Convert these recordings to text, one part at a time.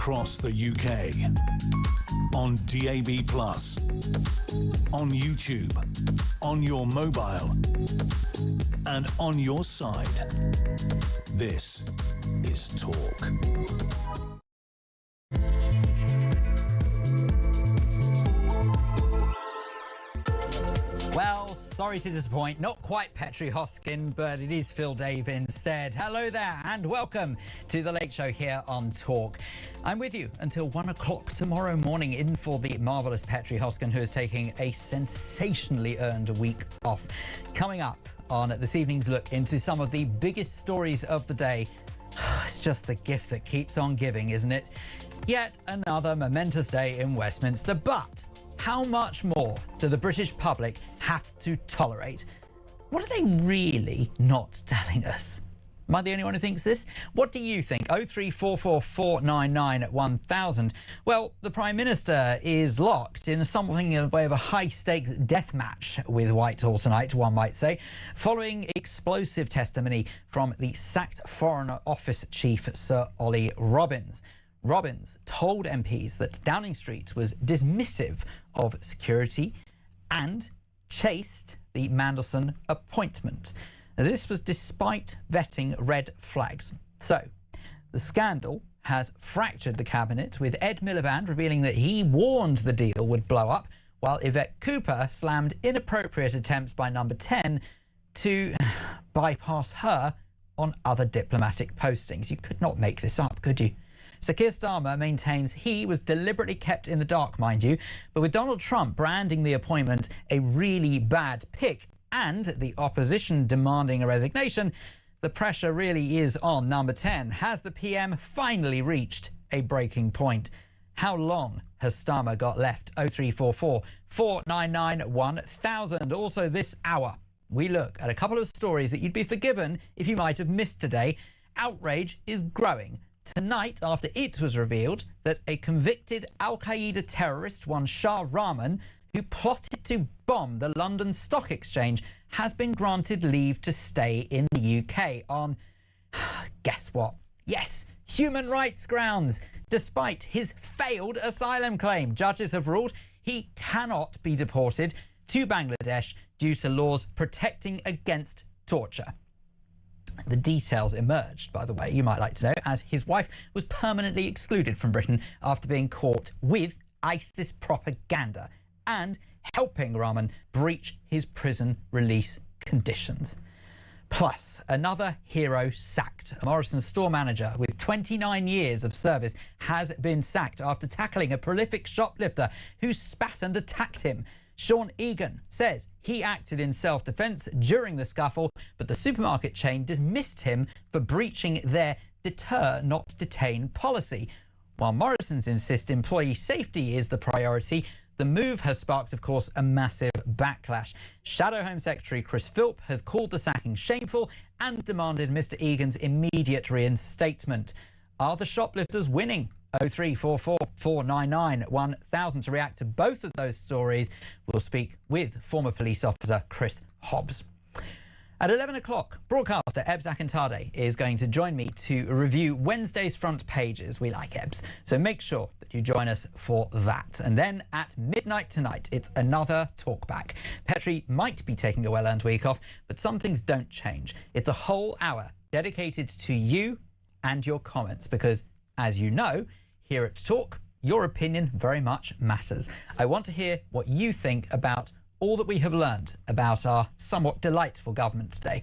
across the UK, on DAB+, on YouTube, on your mobile, and on your side. This is Talk. Well, sorry to disappoint, not quite Petrie Hosken, but it is Phil Dave instead. Hello there and welcome to The Late Show here on Talk. I'm with you until 1 o'clock tomorrow morning in for the marvellous Petrie Hosken, who is taking a sensationally earned week off. Coming up on this evening's look into some of the biggest stories of the day. It's just the gift that keeps on giving, isn't it? Yet another momentous day in Westminster, but how much more do the British public have to tolerate? What are they really not telling us? Am I the only one who thinks this? What do you think? 0344 499 1000. Well, the Prime Minister is locked in something in the way of a high-stakes death match with Whitehall tonight, one might say, following explosive testimony from the sacked Foreign Office Chief Sir Ollie Robbins. Robbins told MPs that Downing Street was dismissive of security and chased the Mandelson appointment. Now, this was despite vetting red flags. So, the scandal has fractured the cabinet, with Ed Miliband revealing that he warned the deal would blow up, while Yvette Cooper slammed inappropriate attempts by Number 10 to bypass her on other diplomatic postings. You could not make this up, could you? Sir Keir Starmer maintains he was deliberately kept in the dark, mind you, but with Donald Trump branding the appointment a really bad pick and the opposition demanding a resignation, the pressure really is on Number 10. Has the PM finally reached a breaking point? How long has Starmer got left? 0344 499 1000. Also this hour, we look at a couple of stories that you'd be forgiven if you might have missed today. Outrage is growing tonight after it was revealed that a convicted Al-Qaeda terrorist, one Shah Rahman, who plotted to bomb the London Stock Exchange, has been granted leave to stay in the UK on, guess what? Yes, human rights grounds. Despite his failed asylum claim, judges have ruled he cannot be deported to Bangladesh due to laws protecting against torture. The details emerged, by the way, you might like to know, as his wife was permanently excluded from Britain after being caught with ISIS propaganda and helping Rahman breach his prison release conditions. Plus, another hero sacked. A Morrison's store manager with 29 years of service has been sacked after tackling a prolific shoplifter who spat and attacked him. Sean Egan says he acted in self-defence during the scuffle, but the supermarket chain dismissed him for breaching their deter not detain policy. While Morrison's insist employee safety is the priority, the move has sparked, of course, a massive backlash. Shadow Home Secretary Chris Philp has called the sacking shameful and demanded Mr Egan's immediate reinstatement. Are the shoplifters winning? 0344 499 1000 to react to both of those stories. We'll speak with former police officer Chris Hobbs. At 11 o'clock, broadcaster Ebbs Akintade is going to join me to review Wednesday's front pages. We like Ebbs, so make sure that you join us for that. And then at midnight tonight, it's another Talkback. Petrie might be taking a well-earned week off, but some things don't change. It's a whole hour dedicated to you and your comments, because, as you know, here at Talk, your opinion very much matters. I want to hear what you think about all that we have learned about our somewhat delightful government today.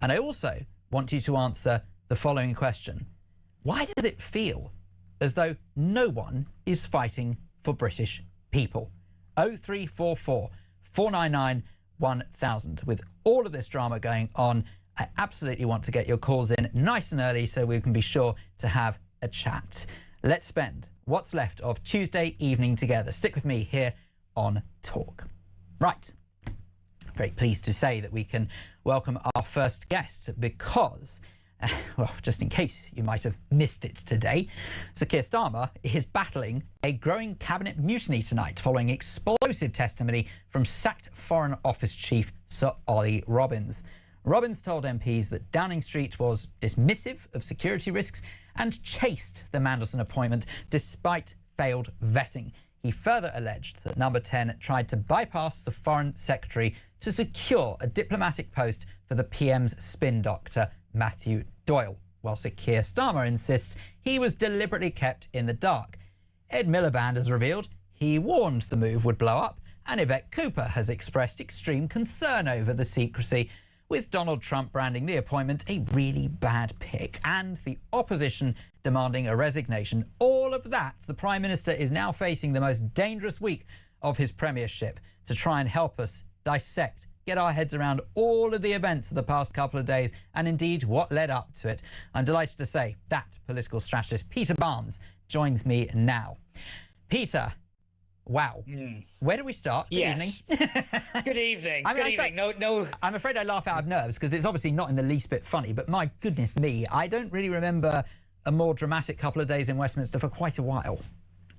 And I also want you to answer the following question. Why does it feel as though no one is fighting for British people? 0344 499 1000. With all of this drama going on, I absolutely want to get your calls in nice and early so we can be sure to have a chat. Let's spend what's left of Tuesday evening together. Stick with me here on Talk. Right. Very pleased to say that we can welcome our first guest because, well, just in case you might have missed it today, Sir Keir Starmer is battling a growing cabinet mutiny tonight following explosive testimony from sacked Foreign Office Chief Sir Ollie Robbins. Robbins told MPs that Downing Street was dismissive of security risks and chased the Mandelson appointment despite failed vetting. He further alleged that Number 10 tried to bypass the Foreign Secretary to secure a diplomatic post for the PM's spin doctor, Matthew Doyle, while Sir Keir Starmer insists he was deliberately kept in the dark. Ed Miliband has revealed he warned the move would blow up, and Yvette Cooper has expressed extreme concern over the secrecy, with Donald Trump branding the appointment a really bad pick and the opposition demanding a resignation. All of that, the Prime Minister is now facing the most dangerous week of his premiership to try and help us dissect, get our heads around all of the events of the past couple of days and indeed what led up to it. I'm delighted to say that political strategist Peter Barnes joins me now. Peter, wow. Where do we start? Good evening. Good evening. Good evening. I'm afraid I laugh out of nerves because it's obviously not in the least bit funny, but my goodness me, I don't really remember a more dramatic couple of days in Westminster for quite a while.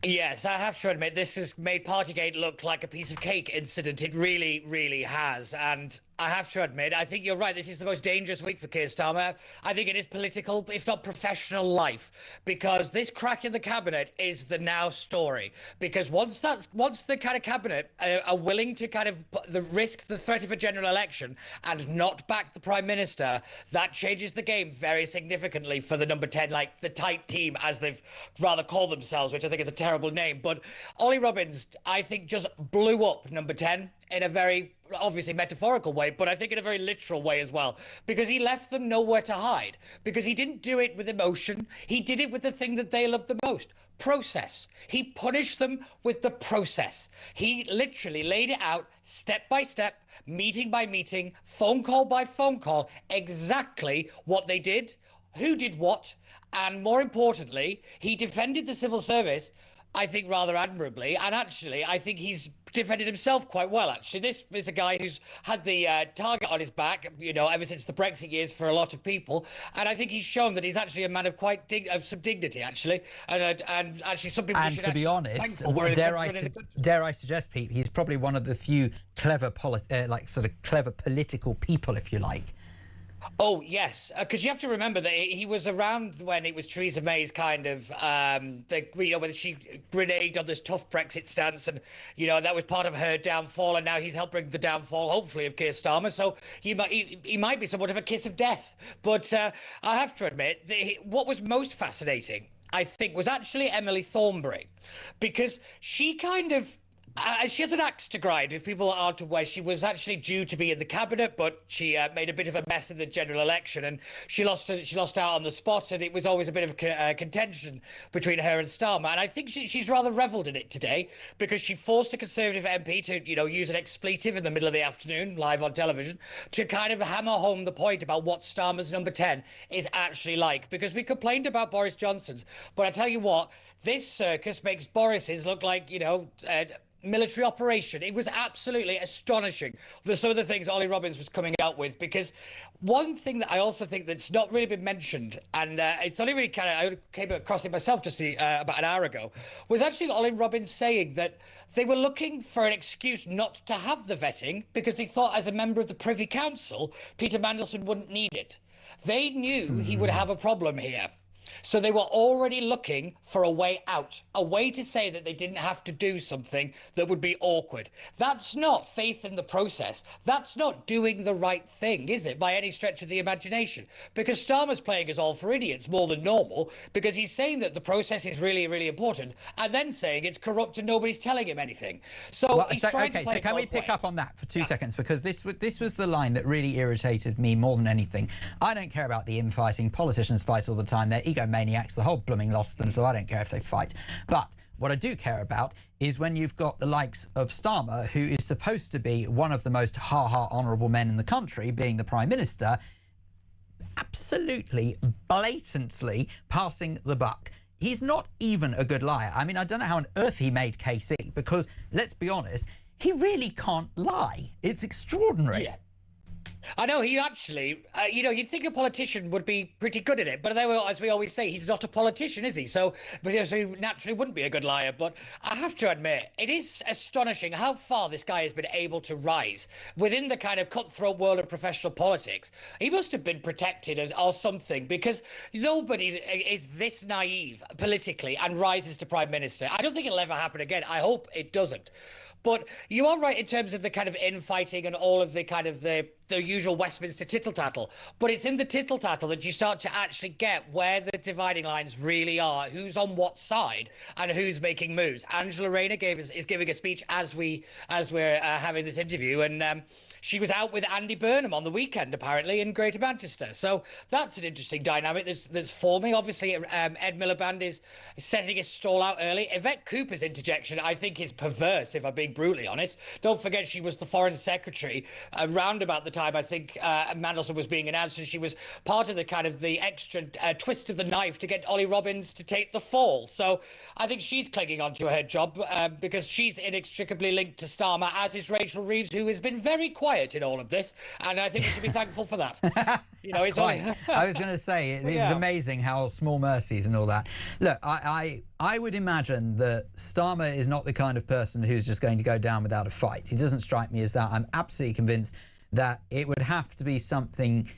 Yes, I have to admit, this has made Partygate look like a piece of cake incident. It really, really has. And I have to admit, I think you're right. This is the most dangerous week for Keir Starmer. I think it is political, if not professional life, because this crack in the cabinet is the now story. Because once the kind of cabinet are willing to kind of risk the threat of a general election and not back the Prime Minister, that changes the game very significantly for the Number 10, like the tight team, as they've rather called themselves, which I think is a terrible name. But Ollie Robbins, I think, just blew up Number 10 in a very obviously metaphorical way, but I think in a very literal way as well, because he left them nowhere to hide, because he didn't do it with emotion. He did it with the thing that they loved the most, process. He punished them with the process. He literally laid it out step by step, meeting by meeting, phone call by phone call, exactly what they did, who did what, and more importantly, he defended the civil service, I think, rather admirably. And actually, I think he's defended himself quite well, actually. This is a guy who's had the target on his back, you know, ever since the Brexit years for a lot of people. And I think he's shown that he's actually a man of quite some dignity, actually. And actually, some people should. And to be honest, dare I suggest, Pete, he's probably one of the few clever, clever political people, if you like. Oh, yes, because you have to remember that he was around when it was Theresa May's kind of, when she grenaded on this tough Brexit stance, and, you know, that was part of her downfall, and now he's helped bring the downfall, hopefully, of Keir Starmer, so he might be somewhat of a kiss of death. But I have to admit, what was most fascinating, I think, was actually Emily Thornberry, because she kind of... she has an axe to grind, if people aren't aware. She was actually due to be in the cabinet, but she made a bit of a mess in the general election, and she lost out on the spot, and it was always a bit of a contention between her and Starmer. And I think she's rather revelled in it today, because she forced a Conservative MP to, you know, use an expletive in the middle of the afternoon, live on television, to kind of hammer home the point about what Starmer's Number 10 is actually like. Because we complained about Boris Johnson's, but I tell you what, this circus makes Boris's look like, you know... military operation. It was absolutely astonishing, some of the things Ollie Robbins was coming out with, because one thing that I also think that's not really been mentioned, and it's only really I came across it myself just about an hour ago, was actually Ollie Robbins saying that they were looking for an excuse not to have the vetting because they thought as a member of the Privy Council, Peter Mandelson wouldn't need it. They knew he would have a problem here. So they were already looking for a way out, a way to say that they didn't have to do something that would be awkward. That's not faith in the process. That's not doing the right thing, is it, by any stretch of the imagination? Because Starmer's playing us all for idiots more than normal, because he's saying that the process is really, really important, and then saying it's corrupt and nobody's telling him anything. So he's trying to play so can we pick up on that for 2 seconds? Because this was the line that really irritated me more than anything. I don't care about the infighting. Politicians fight all the time. They're egomaniacs, the whole blooming lot of them, so I don't care if they fight. But what I do care about is when you've got the likes of Starmer, who is supposed to be one of the most honourable men in the country, being the Prime Minister, absolutely, blatantly passing the buck. He's not even a good liar. I mean, I don't know how on earth he made KC, because, let's be honest, he really can't lie. It's extraordinary. Yeah. I know he actually, you'd think a politician would be pretty good at it, but as we always say, he's not a politician, is he? So, but he naturally wouldn't be a good liar. But I have to admit, it is astonishing how far this guy has been able to rise within the kind of cutthroat world of professional politics. He must have been protected or something, because nobody is this naive politically and rises to prime minister. I don't think it'll ever happen again. I hope it doesn't. But you are right in terms of the kind of infighting and all of the kind of the usual Westminster tittle-tattle. But it's in the tittle-tattle that you start to actually get where the dividing lines really are, who's on what side and who's making moves. Angela Rayner is giving a speech as we're having this interview, and she was out with Andy Burnham on the weekend, apparently, in Greater Manchester. So that's an interesting dynamic that's forming. Obviously, Ed Miliband is setting his stall out early. Yvette Cooper's interjection, I think, is perverse, if I'm being brutally honest. Don't forget she was the Foreign Secretary around about the time, I think, Mandelson was being announced, and she was part of the kind of the extra twist of the knife to get Ollie Robbins to take the fall. So I think she's clinging on to her job because she's inextricably linked to Starmer, as is Rachel Reeves, who has been very quiet in all of this, and I think we should be thankful for that. It's only... I was going to say, it's amazing how small mercies and all that. Look, I would imagine that Starmer is not the kind of person who's just going to go down without a fight. He doesn't strike me as that. I'm absolutely convinced that it would have to be something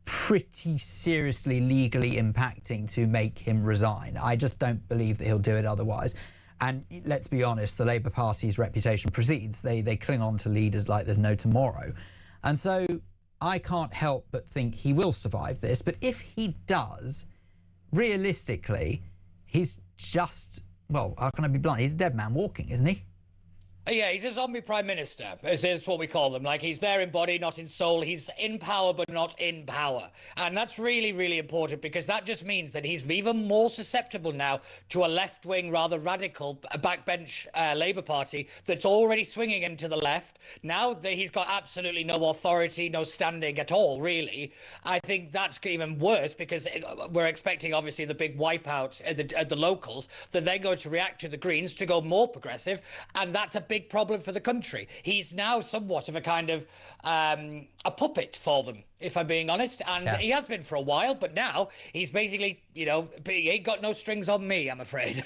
pretty seriously legally impacting to make him resign. I just don't believe that he'll do it otherwise. And let's be honest, the Labour Party's reputation precedes. They cling on to leaders like there's no tomorrow. And so I can't help but think he will survive this. But if he does, realistically, he's just, well, how can I be blunt? He's a dead man walking, isn't he? Yeah, he's a zombie prime minister, is what we call them. Like, he's there in body, not in soul. He's in power, but not in power. And that's really, really important, because that just means that he's even more susceptible now to a left-wing, rather radical backbench Labour Party that's already swinging into the left. Now that he's got absolutely no authority, no standing at all, really, I think that's even worse, because we're expecting, obviously, the big wipeout at the locals, that they're going to react to the Greens to go more progressive, and that's a big problem for the country. He's now somewhat of a kind of a puppet for them, if I'm being honest, and he has been for a while, but now he's basically, he ain't got no strings on me, I'm afraid.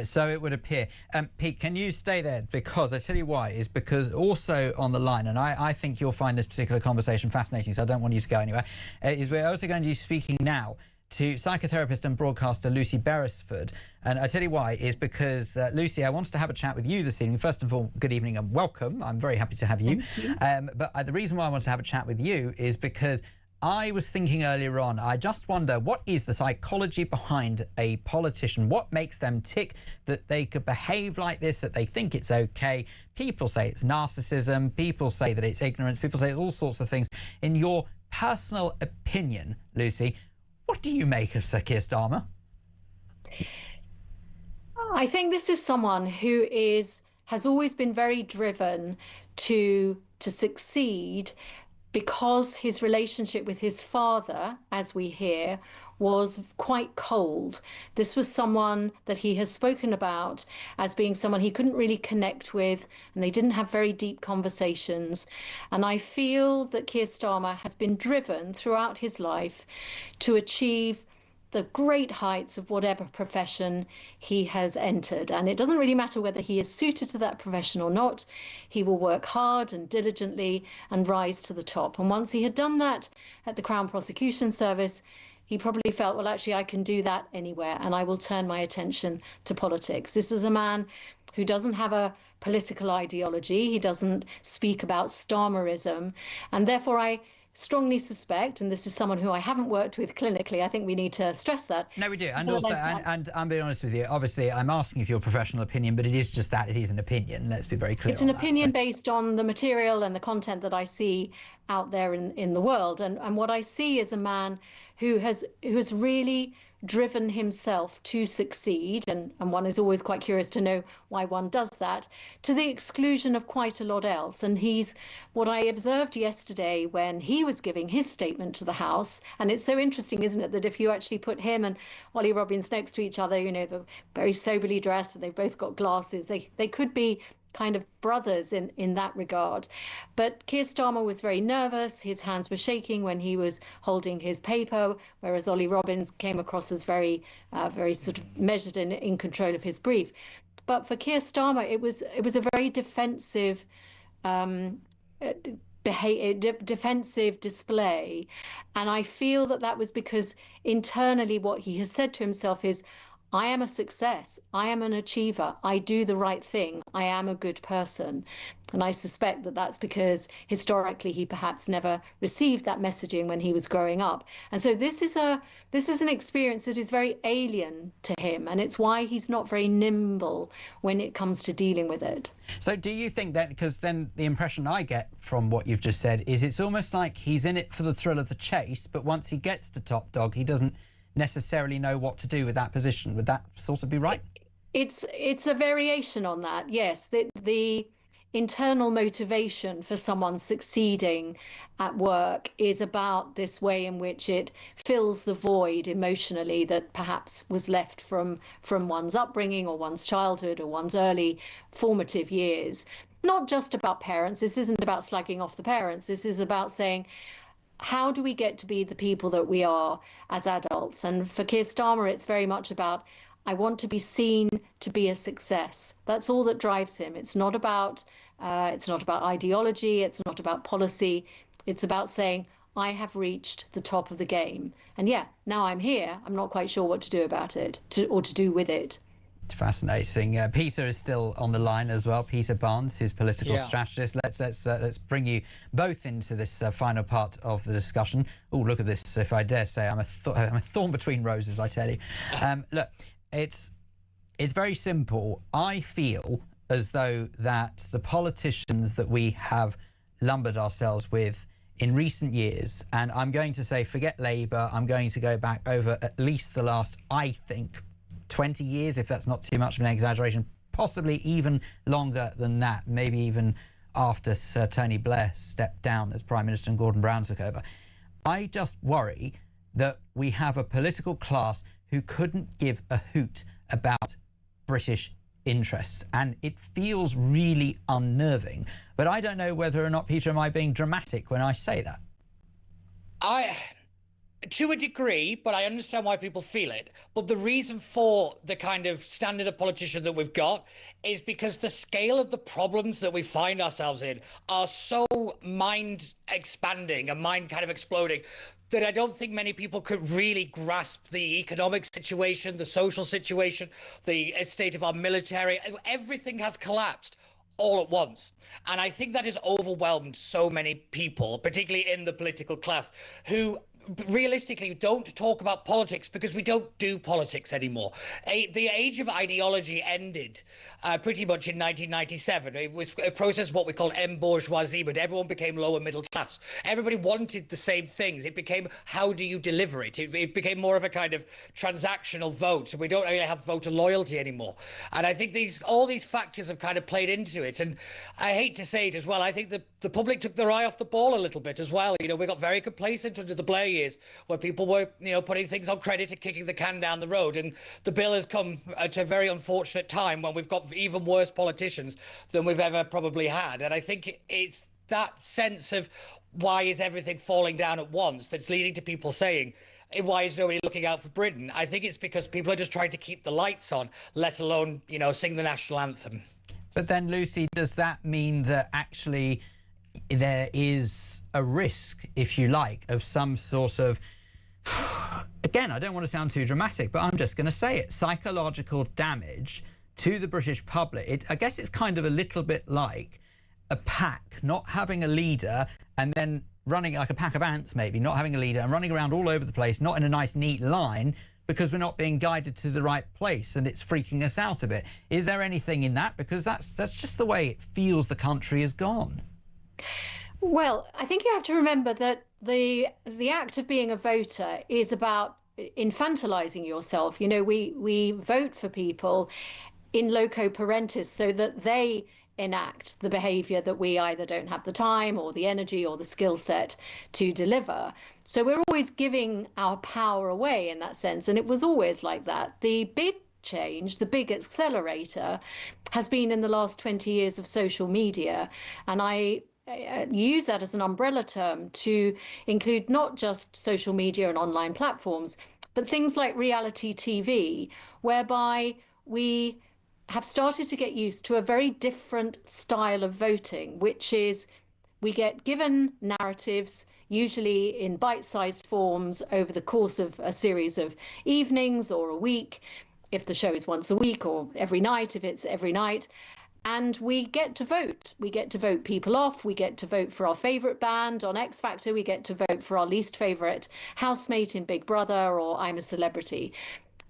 So it would appear. Pete, can you stay there? Because I tell you why, is because also on the line, and I think you'll find this particular conversation fascinating, so I don't want you to go anywhere, is we're also going to be speaking now to psychotherapist and broadcaster Lucy Beresford. And I tell you why, is because, Lucy, I wanted to have a chat with you this evening. First of all, good evening and welcome. I'm very happy to have you. But the reason why I wanted to have a chat with you is because I was thinking earlier on, I just wonder, what is the psychology behind a politician? What makes them tick that they could behave like this, that they think it's okay? People say it's narcissism. People say that it's ignorance. People say all sorts of things. In your personal opinion, Lucy, what do you make of Sir Keir Starmer? I think this is someone who has always been very driven to succeed, because his relationship with his father, as we hear, was quite cold. This was someone that he has spoken about as being someone he couldn't really connect with, and they didn't have very deep conversations. And I feel that Keir Starmer has been driven throughout his life to achieve the great heights of whatever profession he has entered. And it doesn't really matter whether he is suited to that profession or not. He will work hard and diligently and rise to the top. And once he had done that at the Crown Prosecution Service, he probably felt, well, actually, I can do that anywhere, and I will turn my attention to politics. This is a man who doesn't have a political ideology. He doesn't speak about Starmerism. And therefore, I strongly suspect, and this is someone who I haven't worked with clinically, I think we need to stress that. No, we do. And also, and I'm being honest with you, obviously I'm asking you for your professional opinion, but it is just that, it is an opinion. Let's be very clear. It's an opinion based on the material and the content that I see out there in the world. And what I see is a man who has really driven himself to succeed, and one is always quite curious to know why one does that, to the exclusion of quite a lot else. And he's, what I observed yesterday when he was giving his statement to the House, and it's so interesting, isn't it, that if you actually put him and Ollie Robbins next to each other, they're very soberly dressed and they've both got glasses, they could be kind of brothers in that regard. But Keir Starmer was very nervous. His hands were shaking when he was holding his paper, whereas Ollie Robbins came across as very, very sort of measured and in control of his brief. But for Keir Starmer, it was a very defensive defensive display. And I feel that was because internally what he has said to himself is, I am a success. I am an achiever. I do the right thing. I am a good person. And I suspect that that's because historically he perhaps never received that messaging when he was growing up. And so this is an experience that is very alien to him. And it's why he's not very nimble when it comes to dealing with it. So do you think that, because then the impression I get from what you've just said is it's almost like he's in it for the thrill of the chase, but once he gets to top dog, he doesn't necessarily know what to do with that position. Would that sort of be right? It's a variation on that, yes. The internal motivation for someone succeeding at work is about this way in which it fills the void emotionally that perhaps was left from one's upbringing or one's childhood or one's early formative years. Not just about parents. This isn't about slagging off the parents. This is about saying, how do we get to be the people that we are as adults? And for Keir Starmer, it's very much about, I want to be seen to be a success. That's all that drives him. It's not about ideology. It's not about policy. It's about saying, I have reached the top of the game. And yeah, now I'm here. I'm not quite sure what to do about it or to do with it. It's fascinating. Peter is still on the line as well. Peter Barnes, his political strategist. Let's bring you both into this final part of the discussion. Oh, look at this! If I dare say, I'm a thorn between roses. I tell you. Look, it's very simple. I feel as though that the politicians that we have lumbered ourselves with in recent years, and I'm going to say, forget Labour. I'm going to go back over at least the last, I think, 20 years, if that's not too much of an exaggeration, possibly even longer than that, maybe even after Sir Tony Blair stepped down as Prime Minister and Gordon Brown took over. I just worry that we have a political class who couldn't give a hoot about British interests, and it feels really unnerving. But I don't know whether or not, Peter, am I being dramatic when I say that? To a degree, but I understand why people feel it. But the reason for the kind of standard of politician that we've got is because the scale of the problems that we find ourselves in are so mind expanding and mind kind of exploding that I don't think many people could really grasp the economic situation, the social situation, the state of our military. Everything has collapsed all at once. And I think that has overwhelmed so many people, particularly in the political class, who realistically don't talk about politics because we don't do politics anymore. The age of ideology ended pretty much in 1997. It was a process of what we call embourgeoisie, but everyone became lower middle class. Everybody wanted the same things. It became, how do you deliver it? It became more of a kind of transactional vote. We don't really have voter loyalty anymore. And I think all these factors have kind of played into it. And I hate to say it as well, I think the public took their eye off the ball a little bit as well. You know, we got very complacent under the Blair years, where people were, putting things on credit and kicking the can down the road. And the bill has come at a very unfortunate time when we've got even worse politicians than we've ever probably had. And I think it's that sense of why is everything falling down at once that's leading to people saying, why is nobody looking out for Britain? I think it's because people are just trying to keep the lights on, let alone, sing the national anthem. But then, Lucy, does that mean that actually there is a risk, if you like, of some sort of, again, I don't want to sound too dramatic, but I'm just going to say it, psychological damage to the British public? I guess it's kind of a little bit like a pack not having a leader and then running like a pack of ants, maybe, not having a leader and running around all over the place, not in a nice, neat line, because we're not being guided to the right place and it's freaking us out a bit. Is there anything in that? Because that's just the way it feels the country has gone. Well, I think you have to remember that the act of being a voter is about infantilizing yourself. We vote for people in loco parentis so that they enact the behavior that we either don't have the time or the energy or the skill set to deliver. So we're always giving our power away in that sense. And it was always like that. The big change, the big accelerator, has been in the last 20 years of social media. And I use that as an umbrella term to include not just social media and online platforms, but things like reality TV, whereby we have started to get used to a very different style of voting, which is we get given narratives, usually in bite-sized forms over the course of a series of evenings or a week, if the show is once a week, or every night if it's every night. And we get to vote. We get to vote people off. We get to vote for our favourite band on X Factor. We get to vote for our least favourite housemate in Big Brother or I'm a Celebrity.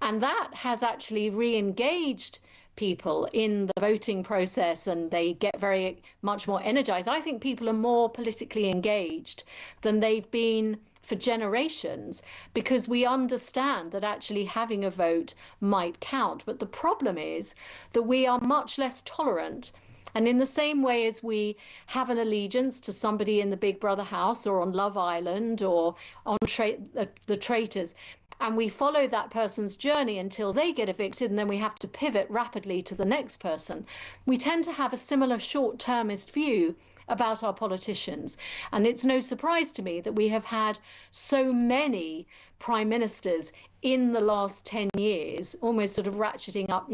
And that has actually re-engaged people in the voting process, and they get very much more energized. I think people are more politically engaged than they've been for generations, because we understand that actually having a vote might count. But the problem is that we are much less tolerant. And in the same way as we have an allegiance to somebody in the Big Brother house or on Love Island or on the Traitors, and we follow that person's journey until they get evicted, and then we have to pivot rapidly to the next person, we tend to have a similar short-termist view about our politicians. And it's no surprise to me that we have had so many prime ministers in the last 10 years, almost sort of ratcheting up,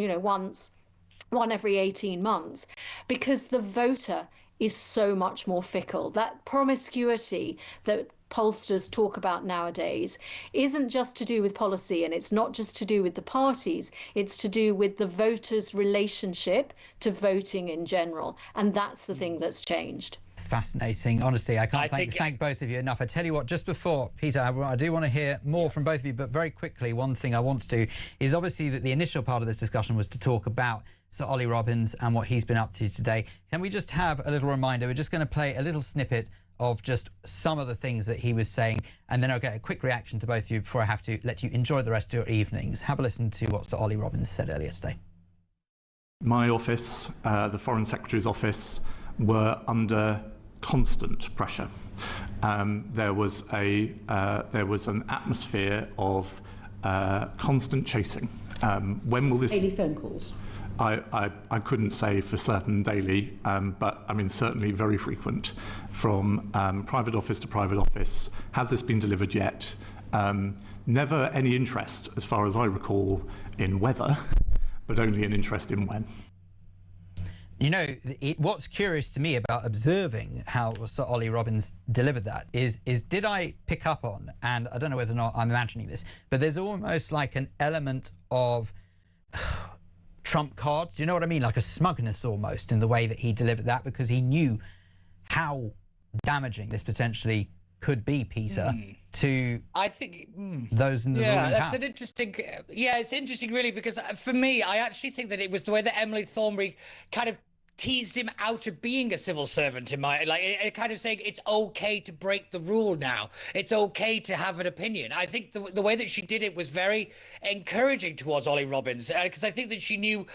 one every 18 months, because the voter is so much more fickle. That promiscuity that pollsters talk about nowadays isn't just to do with policy, and it's not just to do with the parties, it's to do with the voters' relationship to voting in general. And that's the thing that's changed. Fascinating. Honestly, I can't thank both of you enough. I tell you what, just before, Peter, I do want to hear more from both of you, but very quickly, one thing I want to do is obviously that the initial part of this discussion was to talk about Sir Ollie Robbins and what he's been up to today. Can we just have a little reminder? We're just going to play a little snippet of just some of the things that he was saying, and then I'll get a quick reaction to both of you before I have to let you enjoy the rest of your evenings. Have a listen to what Sir Ollie Robbins said earlier today. My office, the Foreign Secretary's office, were under constant pressure. There was an atmosphere of constant chasing. When will this... Daily phone calls? I couldn't say for certain daily, but I mean certainly very frequent, from private office to private office. Has this been delivered yet? Never any interest, as far as I recall, in whether, but only an interest in when. You know, what's curious to me about observing how Sir Ollie Robbins delivered that is did I pick up on, and I don't know whether or not I'm imagining this, but there's almost like an element of trump card, do you know what I mean? Like a smugness almost in the way that he delivered that, because he knew how damaging this potentially could be, Peter, to I think those in the ruling that's power. an interesting. Yeah, it's interesting, really, because for me, I actually think that it was the way that Emily Thornberry kind of teased him out of being a civil servant, in my kind of saying it's okay to break the rule now. It's okay to have an opinion. I think the way that she did it was very encouraging towards Ollie Robbins, because I think that she knew,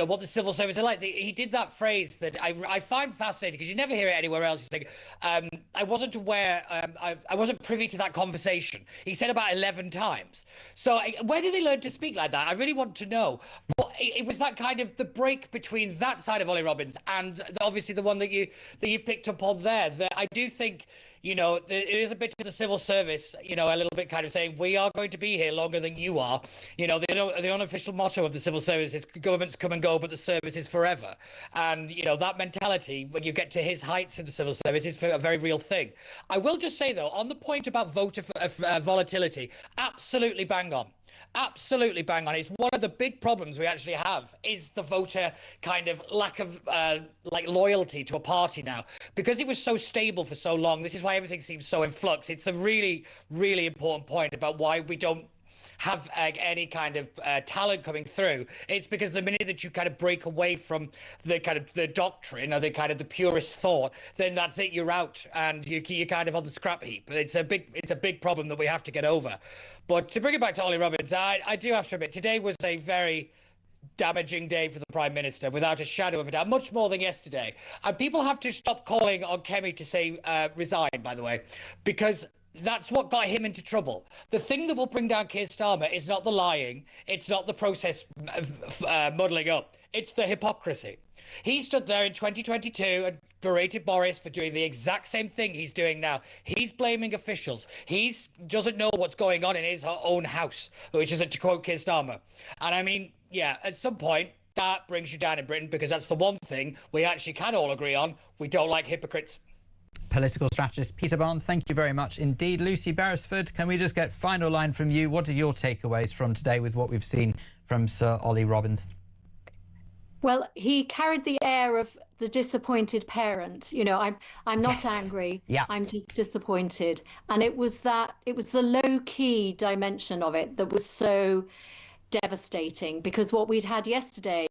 what the civil service are like. He did that phrase that I find fascinating, because you never hear it anywhere else. He's like, I wasn't aware, I wasn't privy to that conversation. He said about 11 times. So where did they learn to speak like that? I really want to know. But it was that kind of the break between that side of Ollie Robbins and obviously the one that you picked up on there. That I do think, there is a bit of the civil service, a little bit kind of saying, we are going to be here longer than you are. The unofficial motto of the civil service is governments come and go, but the service is forever. And, that mentality, when you get to his heights in the civil service, is a very real thing. I will just say, though, on the point about voter volatility, absolutely bang on. Absolutely bang on. It's one of the big problems we actually have is the voter kind of lack of loyalty to a party now, because it was so stable for so long. This is why everything seems so in flux. It's a really, really important point about why we don't have any kind of talent coming through. It's because the minute that you kind of break away from the kind of the doctrine or the kind of the purist thought, then that's it, you're out, and you're kind of on the scrap heap. It's a big problem that we have to get over. But to bring it back to Ollie Robbins, I do have to admit, today was a very damaging day for the Prime Minister, without a shadow of a doubt, much more than yesterday. And people have to stop calling on Kemi to say resign, by the way, because that's what got him into trouble. The thing that will bring down Keir Starmer is not the lying. It's not the process muddling up. It's the hypocrisy. He stood there in 2022 and berated Boris for doing the exact same thing he's doing now. He's blaming officials. He doesn't know what's going on in his own house, which is to quote Keir Starmer. And I mean, yeah, at some point, that brings you down in Britain, because that's the one thing we actually can all agree on. We don't like hypocrites. Political strategist Peter Barnes, thank you very much indeed. Lucy Beresford, can we just get final line from you? What are your takeaways from today with what we've seen from Sir Ollie Robbins? Well, he carried the air of the disappointed parent. You know, I'm not angry. Yeah. I'm just disappointed. And it was the low-key dimension of it that was so devastating, because what we'd had yesterday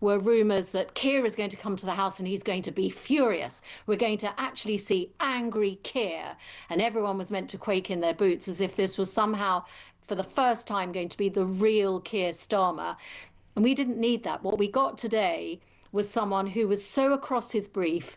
were rumours that Keir is going to come to the House and he's going to be furious. We're going to actually see angry Keir. And everyone was meant to quake in their boots as if this was somehow, for the first time, going to be the real Keir Starmer. And we didn't need that. What we got today was someone who was so across his brief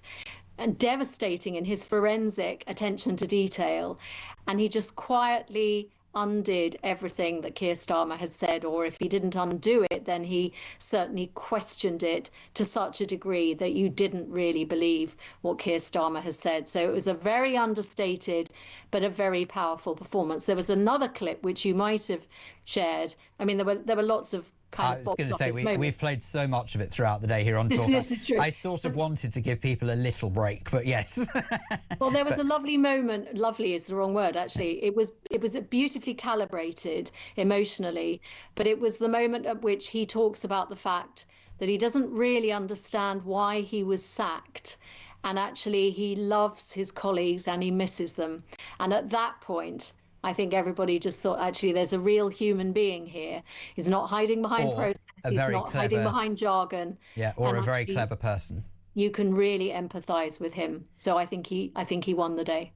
and devastating in his forensic attention to detail. And he just quietly undid everything that Keir Starmer had said, or if he didn't undo it, then he certainly questioned it to such a degree that you didn't really believe what Keir Starmer has said. So it was a very understated but a very powerful performance. There was another clip which you might have shared. I mean, there were lots of I was going to say, we've played so much of it throughout the day here on Talk. This is true. I sort of wanted to give people a little break, but yes. Well, there was a lovely moment. Lovely is the wrong word, actually. It was beautifully calibrated emotionally, but it was the moment at which he talks about the fact that he doesn't really understand why he was sacked. And actually, he loves his colleagues and he misses them. And at that point, I think everybody just thought, actually, there's a real human being here. He's not hiding behind process. He's not hiding behind jargon. Yeah, or a very clever person. You can really empathise with him. So I think he won the day.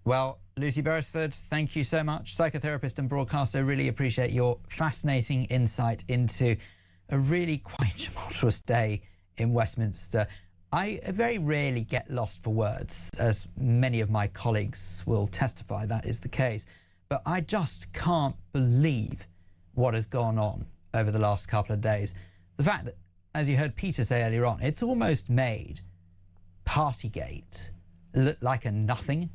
Well, Lucy Beresford, thank you so much. Psychotherapist and broadcaster, really appreciate your fascinating insight into a really quite tumultuous day in Westminster. I very rarely get lost for words, as many of my colleagues will testify that is the case. But I just can't believe what has gone on over the last couple of days. The fact that, as you heard Peter say earlier on, it's almost made Partygate look like a nothing,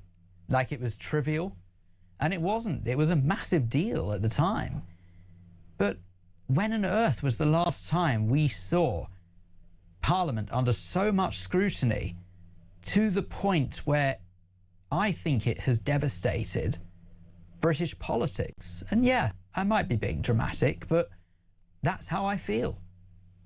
like it was trivial. And it wasn't. It was a massive deal at the time. But when on earth was the last time we saw Parliament under so much scrutiny, to the point where I think it has devastated British politics? And yeah, I might be being dramatic, but that's how I feel.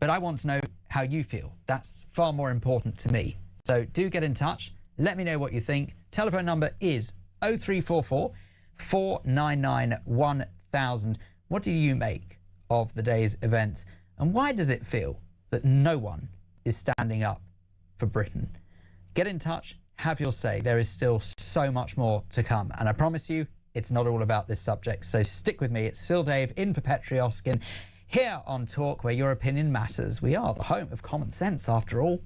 But I want to know how you feel. That's far more important to me. So do get in touch. Let me know what you think. Telephone number is 0344 499 1000. What do you make of the day's events? And why does it feel that no one is standing up for Britain? Get in touch, have your say. There is still so much more to come. And I promise you, it's not all about this subject. So stick with me. It's Phil Dave in for Petrie Hosken here on Talk, where your opinion matters. We are the home of common sense, after all.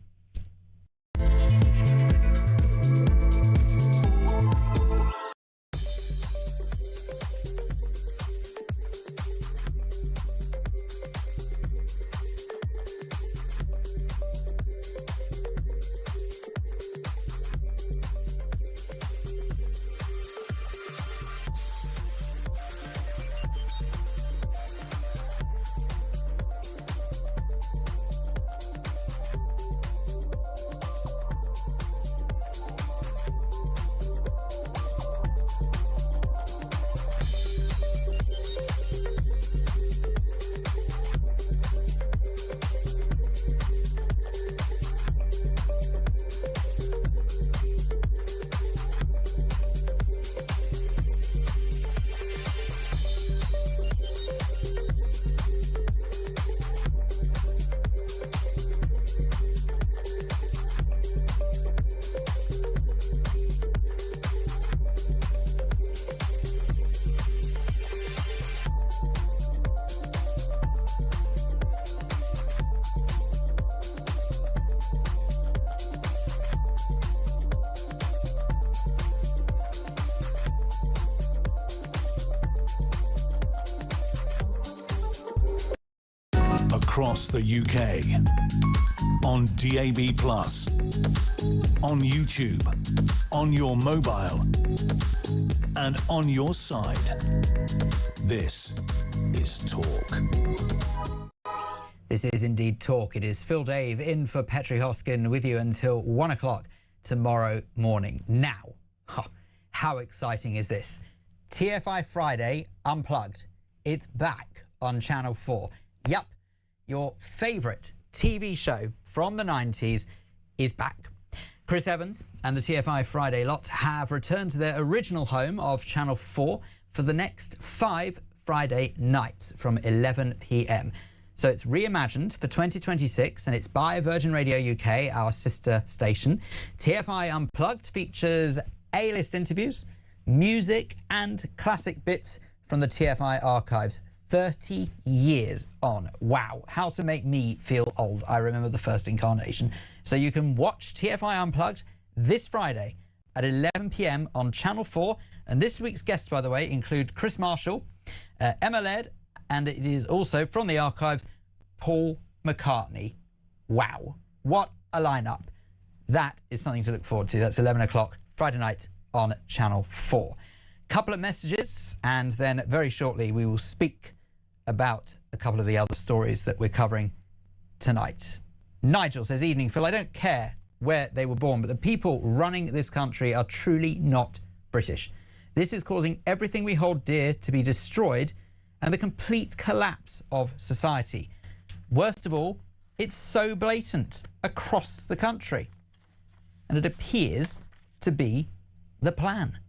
across the UK. On DAB+, on YouTube, on your mobile, and on your side. This is Talk. This is indeed Talk. It is Phil Dave in for Petrie Hosken with you until 1 o'clock tomorrow morning. Now, how exciting is this? TFI Friday Unplugged. It's back on Channel 4. Yup, your favourite TV show from the 90s is back. Chris Evans and the TFI Friday lot have returned to their original home of Channel 4 for the next 5 Friday nights from 11 p.m. So it's reimagined for 2026 and it's by Virgin Radio UK, our sister station. TFI Unplugged features A-list interviews, music and classic bits from the TFI archives. 30 years on. Wow, how to make me feel old. I remember the first incarnation. So you can watch TFI Unplugged this Friday at 11 p.m. on Channel 4. And this week's guests, by the way, include Chris Marshall, Emma Laird, and it is also from the archives, Paul McCartney. Wow, what a lineup. That is something to look forward to. That's 11 o'clock Friday night on Channel 4. Couple of messages, and then very shortly we will speak about a couple of the other stories that we're covering tonight. Nigel says, evening Phil, I don't care where they were born, but the people running this country are truly not British. This is causing everything we hold dear to be destroyed and the complete collapse of society. Worst of all, it's so blatant across the country. And it appears to be the plan.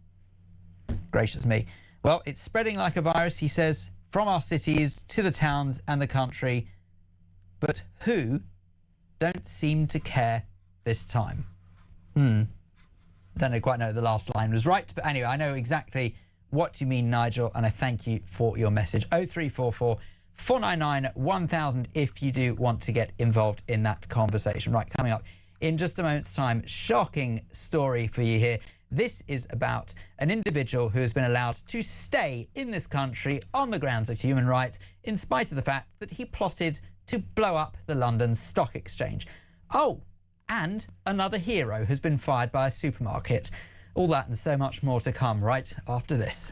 Gracious me. Well, it's spreading like a virus, he says, from our cities to the towns and the country. But who don't seem to care this time? Don't quite know if the last line was right, but anyway, I know exactly what you mean, Nigel, and I thank you for your message. 0344 499 1000 if you do want to get involved in that conversation. Right, coming up in just a moment's time, shocking story for you here. This is about an individual who has been allowed to stay in this country on the grounds of human rights in spite of the fact that he plotted to blow up the London Stock Exchange. Oh, and another hero has been fired by a supermarket. All that and so much more to come right after this.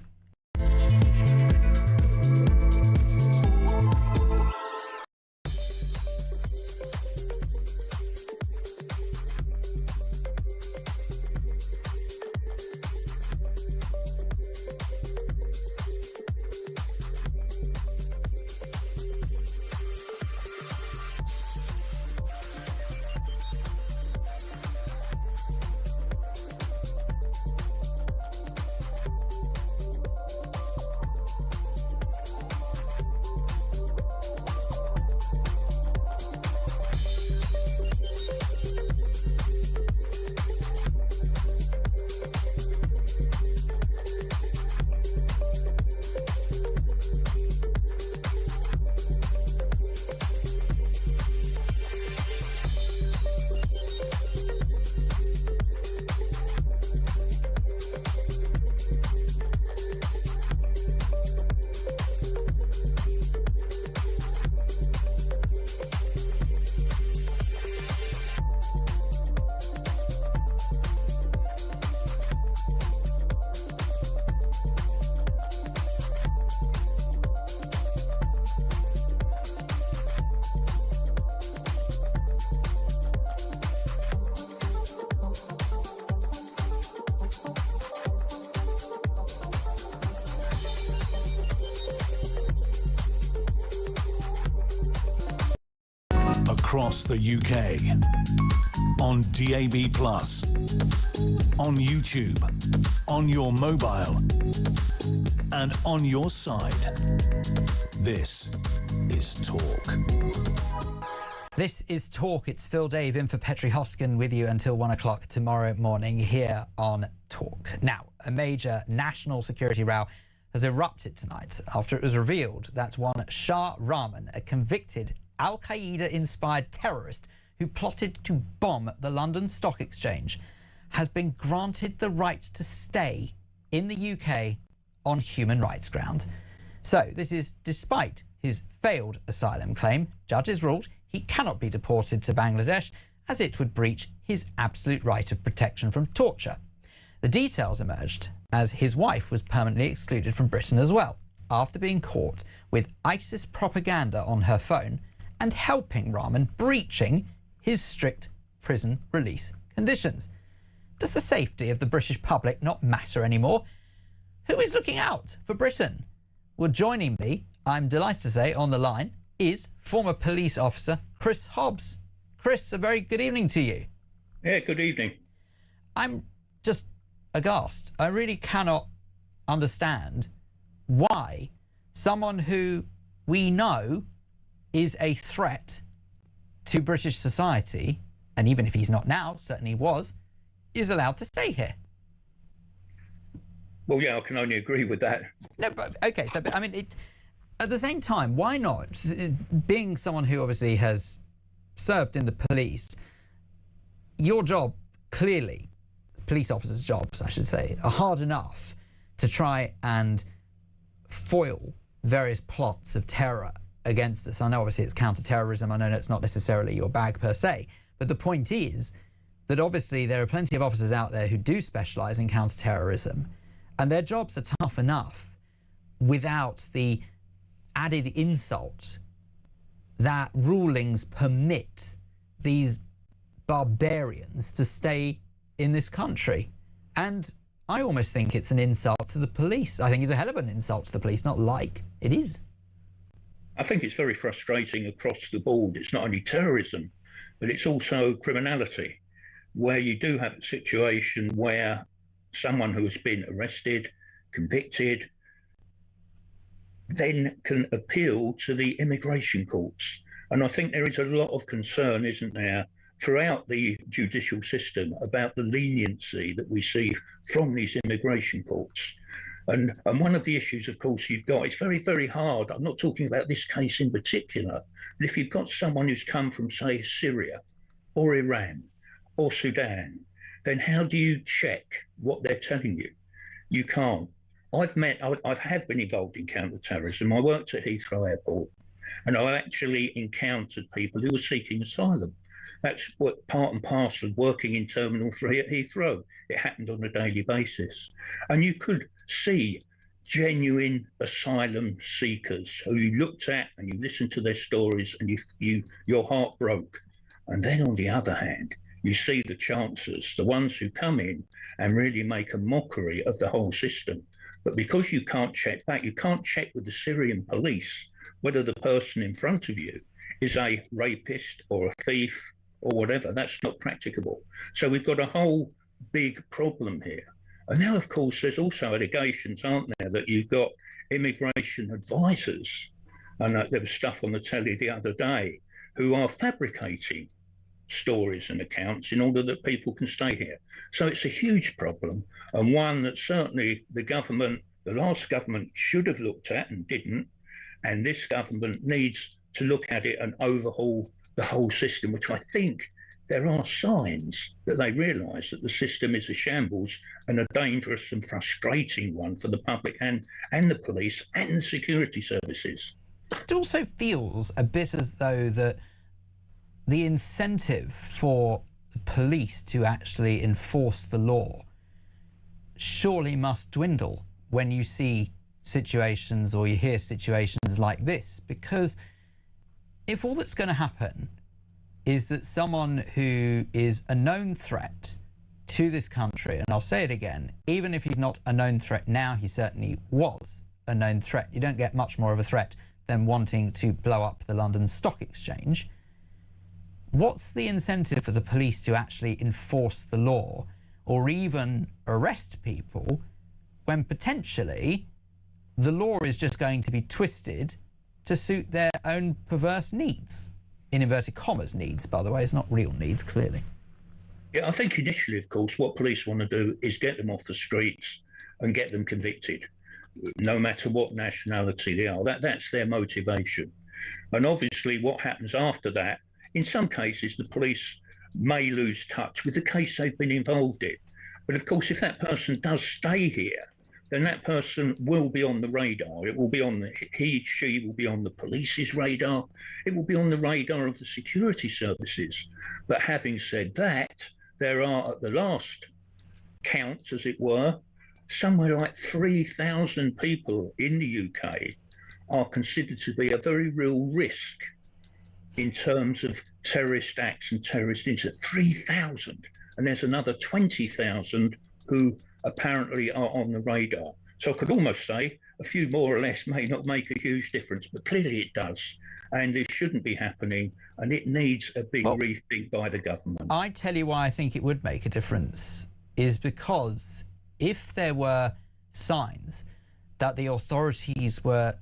Across the UK. On DAB+, on YouTube, on your mobile, and on your side. This is Talk. This is Talk. It's Phil Dave in for Petrie Hosken with you until 1 o'clock tomorrow morning here on Talk. Now, a major national security row has erupted tonight after it was revealed that one Shah Rahman, a convicted Al-Qaeda-inspired terrorist who plotted to bomb the London Stock Exchange, has been granted the right to stay in the UK on human rights grounds. So this is despite his failed asylum claim. Judges ruled he cannot be deported to Bangladesh as it would breach his absolute right of protection from torture. The details emerged as his wife was permanently excluded from Britain as well, after being caught with ISIS propaganda on her phone and helping Rahman breaching his strict prison release conditions. Does the safety of the British public not matter anymore? Who is looking out for Britain? Well, joining me, I'm delighted to say, on the line, is former police officer Chris Hobbs. Chris, a very good evening to you. Yeah, good evening. I'm just aghast. I really cannot understand why someone who we know is a threat to British society, and even if he's not now, certainly was, is allowed to stay here. Well, yeah, I can only agree with that. No, but okay, so, but, I mean, at the same time, why not? Being someone who obviously has served in the police, your job, clearly, police officers' jobs, I should say, are hard enough to try and foil various plots of terror against us. I know obviously it's counter-terrorism, I know it's not necessarily your bag per se, but the point is that obviously there are plenty of officers out there who do specialise in counter-terrorism, and their jobs are tough enough without the added insult that rulings permit these barbarians to stay in this country. And I almost think it's an insult to the police. I think it's a hell of an insult to the police, not like, it is. I think it's very frustrating across the board. It's not only terrorism, but it's also criminality, where you do have a situation where someone who has been arrested, convicted, then can appeal to the immigration courts. And I think there is a lot of concern, isn't there, throughout the judicial system about the leniency that we see from these immigration courts. And one of the issues, of course, you've got, it's very, very hard. I'm not talking about this case in particular, but if you've got someone who's come from, say, Syria or Iran or Sudan, then how do you check what they're telling you? You can't. I have been involved in counter-terrorism. I worked at Heathrow Airport, and I actually encountered people who were seeking asylum. That's what part and parcel of working in Terminal 3 at Heathrow. It happened on a daily basis. And you could see genuine asylum seekers who you looked at and you listened to their stories and your heart broke. And then on the other hand, you see the chancers, the ones who come in and really make a mockery of the whole system. But because you can't check back, you can't check with the Syrian police whether the person in front of you is a rapist or a thief or whatever. That's not practicable. So we've got a whole big problem here. And now, of course, there's also allegations, aren't there, that you've got immigration advisors, and there was stuff on the telly the other day, who are fabricating stories and accounts in order that people can stay here. So it's a huge problem, and one that certainly the government, the last government, should have looked at and didn't, and this government needs to look at it and overhaul the whole system, which I think there are signs that they realise that the system is a shambles and a dangerous and frustrating one for the public and the police and the security services. It also feels a bit as though that the incentive for the police to actually enforce the law surely must dwindle when you see situations or you hear situations like this, because if all that's going to happen is that someone who is a known threat to this country, and I'll say it again, even if he's not a known threat now, he certainly was a known threat. You don't get much more of a threat than wanting to blow up the London Stock Exchange. What's the incentive for the police to actually enforce the law or even arrest people when potentially the law is just going to be twisted to suit their own perverse needs? In inverted commas needs, by the way, it's not real needs, clearly. Yeah, I think initially, of course, what police want to do is get them off the streets and get them convicted, no matter what nationality they are. That's their motivation. And obviously what happens after that, in some cases, the police may lose touch with the case they've been involved in. But of course, if that person does stay here, then that person will be on the radar. It will be on she will be on the police's radar. It will be on the radar of the security services. But having said that, there are, at the last count, as it were, somewhere like 3,000 people in the UK are considered to be a very real risk in terms of terrorist acts and terrorist incidents. 3,000. And there's another 20,000 who apparently are on the radar. So I could almost say a few more or less may not make a huge difference, but clearly it does. And this shouldn't be happening, and it needs a big rethink by the government. I tell you why I think it would make a difference is because if there were signs that the authorities were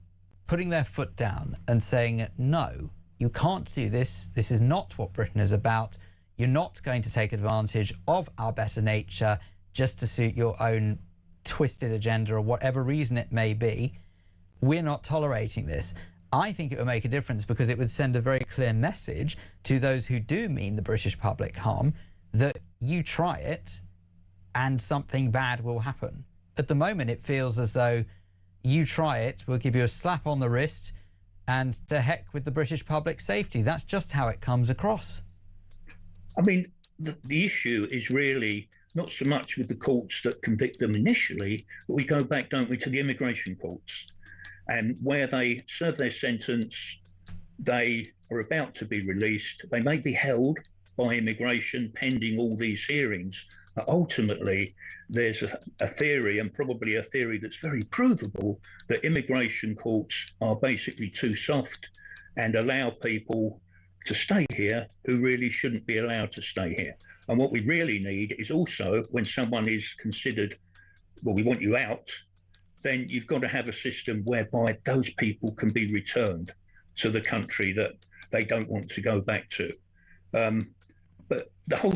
putting their foot down and saying, no, you can't do this, this is not what Britain is about, you're not going to take advantage of our better nature just to suit your own twisted agenda or whatever reason it may be, we're not tolerating this. I think it would make a difference because it would send a very clear message to those who do mean the British public harm that you try it and something bad will happen. At the moment, it feels as though you try it, we'll give you a slap on the wrist, and to heck with the British public safety. That's just how it comes across. I mean, the issue is really not so much with the courts that convict them initially, but we go back, don't we, to the immigration courts. And where they serve their sentence, they are about to be released. They may be held by immigration pending all these hearings. But ultimately, there's a theory, and probably a theory that's very provable, that immigration courts are basically too soft and allow people to stay here who really shouldn't be allowed to stay here. And what we really need is also, when someone is considered, well, we want you out, then you've got to have a system whereby those people can be returned to the country that they don't want to go back to. But the whole,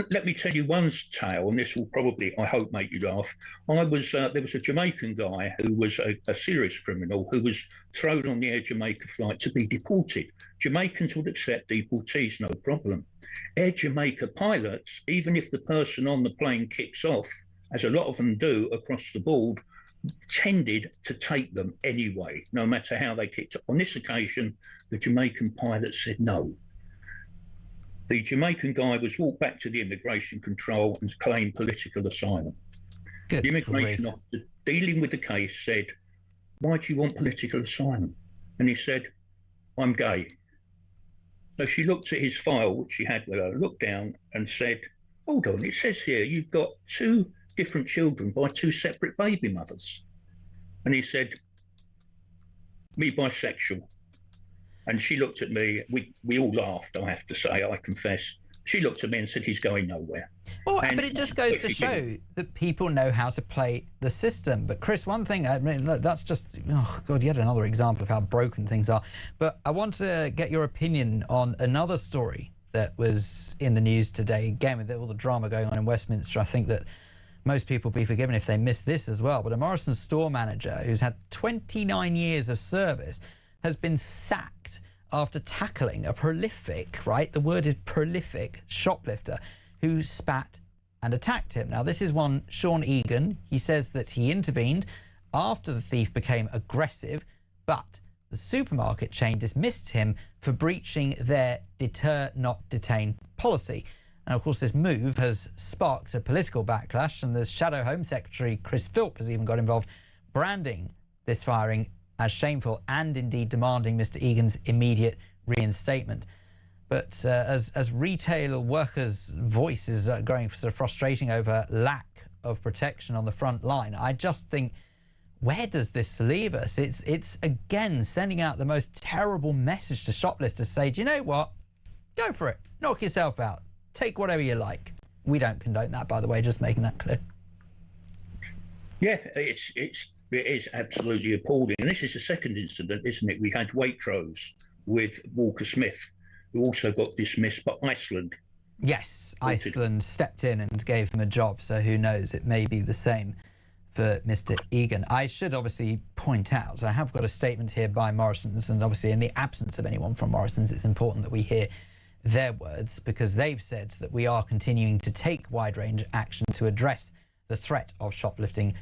let me tell you one tale, and this will probably, I hope, make you laugh. There was a Jamaican guy who was a serious criminal who was thrown on the Air Jamaica flight to be deported. Jamaicans would accept deportees, no problem. Air Jamaica pilots, even if the person on the plane kicks off, as a lot of them do across the board, tended to take them anyway, no matter how they kicked off. On this occasion, the Jamaican pilot said no. The Jamaican guy was walked back to the immigration control and claimed political asylum. Good the immigration grief. officer dealing with the case said, "Why do you want political asylum?" And he said, "I'm gay." So she looked at his file, which she had with her, looked down and said, "Hold on, it says here you've got 2 different children by 2 separate baby mothers." And he said, "Me bisexual." And she looked at me, we all laughed, I have to say, I confess. She looked at me and said, "He's going nowhere." Well, but it just goes to show that people know how to play the system. But Chris, one thing, I mean, look, that's just, oh God, yet another example of how broken things are. But I want to get your opinion on another story that was in the news today. Again, with all the drama going on in Westminster, I think that most people will be forgiven if they miss this as well. But a Morrison's store manager who's had 29 years of service has been sacked after tackling a prolific, right, the word is prolific, shoplifter who spat and attacked him. Now, this is one Sean Egan. He says that he intervened after the thief became aggressive, but the supermarket chain dismissed him for breaching their deter, not detain policy. And of course, this move has sparked a political backlash, and the Shadow Home Secretary, Chris Philp, has even got involved, branding this firing as shameful and indeed demanding Mr. Egan's immediate reinstatement. But as retail workers' voices are growing sort of frustrating over lack of protection on the front line, I just think, where does this leave us? It's again sending out the most terrible message to shoplifters, say, do you know what? Go for it. Knock yourself out. Take whatever you like. We don't condone that, by the way, just making that clear. Yeah, it is absolutely appalling. And this is the second incident, isn't it? We had Waitrose with Walker Smith, who also got dismissed by Iceland. Yes, Iceland stepped in and gave him a job, so who knows, it may be the same for Mr. Egan. I should obviously point out, I have got a statement here by Morrison's, and obviously in the absence of anyone from Morrison's, it's important that we hear their words, because they've said that we are continuing to take wide-range action to address the threat of shoplifting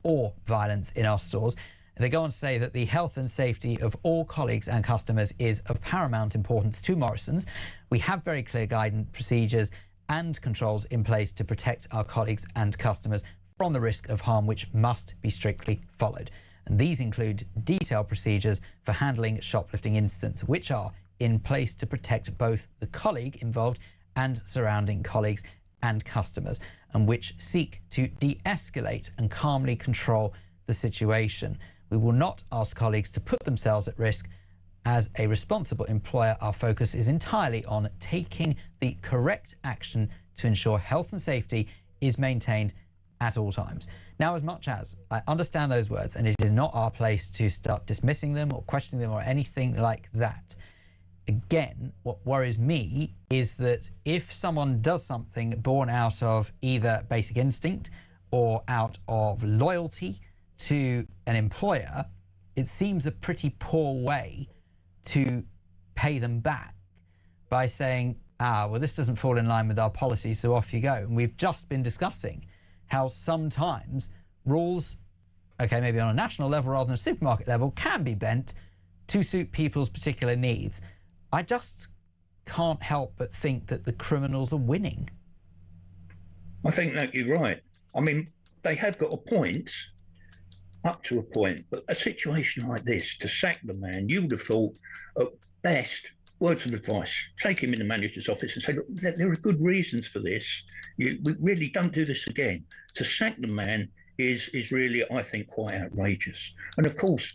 or violence in our stores. They go on to say that the health and safety of all colleagues and customers is of paramount importance to Morrisons. We have very clear guidance, procedures and controls in place to protect our colleagues and customers from the risk of harm, which must be strictly followed. And these include detailed procedures for handling shoplifting incidents, which are in place to protect both the colleague involved and surrounding colleagues and customers, and which seek to de-escalate and calmly control the situation. We will not ask colleagues to put themselves at risk. As a responsible employer, our focus is entirely on taking the correct action to ensure health and safety is maintained at all times. Now, as much as I understand those words, and it is not our place to start dismissing them or questioning them or anything like that, again, what worries me is that if someone does something born out of either basic instinct or out of loyalty to an employer, it seems a pretty poor way to pay them back by saying, well, this doesn't fall in line with our policy, so off you go. And we've just been discussing how sometimes rules, okay, maybe on a national level rather than a supermarket level, can be bent to suit people's particular needs. I just can't help but think that the criminals are winning. I think that you're right. I mean, they have got a point, up to a point, but a situation like this, to sack the man, you would have thought, at best, words of advice, take him in the manager's office and say, look, there are good reasons for this. We really don't do this again. To sack the man is really, I think, quite outrageous. And of course,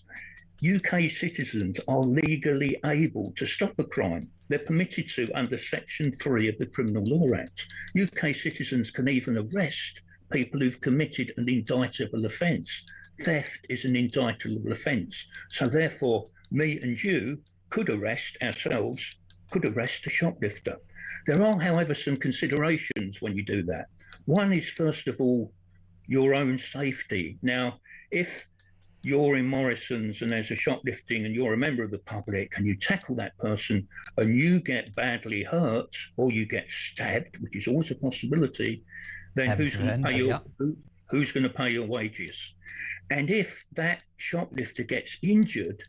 UK citizens are legally able to stop a crime. They're permitted to under Section 3 of the Criminal Law Act. UK citizens can even arrest people who've committed an indictable offence. Theft is an indictable offence. So therefore, me and you could arrest ourselves, could arrest a shoplifter. There are, however, some considerations when you do that. One is, first of all, your own safety. Now, if you're in Morrisons and there's a shoplifting and you're a member of the public and you tackle that person and you get badly hurt or you get stabbed, which is always a possibility, then who's going to pay your wages? And if that shoplifter gets injured,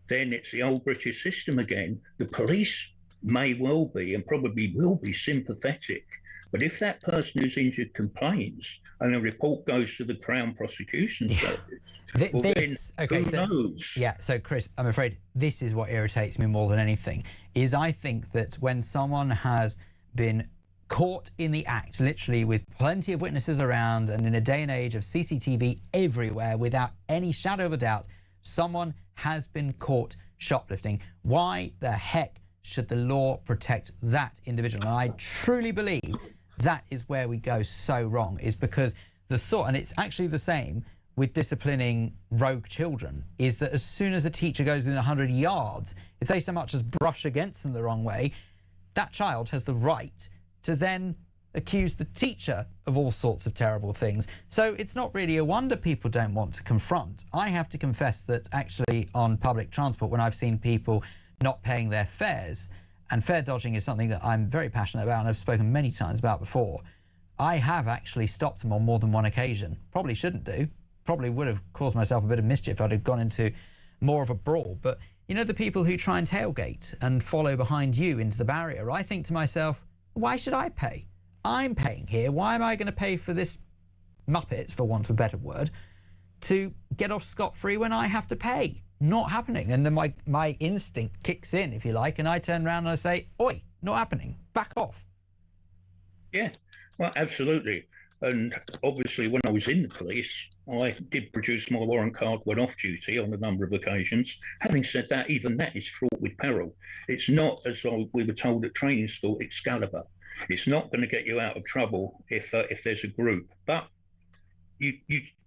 then it's the old British system again. The police may well be and probably will be sympathetic. But if that person who's injured complains and a report goes to the Crown Prosecution Service, who knows? Yeah, so Chris, I'm afraid this is what irritates me more than anything, is I think that when someone has been caught in the act, literally with plenty of witnesses around and in a day and age of CCTV everywhere, without any shadow of a doubt, someone has been caught shoplifting. Why the heck should the law protect that individual? And I truly believe that is where we go so wrong, is because the thought, and it's actually the same with disciplining rogue children, is that as soon as a teacher goes within 100 yards, if they so much as brush against them the wrong way, that child has the right to then accuse the teacher of all sorts of terrible things. So it's not really a wonder people don't want to confront. I have to confess that actually on public transport, when I've seen people not paying their fares, and fare dodging is something that I'm very passionate about and I've spoken many times about before, I have actually stopped them on more than one occasion. Probably shouldn't do. Probably would have caused myself a bit of mischief if I'd have gone into more of a brawl. But you know, the people who try and tailgate and follow behind you into the barrier, I think to myself, why should I pay? I'm paying here. Why am I going to pay for this muppet, for want of a better word, to get off scot-free when I have to pay? Not happening. And then my instinct kicks in, if you like, and I turn around and I say, oi, not happening. Back off. Yeah, well, absolutely. And obviously, when I was in the police, I did produce my warrant card when off duty on a number of occasions. Having said that, even that is fraught with peril. It's not, as we were told at training school, Excalibur. It's not going to get you out of trouble if there's a group. But you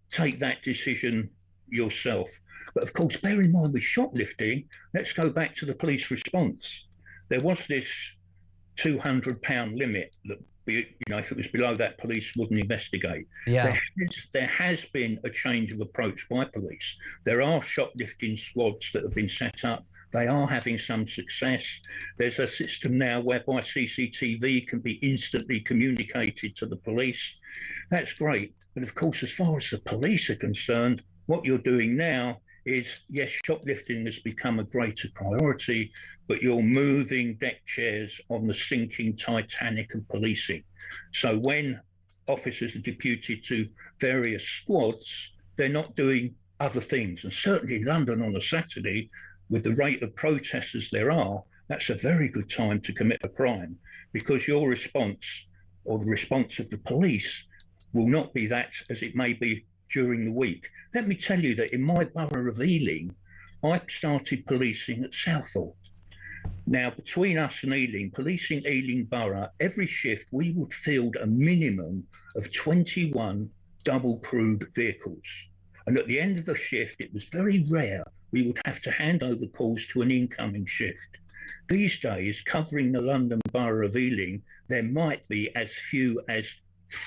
take that decision yourself. But of course, bear in mind with shoplifting, let's go back to the police response. There was this £200 limit that, you know, if it was below that, police wouldn't investigate. Yeah. There has been a change of approach by police. There are shoplifting squads that have been set up They are having some success. There's a system now whereby CCTV can be instantly communicated to the police. That's great. But of course, as far as the police are concerned, what you're doing now is, yes, shoplifting has become a greater priority, but you're moving deck chairs on the sinking Titanic of policing. So when officers are deputed to various squads, they're not doing other things. And certainly in London on a Saturday, with the rate of protesters there are, that's a very good time to commit a crime, because your response, or the response of the police, will not be that as it may be during the week. Let me tell you that in my borough of Ealing, I started policing at Southall. Now, between us and Ealing, policing Ealing Borough, every shift we would field a minimum of 21 double-crewed vehicles. And at the end of the shift, it was very rare we would have to hand over calls to an incoming shift. These days, covering the London Borough of Ealing, there might be as few as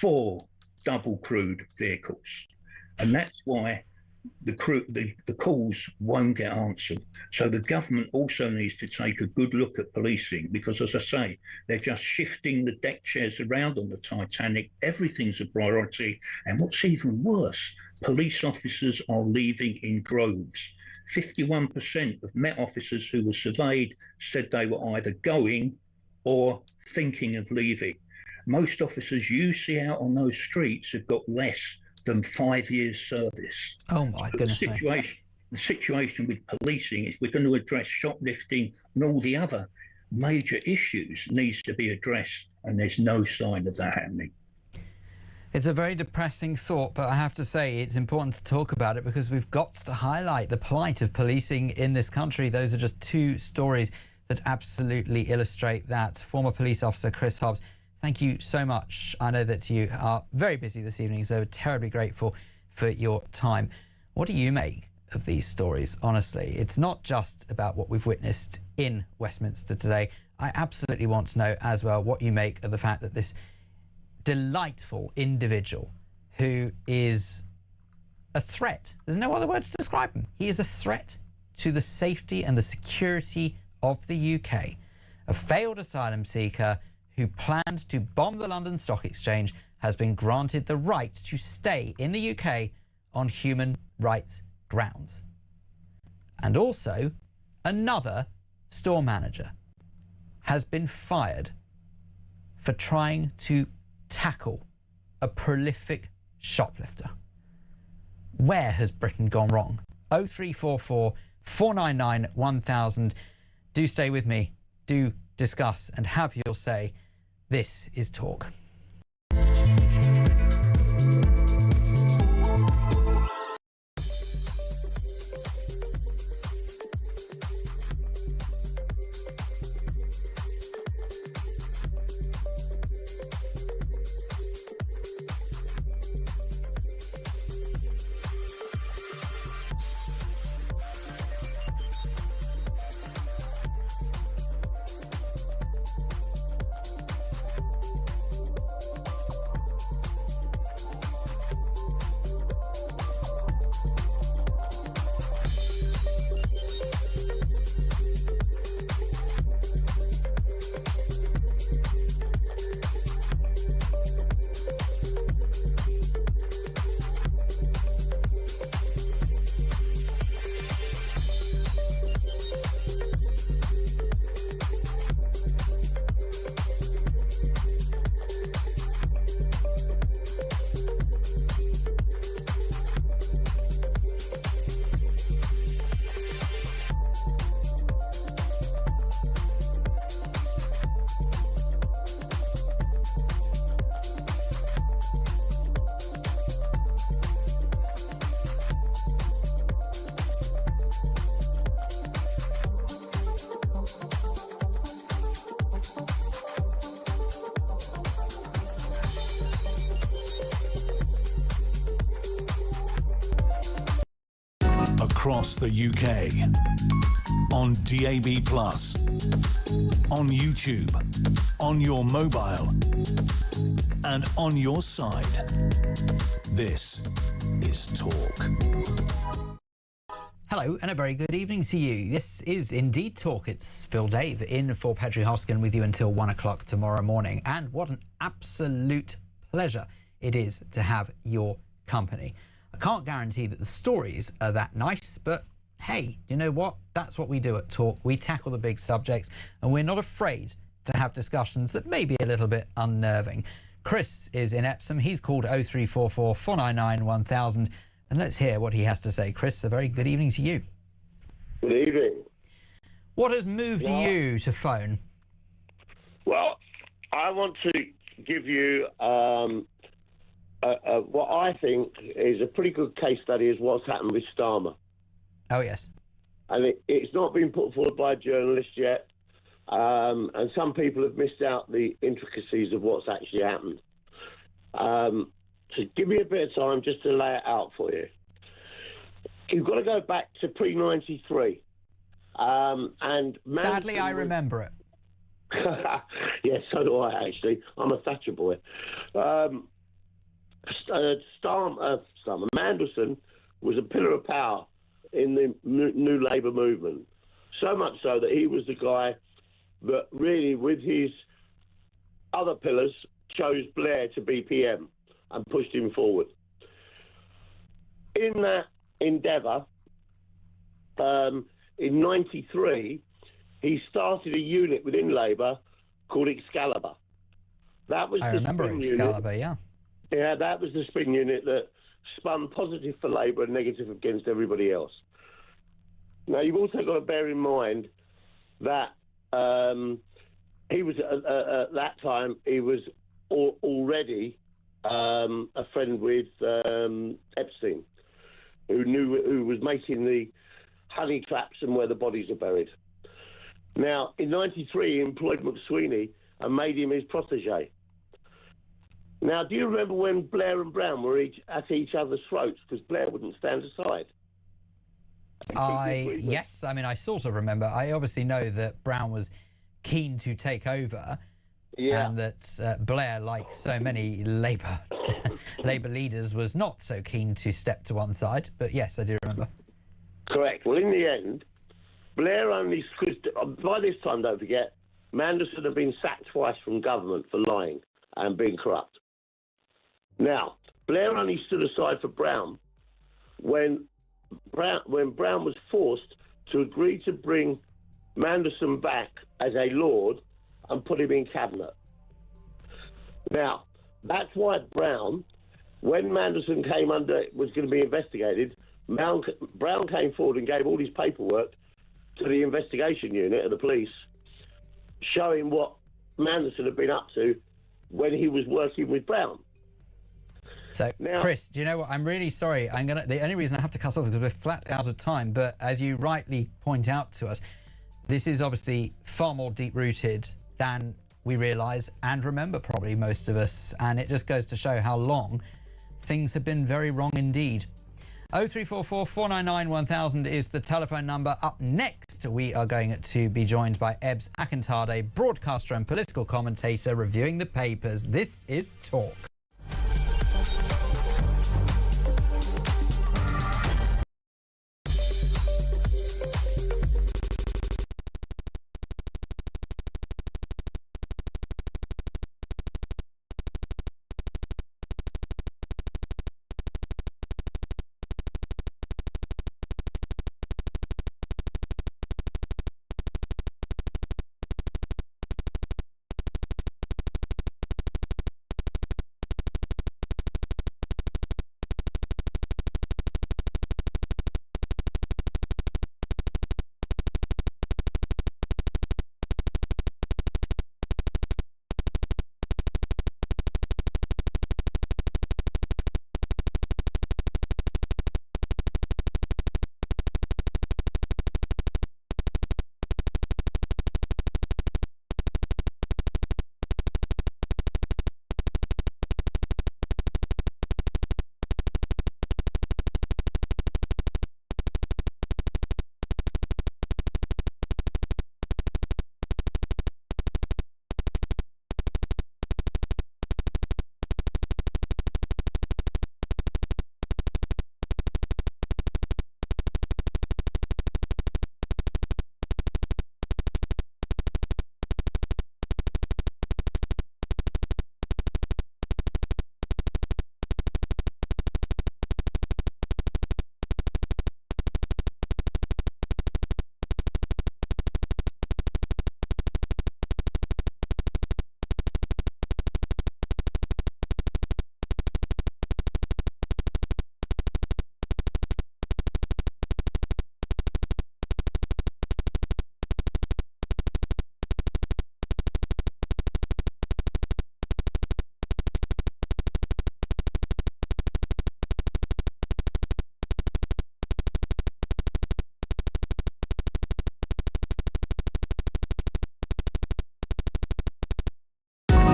4 double-crewed vehicles. And that's why the calls won't get answered. So the government also needs to take a good look at policing, because, as I say, they're just shifting the deck chairs around on the Titanic. Everything's a priority. And what's even worse, police officers are leaving in droves. 51% of Met officers who were surveyed said they were either going or thinking of leaving. Most officers you see out on those streets have got less than 5 years service. Oh my goodness. The situation with policing is, we're going to address shoplifting and all the other major issues needs to be addressed, and there's no sign of that happening. It's a very depressing thought, but I have to say it's important to talk about it, because we've got to highlight the plight of policing in this country. Those are just 2 stories that absolutely illustrate that. Former police officer Chris Hobbs, thank you so much. I know that you are very busy this evening, so terribly grateful for your time. What do you make of these stories? Honestly, it's not just about what we've witnessed in Westminster today. I absolutely want to know as well what you make of the fact that this delightful individual, who is a threat, there's no other word to describe him, he is a threat to the safety and the security of the UK, a failed asylum seeker who planned to bomb the London Stock Exchange, has been granted the right to stay in the UK on human rights grounds. And also, another store manager has been fired for trying to tackle a prolific shoplifter. Where has Britain gone wrong? 0344 499 1000. Do stay with me. Do discuss and have your say. This is Talk. Across the UK, on DAB+, on YouTube, on your mobile, and on your side. This is Talk. Hello and a very good evening to you. This is indeed Talk. It's Phil Dave in for Petrie Hosken with you until 1 o'clock tomorrow morning. And what an absolute pleasure it is to have your company. I can't guarantee that the stories are that nice, but hey, you know what? That's what we do at Talk. We tackle the big subjects and we're not afraid to have discussions that may be a little bit unnerving. Chris is in Epsom. He's called 0344 499 1000. And let's hear what he has to say. Chris, a very good evening to you. Good evening. What has moved you to phone? Well, I want to give you what I think is a pretty good case study is what's happened with Starmer. Oh, yes. And it's not been put forward by a journalist yet. And some people have missed out the intricacies of what's actually happened. So give me a bit of time just to lay it out for you. You've got to go back to pre-93. And sadly, I remember it. Yes, so do I, actually. I'm a Thatcher boy. Mandelson was a pillar of power in the New Labour movement. So much so that he was the guy that really, with his other pillars, chose Blair to be PM and pushed him forward. In that endeavour, in 93, he started a unit within Labour called Excalibur. That was I the remember spin Excalibur, unit. yeah. Yeah, that was the spin unit that spun positive for Labour and negative against everybody else. Now, you've also got to bear in mind that he was, at that time, he was already a friend with Epstein, who was making the honey traps and where the bodies are buried. Now, in 93, he employed McSweeney and made him his protege. Now, do you remember when Blair and Brown were at each other's throats because Blair wouldn't stand aside? Yes, I mean, I sort of remember. I obviously know that Brown was keen to take over. Yeah. And that Blair, like so many Labour leaders, was not so keen to step to one side. But yes, I do remember. Correct. Well, in the end, Blair only... Because by this time, don't forget, Mandelson had been sacked twice from government for lying and being corrupt. Now, Blair only stood aside for Brown when Brown was forced to agree to bring Mandelson back as a Lord and put him in cabinet. Now, that's why Brown, when Mandelson was going to be investigated, Brown came forward and gave all his paperwork to the investigation unit of the police, showing what Mandelson had been up to when he was working with Brown. So, now, Chris, do you know what? I'm really sorry. The only reason I have to cut off is because we're flat out of time. But as you rightly point out to us, this is obviously far more deep-rooted than we realise and remember, probably most of us, and it just goes to show how long things have been very wrong indeed. 0344 499 1000 is the telephone number. Up next, we are going to be joined by Ebbs Akintade, broadcaster and political commentator, reviewing the papers. This is Talk.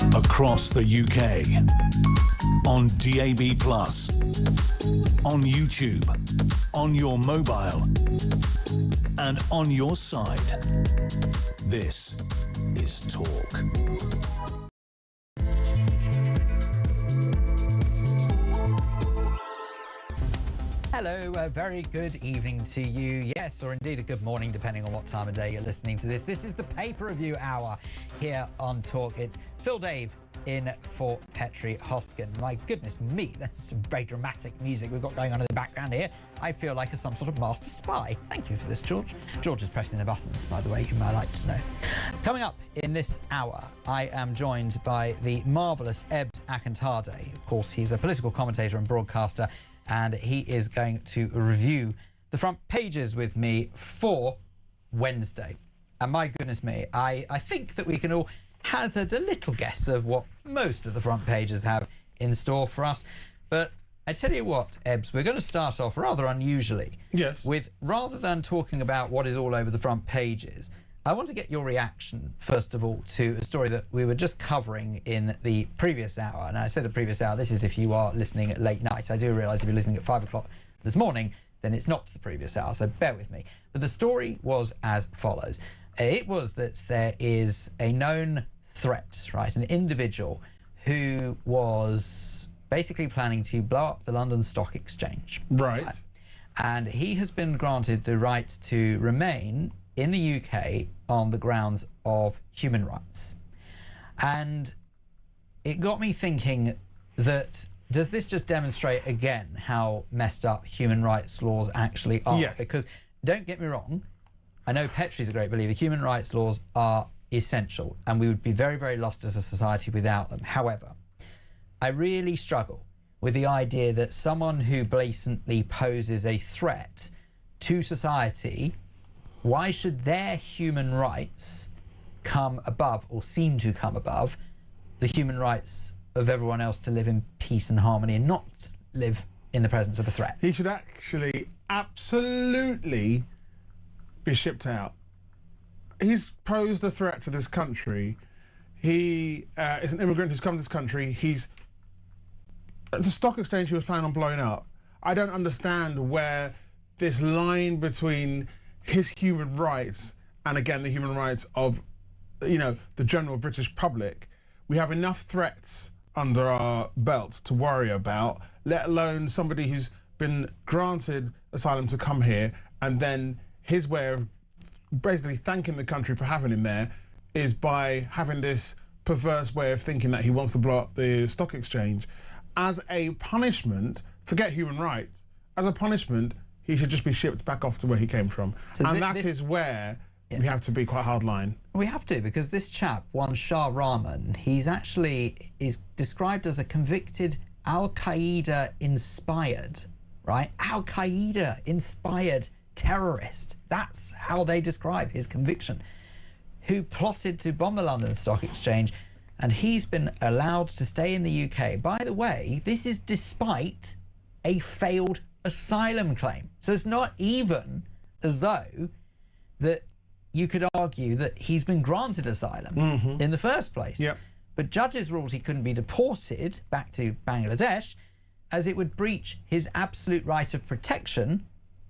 across the UK, on DAB+, on YouTube, on your mobile, and on your side. This is Talk. Hello, a very good evening to you. Yes, or indeed a good morning, depending on what time of day you're listening to this. This is the pay-per-view hour here on Talk. It's Phil Dave in for Petrie Hosken. My goodness me, that's some very dramatic music we've got going on in the background here. I feel like some sort of master spy. Thank you for this, George. George is pressing the buttons, by the way, you might like to know. Coming up in this hour, I am joined by the marvellous Ebbs Akintade. Of course, he's a political commentator and broadcaster, and he is going to review the front pages with me for Wednesday. And my goodness me, I think that we can all hazard a little guess of what most of the front pages have in store for us. But I tell you what, Ebbs, we're going to start off rather unusually. Yes. With, rather than talking about what is all over the front pages, I want to get your reaction, first of all, to a story that we were just covering in the previous hour. And I say the previous hour, this is if you are listening at late night. I do realise if you're listening at 5 o'clock this morning, then it's not the previous hour, so bear with me. But the story was as follows. It was that there is a known threat, right? An individual who was basically planning to blow up the London Stock Exchange. Right. And he has been granted the right to remain in the UK on the grounds of human rights. And it got me thinking that, does this just demonstrate again how messed up human rights laws actually are? Yes. Because don't get me wrong, I know Petrie's a great believer, human rights laws are essential and we would be very, very lost as a society without them. However, I really struggle with the idea that someone who blatantly poses a threat to society, why should their human rights come above, or seem to come above, the human rights of everyone else to live in peace and harmony and not live in the presence of a threat? He should actually absolutely be shipped out. He's posed a threat to this country. He is an immigrant who's come to this country. The stock exchange he was planning on blowing up. I don't understand where this line between his human rights and, again, the human rights of, the general British public. We have enough threats under our belt to worry about, let alone somebody who's been granted asylum to come here, and then his way of basically thanking the country for having him there is by having this perverse way of thinking that he wants to blow up the stock exchange. As a punishment, forget human rights, as a punishment, he should just be shipped back off to where he came from. So and that is where we have to be quite hardline. We have to, because this chap, one Shah Rahman, is described as a convicted Al-Qaeda inspired, right? Al-Qaeda inspired terrorist. That's how they describe his conviction, who plotted to bomb the London Stock Exchange, and he's been allowed to stay in the UK. By the way, this is despite a failed asylum claim. So it's not even as though that you could argue that he's been granted asylum in the first place. Yep. But judges ruled he couldn't be deported back to Bangladesh, as it would breach his absolute right of protection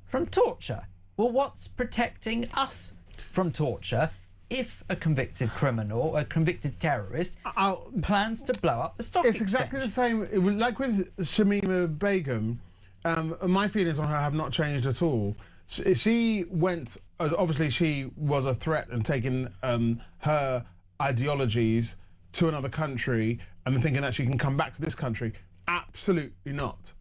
from torture. Well, what's protecting us from torture if a convicted criminal, a convicted terrorist, plans to blow up the stock exchange? It's exactly the same. It was like with Shamima Begum. My feelings on her have not changed at all. She went, obviously she was a threat and taking her ideologies to another country and then thinking that she can come back to this country. Absolutely not.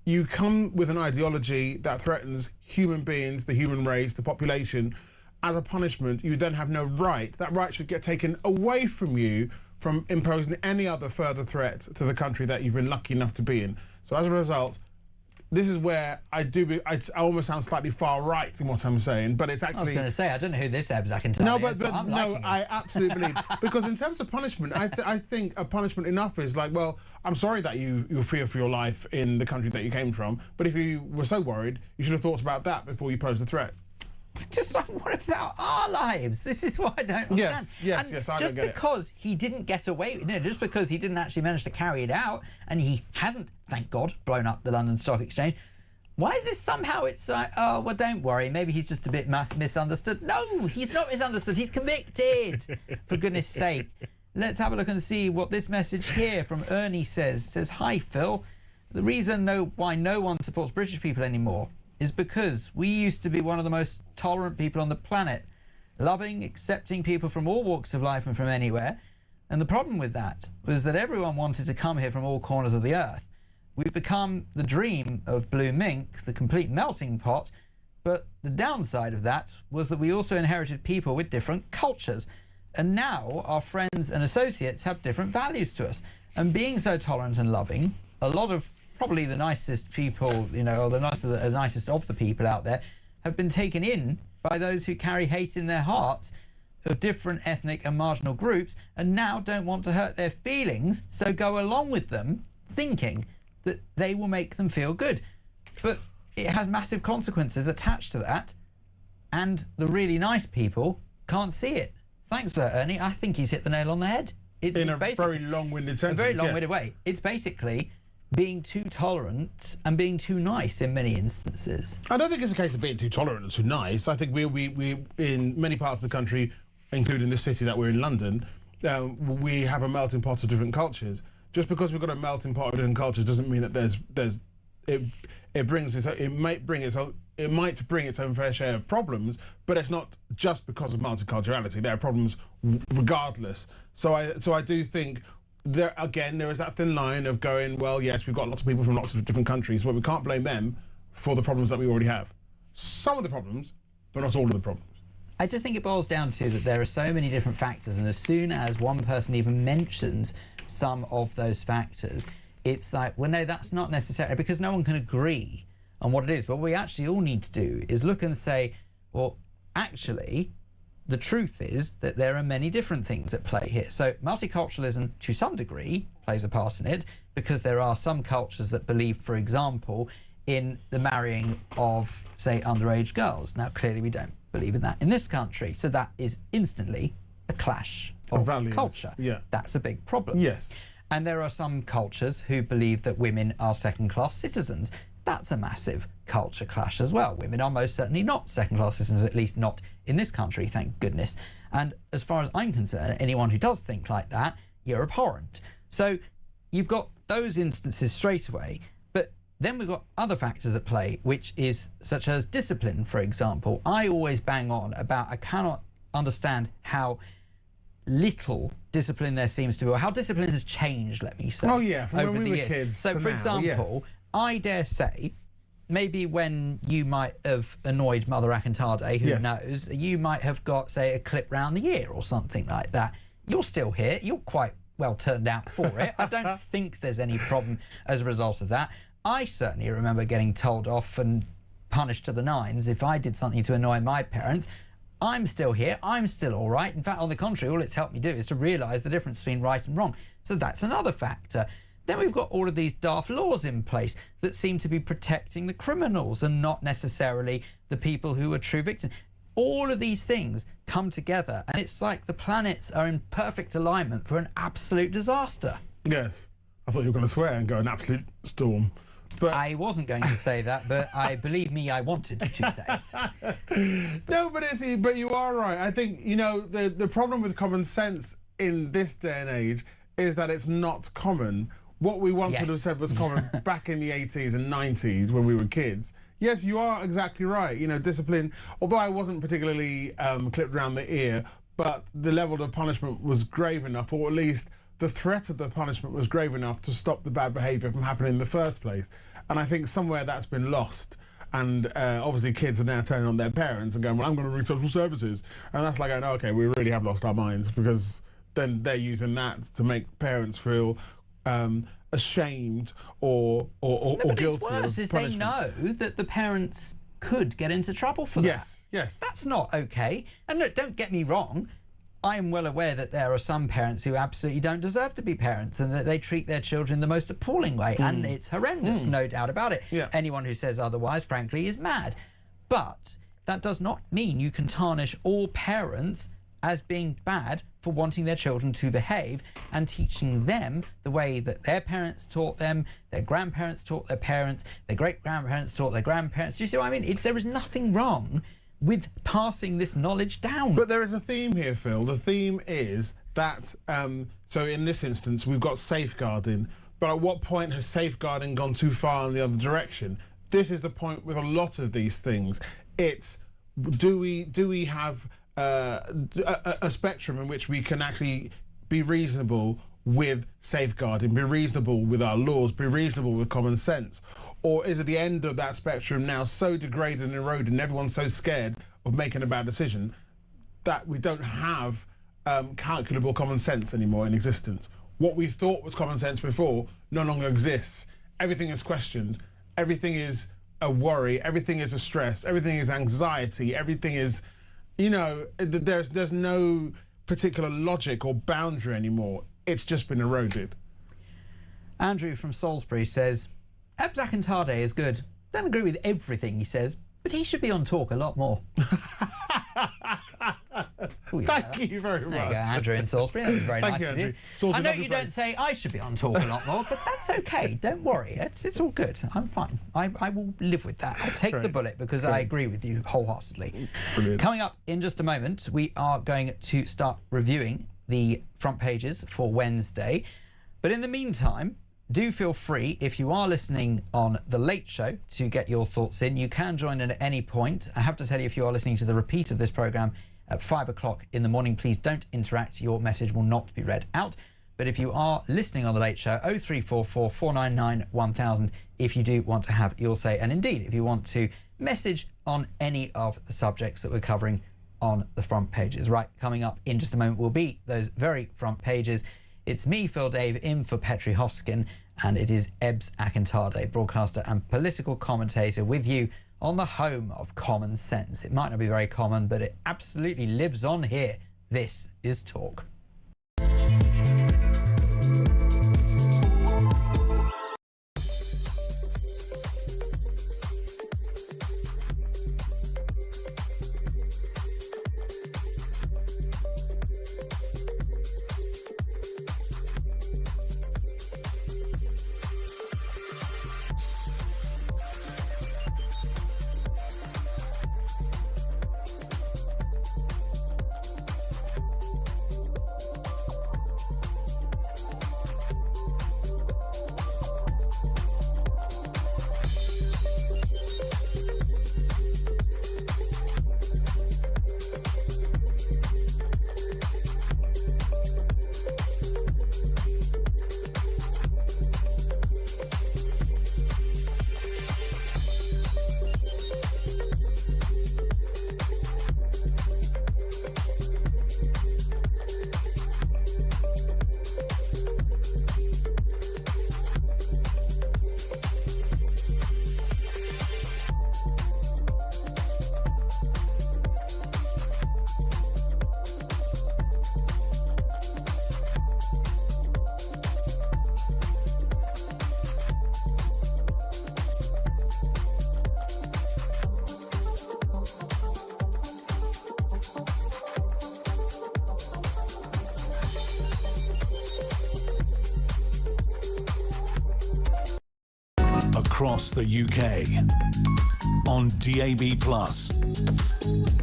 You come with an ideology that threatens human beings, the human race, the population, as a punishment, you then have no right. That right should get taken away from you from imposing any other further threat to the country that you've been lucky enough to be in. So as a result, this is where I almost sound slightly far right in what I'm saying, but it's actually... I was going to say, I don't know who this Ebbs Akintade is, but I'm liking it. I absolutely believe. Because in terms of punishment, I think a punishment enough is like, well, I'm sorry that you fear for your life in the country that you came from, but if you were so worried, you should have thought about that before you posed the threat. Just like, what about our lives? This is what I don't understand. Yes, and yes, I just don't get because he didn't get away, just because he didn't actually manage to carry it out, and he hasn't, thank God, blown up the London Stock Exchange. Why is this somehow? It's like, oh well, don't worry. Maybe he's just a bit misunderstood. No, he's not misunderstood. He's convicted. For goodness' sake. Let's have a look and see what this message here from Ernie says. It says, "Hi Phil. The reason why no one supports British people anymore is because we used to be one of the most tolerant people on the planet, loving, accepting people from all walks of life and from anywhere. And the problem with that was that everyone wanted to come here from all corners of the earth. We've become the dream of blue mink, the complete melting pot, but the downside of that was that we also inherited people with different cultures. And now our friends and associates have different values to us. And being so tolerant and loving, a lot of probably the nicest people, or the nicest of the people out there, have been taken in by those who carry hate in their hearts of different ethnic and marginal groups, and now don't want to hurt their feelings, so go along with them, thinking that they will make them feel good. But it has massive consequences attached to that, and the really nice people can't see it." Thanks for that, Ernie. I think he's hit the nail on the head. It's in a very long-winded sentence. A very long-winded way. It's basically being too tolerant and being too nice in many instances. I don't think it's a case of being too tolerant and too nice. I think we in many parts of the country, including the city that we're in, London, we have a melting pot of different cultures. Just because we've got a melting pot of different cultures doesn't mean that it might bring its own fair share of problems, but it's not just because of multiculturality. There are problems regardless. So I do think there is that thin line of going, well, yes, we've got lots of people from lots of different countries, but we can't blame them for the problems that we already have. Some of the problems, but not all of the problems. I just think it boils down to that there are so many different factors, and as soon as one person even mentions some of those factors, it's like, well, no, that's not necessary, because no one can agree on what it is. What we actually all need to do is look and say, well, actually, the truth is that there are many different things at play here. So multiculturalism, to some degree, plays a part in it, because there are some cultures that believe, for example, in the marrying of, say, underage girls. Now, clearly we don't believe in that in this country. So that is instantly a clash of culture. Yeah. That's a big problem. Yes. And there are some cultures who believe that women are second-class citizens. That's a massive culture clash as well. Women are most certainly not second-class citizens, at least not in this country, thank goodness. And as far as I'm concerned, anyone who does think like that, you're abhorrent. So you've got those instances straight away, but then we've got other factors at play, which is such as discipline, for example. I always bang on about I cannot understand how little discipline there seems to be, or how discipline has changed, let me say. Oh yeah, from over when we were years. kids. So, to for now, example, yes. I dare say, maybe when you might have annoyed Mother Akintade, who knows, you might have got, say, a clip round the ear or something like that. You're still here. You're quite well turned out for it. I don't think there's any problem as a result of that. I certainly remember getting told off and punished to the nines if I did something to annoy my parents. I'm still here. I'm still all right. In fact, on the contrary, all it's helped me do is to realise the difference between right and wrong. So that's another factor. Then we've got all of these daft laws in place that seem to be protecting the criminals and not necessarily the people who are true victims. All of these things come together, and it's like the planets are in perfect alignment for an absolute disaster. Yes. I thought you were going to swear and go an absolute storm. But I wasn't going to say that, but believe me, I wanted to say it. No, but you are right. I think, the problem with common sense in this day and age is that it's not common. What we once would have said was common back in the 80s and 90s when we were kids. Yes, you are exactly right. Discipline, although I wasn't particularly clipped around the ear, but the level of punishment was grave enough, or at least the threat of the punishment was grave enough to stop the bad behaviour from happening in the first place. And I think somewhere that's been lost. And obviously kids are now turning on their parents and going, well, I'm going to ring social services. And that's like, oh, okay, we really have lost our minds, because then they're using that to make parents feel ashamed or guilty. It's worse, is they know that the parents could get into trouble for that. Yes. That's not okay. And look, don't get me wrong, I am well aware that there are some parents who absolutely don't deserve to be parents, and that they treat their children the most appalling way, and it's horrendous, no doubt about it. Yeah. Anyone who says otherwise, frankly, is mad. But that does not mean you can tarnish all parents as being bad for wanting their children to behave and teaching them the way that their parents taught them, their grandparents taught their parents, their great-grandparents taught their grandparents. Do you see what I mean? There is nothing wrong with passing this knowledge down. But there is a theme here, Phil. The theme is that, so in this instance, we've got safeguarding, but at what point has safeguarding gone too far in the other direction? This is the point with a lot of these things. It's, do we have a spectrum in which we can actually be reasonable with safeguarding, be reasonable with our laws, be reasonable with common sense? Or is at the end of that spectrum now so degraded and eroded and everyone's so scared of making a bad decision that we don't have calculable common sense anymore in existence? What we thought was common sense before no longer exists. Everything is questioned. Everything is a worry. Everything is a stress. Everything is anxiety. Everything is, you know, there's no particular logic or boundary anymore. It's just been eroded. Andrew from Salisbury says, Ebs Akintade is good. Don't agree with everything he says, but he should be on Talk a lot more. Thank you very much. There you go, Andrew in Salisbury. That was very nice of you. I know you don't say I should be on Talk a lot more, but that's okay. Don't worry. It's all good. I'm fine. I will live with that. I'll take the bullet because I agree with you wholeheartedly. Brilliant. Coming up in just a moment, we are going to start reviewing the front pages for Wednesday. But in the meantime, do feel free, if you are listening on The Late Show, to get your thoughts in. You can join in at any point. I have to tell you, if you are listening to the repeat of this programme at 5 o'clock in the morning, please don't interact. Your message will not be read out. But if you are listening on The Late Show, 0344 499 1000, if you do want to have your say. And indeed, if you want to message on any of the subjects that we're covering on the front pages. Right, coming up in just a moment will be those very front pages. It's me, Phil Dave, in for Petrie Hosken, and it is Ebs Akintade, broadcaster and political commentator, with you on the home of common sense. It might not be very common, but it absolutely lives on here. This is Talk. Across the UK, on DAB+,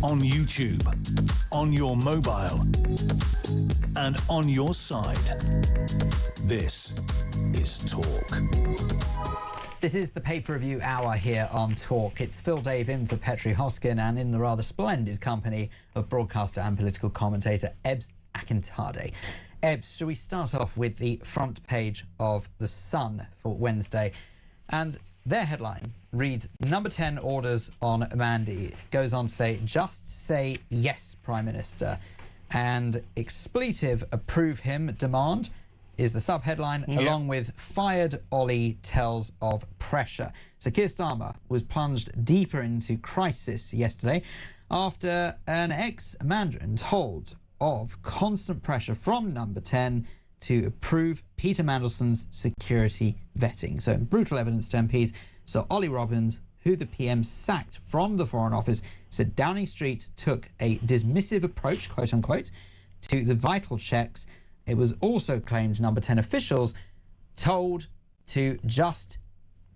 on YouTube, on your mobile, and on your side. This is Talk. This is the pay-per-view hour here on Talk. It's Phil Dave in for Petrie Hosken, and in the rather splendid company of broadcaster and political commentator Ebs Akintade. Ebs, shall we start off with the front page of The Sun for Wednesday? And their headline reads, Number 10 orders on Mandy. It goes on to say, just say yes, Prime Minister. And expletive approve him demand is the sub-headline, along with fired Ollie tells of pressure. So Keir Starmer was plunged deeper into crisis yesterday after an ex-Mandarin told of constant pressure from Number 10 to approve Peter Mandelson's security vetting. So in brutal evidence to MPs, so Ollie Robbins, who the PM sacked from the Foreign Office, said Downing Street took a dismissive approach, quote unquote, to the vital checks. It was also claimed number 10 officials told to just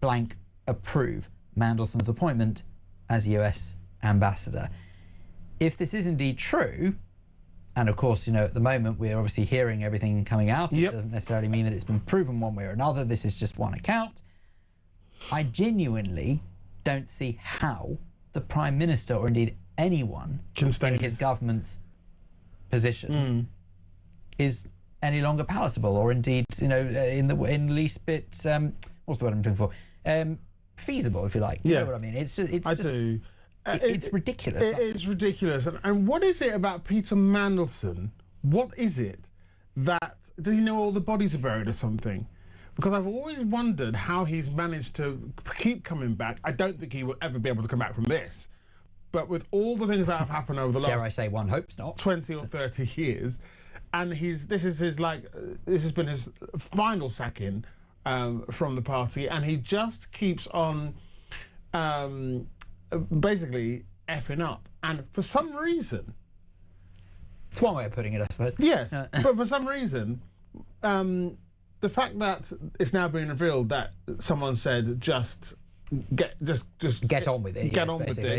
blank approve Mandelson's appointment as US ambassador. If this is indeed true, and of course, at the moment we're obviously hearing everything coming out, it doesn't necessarily mean that it's been proven one way or another. This is just one account. I genuinely don't see how the Prime Minister, or indeed anyone in his government's positions, is any longer palatable, or indeed, in the least bit, what's the word I'm looking for? Feasible, if you like. You know what I mean? It's ridiculous. It is ridiculous. And what is it about Peter Mandelson? What is it that... Does he know all the bodies are buried or something? Because I've always wondered how he's managed to keep coming back. I don't think he will ever be able to come back from this. But with all the things that have happened over the last... Dare I say, one hopes not. 20 or 30 years, and this has been his final sacking from the party, and he just keeps on basically effing up. And for some reason... It's one way of putting it, I suppose. Yes, but for some reason... the fact that it's now being revealed that someone said just get on with it.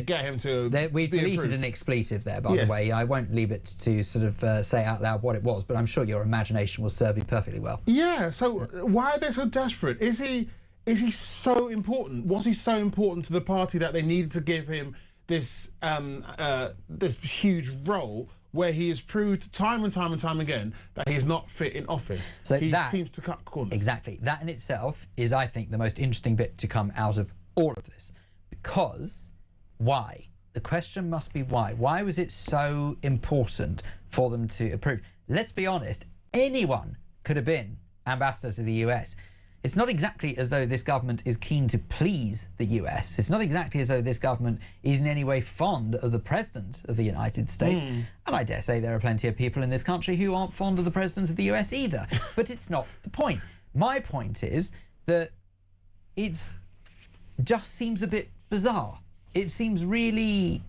Get him to. We deleted an expletive there, by the way. I won't leave it to sort of say out loud what it was, but I'm sure your imagination will serve you perfectly well. Yeah. So why are they so desperate? Is he so important? Was he so important to the party that they needed to give him this this huge role? Where he has proved time and time again that he's not fit in office. So he seems to cut corners. Exactly. That in itself is, I think, the most interesting bit to come out of all of this. Because why? The question must be why. Why was it so important for them to approve? Let's be honest, anyone could have been ambassador to the US. It's not exactly as though this government is keen to please the US. It's not exactly as though this government is in any way fond of the President of the United States. And I dare say there are plenty of people in this country who aren't fond of the President of the US either. But it's not the point. My point is that it just seems a bit bizarre. It seems really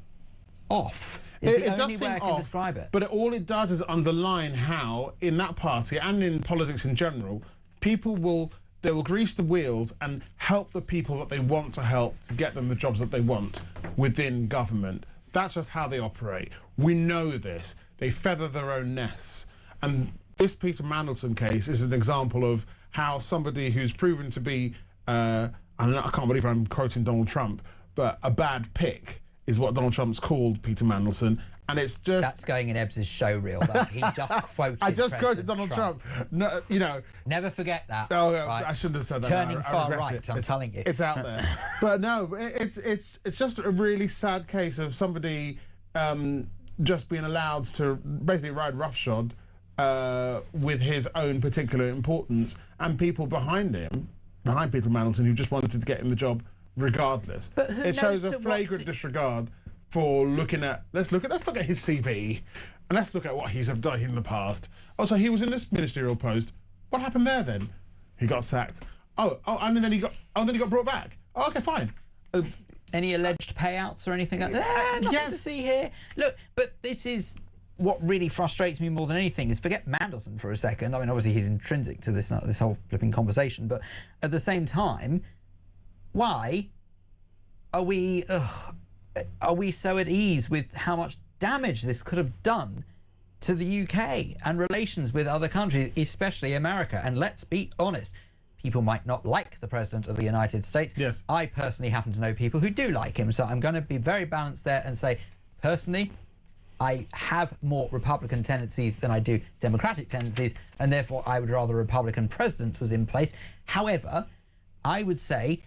off. It's the only way I can describe it. But all it does is underline how, in that party and in politics in general, they will grease the wheels and help the people that they want to help to get them the jobs that they want within government. That's just how they operate. We know this. They feather their own nests. And this Peter Mandelson case is an example of how somebody who's proven to be, I can't believe I'm quoting Donald Trump, but a bad pick is what Donald Trump's called Peter Mandelson. And it's just... That's going in Ebbs's show reel, that he just quoted I just quoted President Donald Trump. No, never forget that. Oh, right? I shouldn't have said it's that. Turning far right, I'm telling you. It's out there. But no, it's just a really sad case of somebody just being allowed to basically ride roughshod with his own particular importance, and people behind Peter Mandelson, who just wanted to get him the job regardless. But it shows a flagrant disregard for looking at let's look at his CV, and let's look at what he's done in the past. Oh, so he was in this ministerial post. What happened there then? He got sacked. And then he got brought back. Oh, okay, fine. Any alleged payouts or anything like that? Nothing to see here. Look, but this is what really frustrates me more than anything is forget Mandelson for a second. I mean, obviously he's intrinsic to this whole flipping conversation, but at the same time, why are we so at ease with how much damage this could have done to the UK and relations with other countries, especially America? And let's be honest, people might not like the President of the United States. Yes. I personally happen to know people who do like him, so I'm going to be very balanced there and say, personally, I have more Republican tendencies than I do Democratic tendencies, and therefore I would rather a Republican president was in place. However, I would say,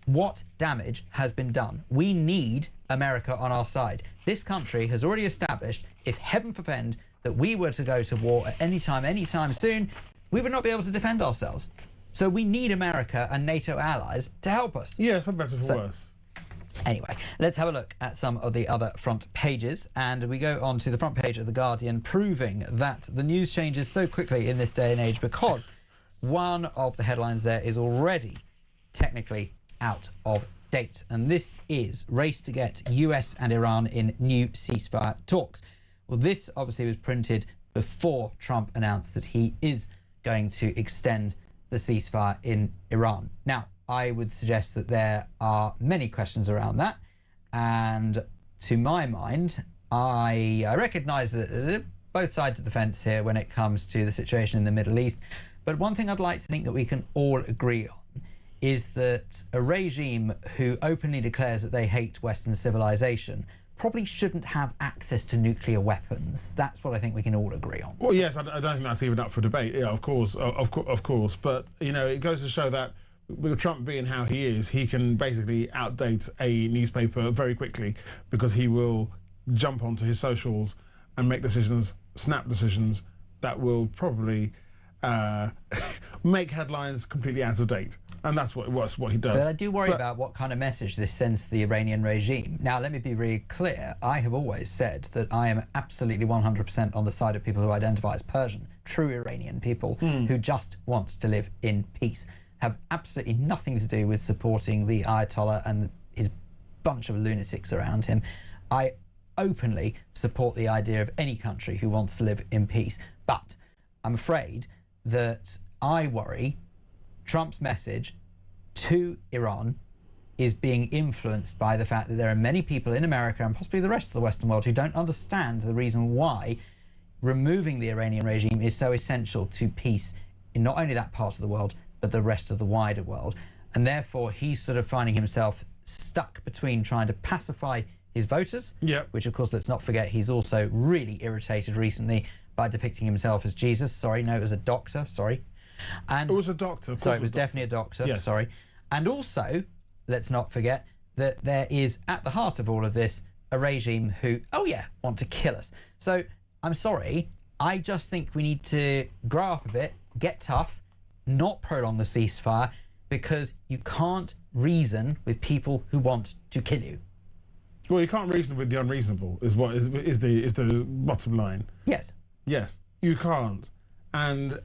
what damage has been done? We need America on our side. This country has already established, if heaven forfend, that we were to go to war at any time soon, we would not be able to defend ourselves. So we need America and NATO allies to help us. Yeah, for better or for worse. Anyway, let's have a look at some of the other front pages, and we go on to the front page of The Guardian, proving that the news changes so quickly in this day and age because one of the headlines there is already technically out of date, and this is race to get US and Iran in new ceasefire talks. Well, this obviously was printed before Trump announced that he is going to extend the ceasefire in Iran. Now, I would suggest that there are many questions around that, and to my mind, I recognise that both sides of the fence here when it comes to the situation in the Middle East, but one thing I'd like to think that we can all agree on is that a regime who openly declares that they hate Western civilization probably shouldn't have access to nuclear weapons. That's what I think we can all agree on. Well, yes, I don't think that's even up for debate. Yeah, of course. But, you know, it goes to show that with Trump being how he is, he can basically outdate a newspaper very quickly because he will jump onto his socials and make decisions, snap decisions, that will probably make headlines completely out of date. And that's what he does. But I do worry about what kind of message this sends to the Iranian regime. Now, let me be really clear. I have always said that I am absolutely 100% on the side of people who identify as Persian, true Iranian people who just want to live in peace, have absolutely nothing to do with supporting the Ayatollah and his bunch of lunatics around him. I openly support the idea of any country who wants to live in peace. But I'm afraid that I worry Trump's message to Iran is being influenced by the fact that there are many people in America and possibly the rest of the Western world who don't understand the reason why removing the Iranian regime is so essential to peace in not only that part of the world, but the rest of the wider world. And therefore, he's sort of finding himself stuck between trying to pacify his voters, which, of course, let's not forget, he's also really irritated recently by depicting himself as Jesus. Sorry, no, it was a doctor, sorry. And it was a doctor. Sorry, it was definitely a doctor. Yes. Sorry. And also, let's not forget that there is at the heart of all of this a regime who, want to kill us. So I'm sorry. I just think we need to grow up a bit, get tough, not prolong the ceasefire, because you can't reason with people who want to kill you. Well, you can't reason with the unreasonable. Is the bottom line. Yes. Yes, you can't. And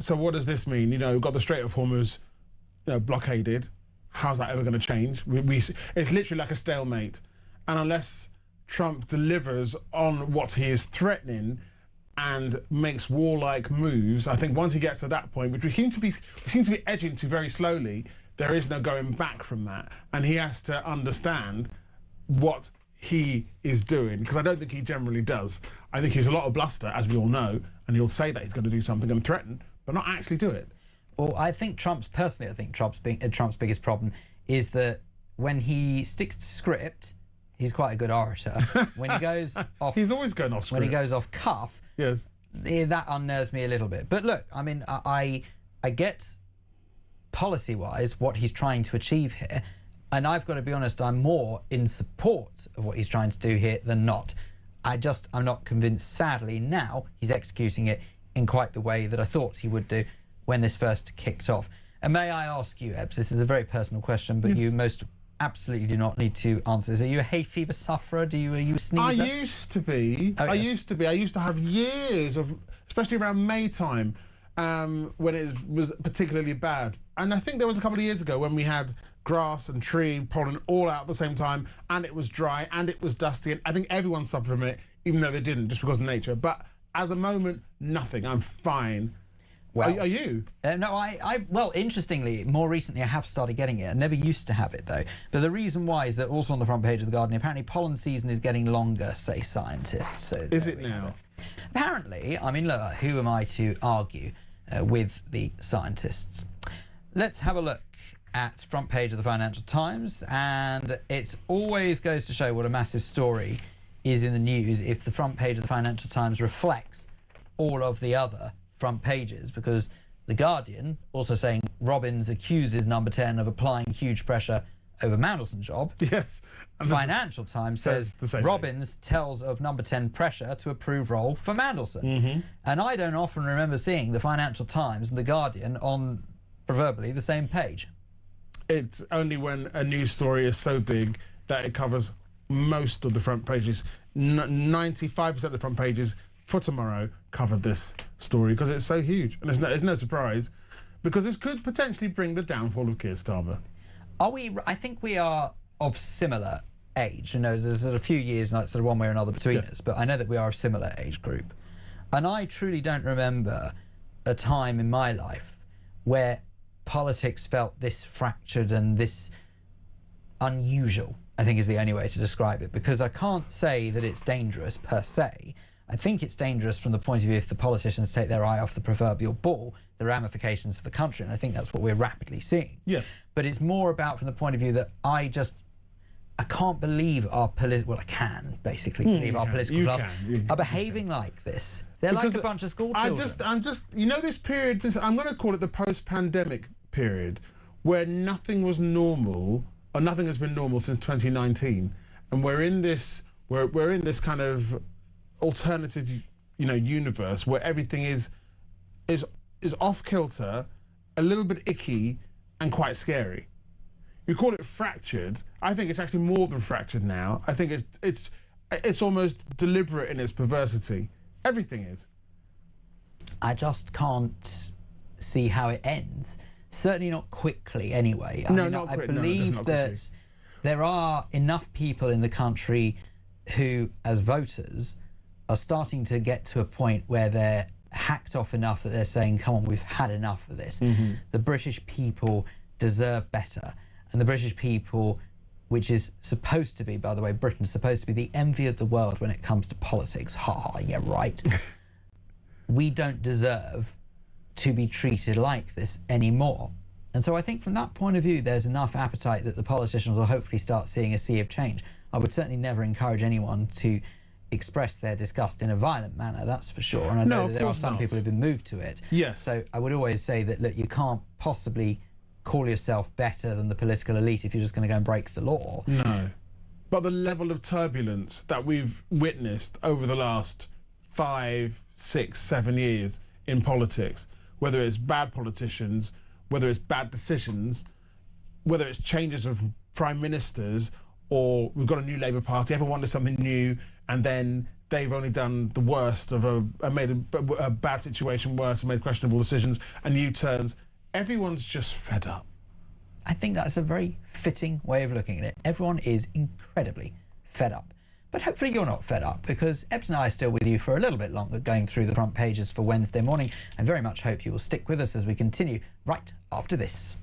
so what does this mean? You know, we've got the Strait of Hormuz blockaded. How's that ever going to change? It's literally like a stalemate. And unless Trump delivers on what he is threatening and makes warlike moves, I think once he gets to that point, which we seem to be edging to very slowly, there is no going back from that. And he has to understand what he is doing, because I don't think he generally does. I think he's a lot of bluster, as we all know, and he'll say that he's going to do something and threaten, but not actually do it. Well, I think Trump's biggest problem is that when he sticks to script, he's quite a good orator. When he goes off... He's always going off script. When he goes off cuff, yes, that unnerves me a little bit. But look, I mean, I get policy-wise what he's trying to achieve here, and I've got to be honest, I'm more in support of what he's trying to do here than not. I'm not convinced, sadly, now he's executing it in quite the way that I thought he would do when this first kicked off. And may I ask you, Ebbs, this is a very personal question, but you most absolutely do not need to answer this. Are you a hay fever sufferer? Are you a sneezer? I used to be. I used to have years of, especially around May time, when it was particularly bad. And I think there was a couple of years ago when we had grass and tree pollen all out at the same time, and it was dry and it was dusty, and I think everyone suffered from it, even though they didn't, just because of nature. But at the moment, nothing. I'm fine. Well, are you? No, well, interestingly, more recently I have started getting it. I never used to have it, though. But the reason why is that also on the front page of The Guardian, apparently pollen season is getting longer, say scientists. So is it now? Apparently. I mean, look, who am I to argue with the scientists? Let's have a look at front page of the Financial Times, and it always goes to show what a massive story is in the news if the front page of the Financial Times reflects all of the other front pages, because The Guardian also saying Robbins accuses Number 10 of applying huge pressure over Mandelson's job. Yes. Financial Times says Robbins tells of Number 10 pressure to approve role for Mandelson. And I don't often remember seeing the Financial Times and The Guardian on proverbially the same page. It's only when a news story is so big that it covers most of the front pages. 95% of the front pages for tomorrow covered this story because it's so huge. And it's no surprise, because this could potentially bring the downfall of Keir Starmer. I think we are of similar age. You know, there's a few years, like, sort of one way or another between us, but I know that we are a similar age group. And I truly don't remember a time in my life where politics felt this fractured and this unusual, I think is the only way to describe it, because I can't say that it's dangerous per se. I think it's dangerous from the point of view if the politicians take their eye off the proverbial ball, the ramifications for the country, and I think that's what we're rapidly seeing. Yes. But it's more about from the point of view that I can't believe our political... Well, I can basically believe our political class are behaving like this. They're like a bunch of school children. I'm just, you know, this period, I'm going to call it the post-pandemic period, where nothing was normal, or nothing has been normal since 2019, and we're in this kind of alternative, you know, universe where everything is off kilter, a little bit icky, and quite scary. You call it fractured. I think it's actually more than fractured now. I think it's almost deliberate in its perversity. Everything is. I just can't see how it ends. Certainly not quickly, anyway. No, I mean, not I quickly. believe No, that there are enough people in the country who, as voters, are starting to get to a point where they're hacked off enough that they're saying, come on, we've had enough of this. The British people deserve better. And the British people, which is supposed to be, by the way, Britain's supposed to be the envy of the world when it comes to politics. Ha ha, yeah, right. We don't deserve to be treated like this anymore. And so I think from that point of view, there's enough appetite that the politicians will hopefully start seeing a sea of change. I would certainly never encourage anyone to express their disgust in a violent manner, that's for sure. And I know that there are some people who've been moved to it. Yes. So I would always say that, look, you can't possibly call yourself better than the political elite if you're just going to go and break the law. No. But the level of turbulence that we've witnessed over the last 5, 6, 7 years in politics, whether it's bad politicians, whether it's bad decisions, whether it's changes of prime ministers, or we've got a new Labour Party, everyone wanted something new, and then they've only done the worst of made a bad situation worse and made questionable decisions and U-turns. Everyone's just fed up. I think that's a very fitting way of looking at it. Everyone is incredibly fed up. But hopefully you're not fed up, because Ebbs and I are still with you for a little bit longer, going through the front pages for Wednesday morning. I very much hope you will stick with us as we continue right after this.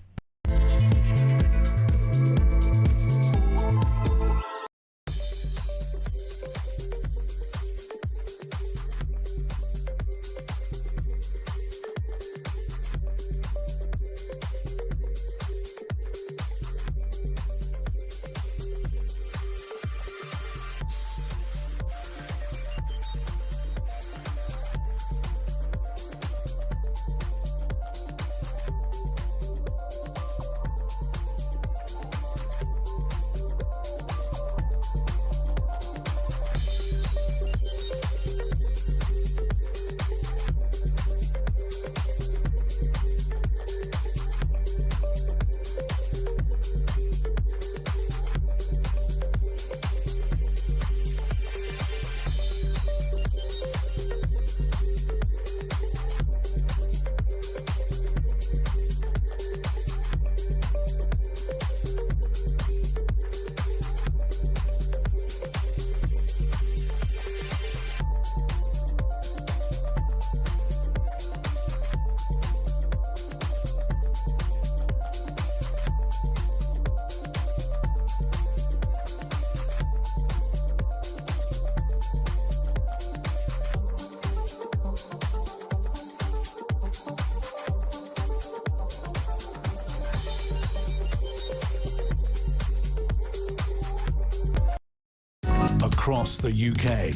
Across the UK,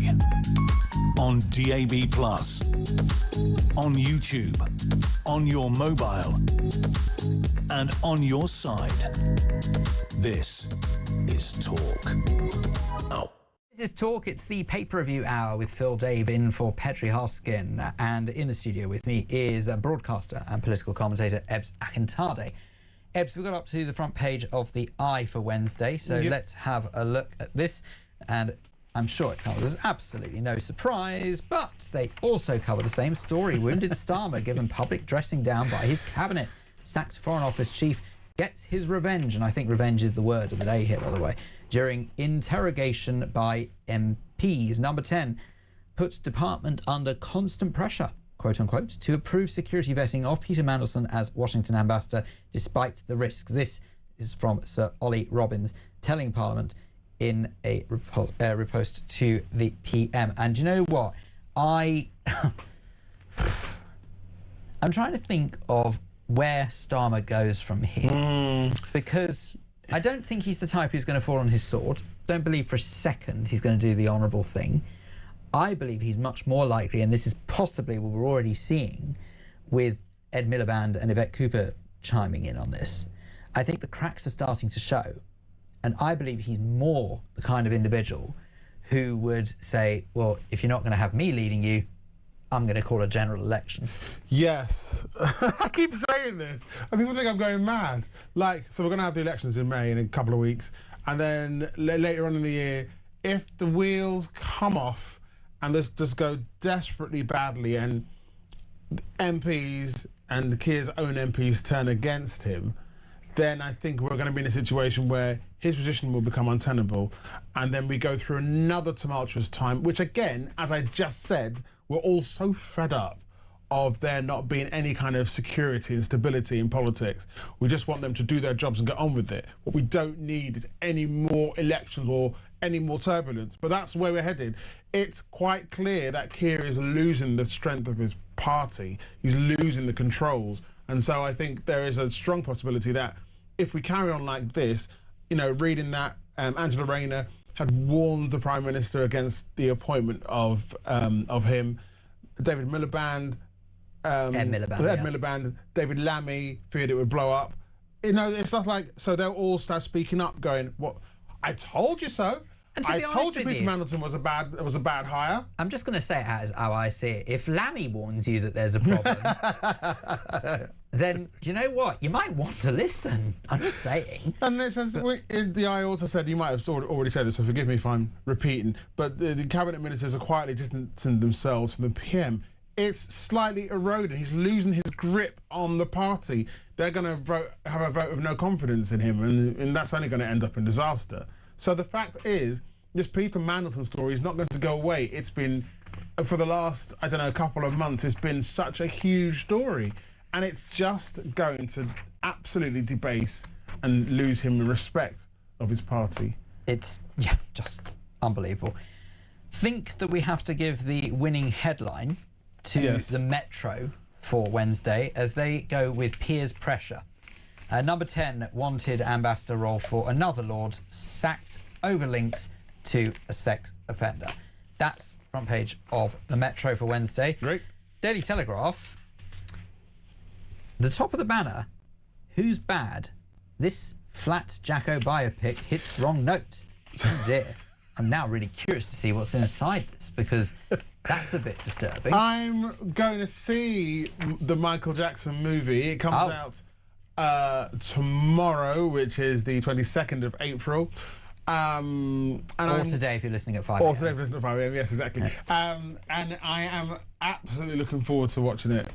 on DAB+, on YouTube, on your mobile, and on your side. This is Talk. Oh. This is Talk. It's the pay-per-view hour with Phil Dave in for Petrie Hosken. And in the studio with me is a broadcaster and political commentator, Ebbs Akintade. Ebbs, we got up to the front page of the Eye for Wednesday, so let's have a look at this. And I'm sure it comes as absolutely no surprise, but they also cover the same story. Wounded Starmer given public dressing down by his cabinet. Sacked Foreign Office chief gets his revenge, and I think revenge is the word of the day here, by the way, during interrogation by MPs. Number 10 puts department under constant pressure, quote unquote, to approve security vetting of Peter Mandelson as Washington ambassador despite the risks. This is from Sir Ollie Robbins telling Parliament in a repost to the PM. And you know what? I'm trying to think of where Starmer goes from here, because I don't think he's the type who's going to fall on his sword. Don't believe for a second he's going to do the honourable thing. I believe he's much more likely, and this is possibly what we're already seeing with Ed Miliband and Yvette Cooper chiming in on this. I think the cracks are starting to show, and I believe he's more the kind of individual who would say, well, if you're not going to have me leading you, I'm going to call a general election. Yes. I keep saying this, and people think I'm going mad. Like, so we're going to have the elections in May in a couple of weeks, and then later on in the year, if the wheels come off and this just go desperately badly and MPs and Keir's own MPs turn against him, then I think we're going to be in a situation where his position will become untenable, and then we go through another tumultuous time, which again, as I just said, we're all so fed up of there not being any kind of security and stability in politics. We just want them to do their jobs and get on with it. What we don't need is any more elections or any more turbulence, but that's where we're headed. It's quite clear that Keir is losing the strength of his party. He's losing the controls. And so I think there is a strong possibility that if we carry on like this, you know, reading that Angela Rayner had warned the Prime Minister against the appointment of him, David Miliband, Ed Miliband, David Lammy feared it would blow up. You know, it's not like, so they'll all start speaking up going, what, I told you so. I told you Peter Mandelson was a bad hire. I'm just going to say it as how I see it. If Lammy warns you that there's a problem, then you know what? You might want to listen. I'm just saying. And it says, the I also said, you might have already said this, so forgive me if I'm repeating, but the cabinet ministers are quietly distancing themselves from the PM. It's slightly eroding. He's losing his grip on the party. They're going to have a vote of no confidence in him, and that's only going to end up in disaster. So the fact is, this Peter Mandelson story is not going to go away. It's been, for the last, I don't know, couple of months, it's been such a huge story. And it's just going to absolutely debase and lose him the respect of his party. It's, yeah, just unbelievable. Think that we have to give the winning headline to the Metro for Wednesday as they go with Piers pressure. Number 10 wanted ambassador role for another Lord, sacked over links to a sex offender. That's front page of the Metro for Wednesday. Great. Daily Telegraph, the top of the banner, who's bad? This flat Jacko biopic hits wrong note. Oh dear. I'm now really curious to see what's inside this, because that's a bit disturbing. I'm going to see the Michael Jackson movie. It comes out tomorrow, which is the 22nd of April. Today if you're listening at 5 Or today if you're listening at 5 a.m, yes, exactly. And I am absolutely looking forward to watching it.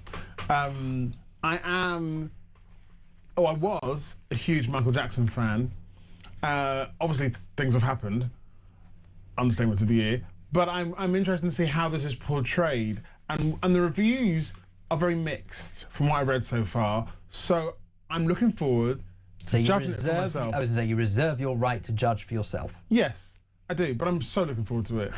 I was a huge Michael Jackson fan. Obviously, things have happened. Understatement of the year. But I'm interested to see how this is portrayed. And the reviews are very mixed from what I've read so far. So I'm looking forward to judging it for myself. I was going to say, you reserve your right to judge for yourself. Yes, I do. But I'm so looking forward to it.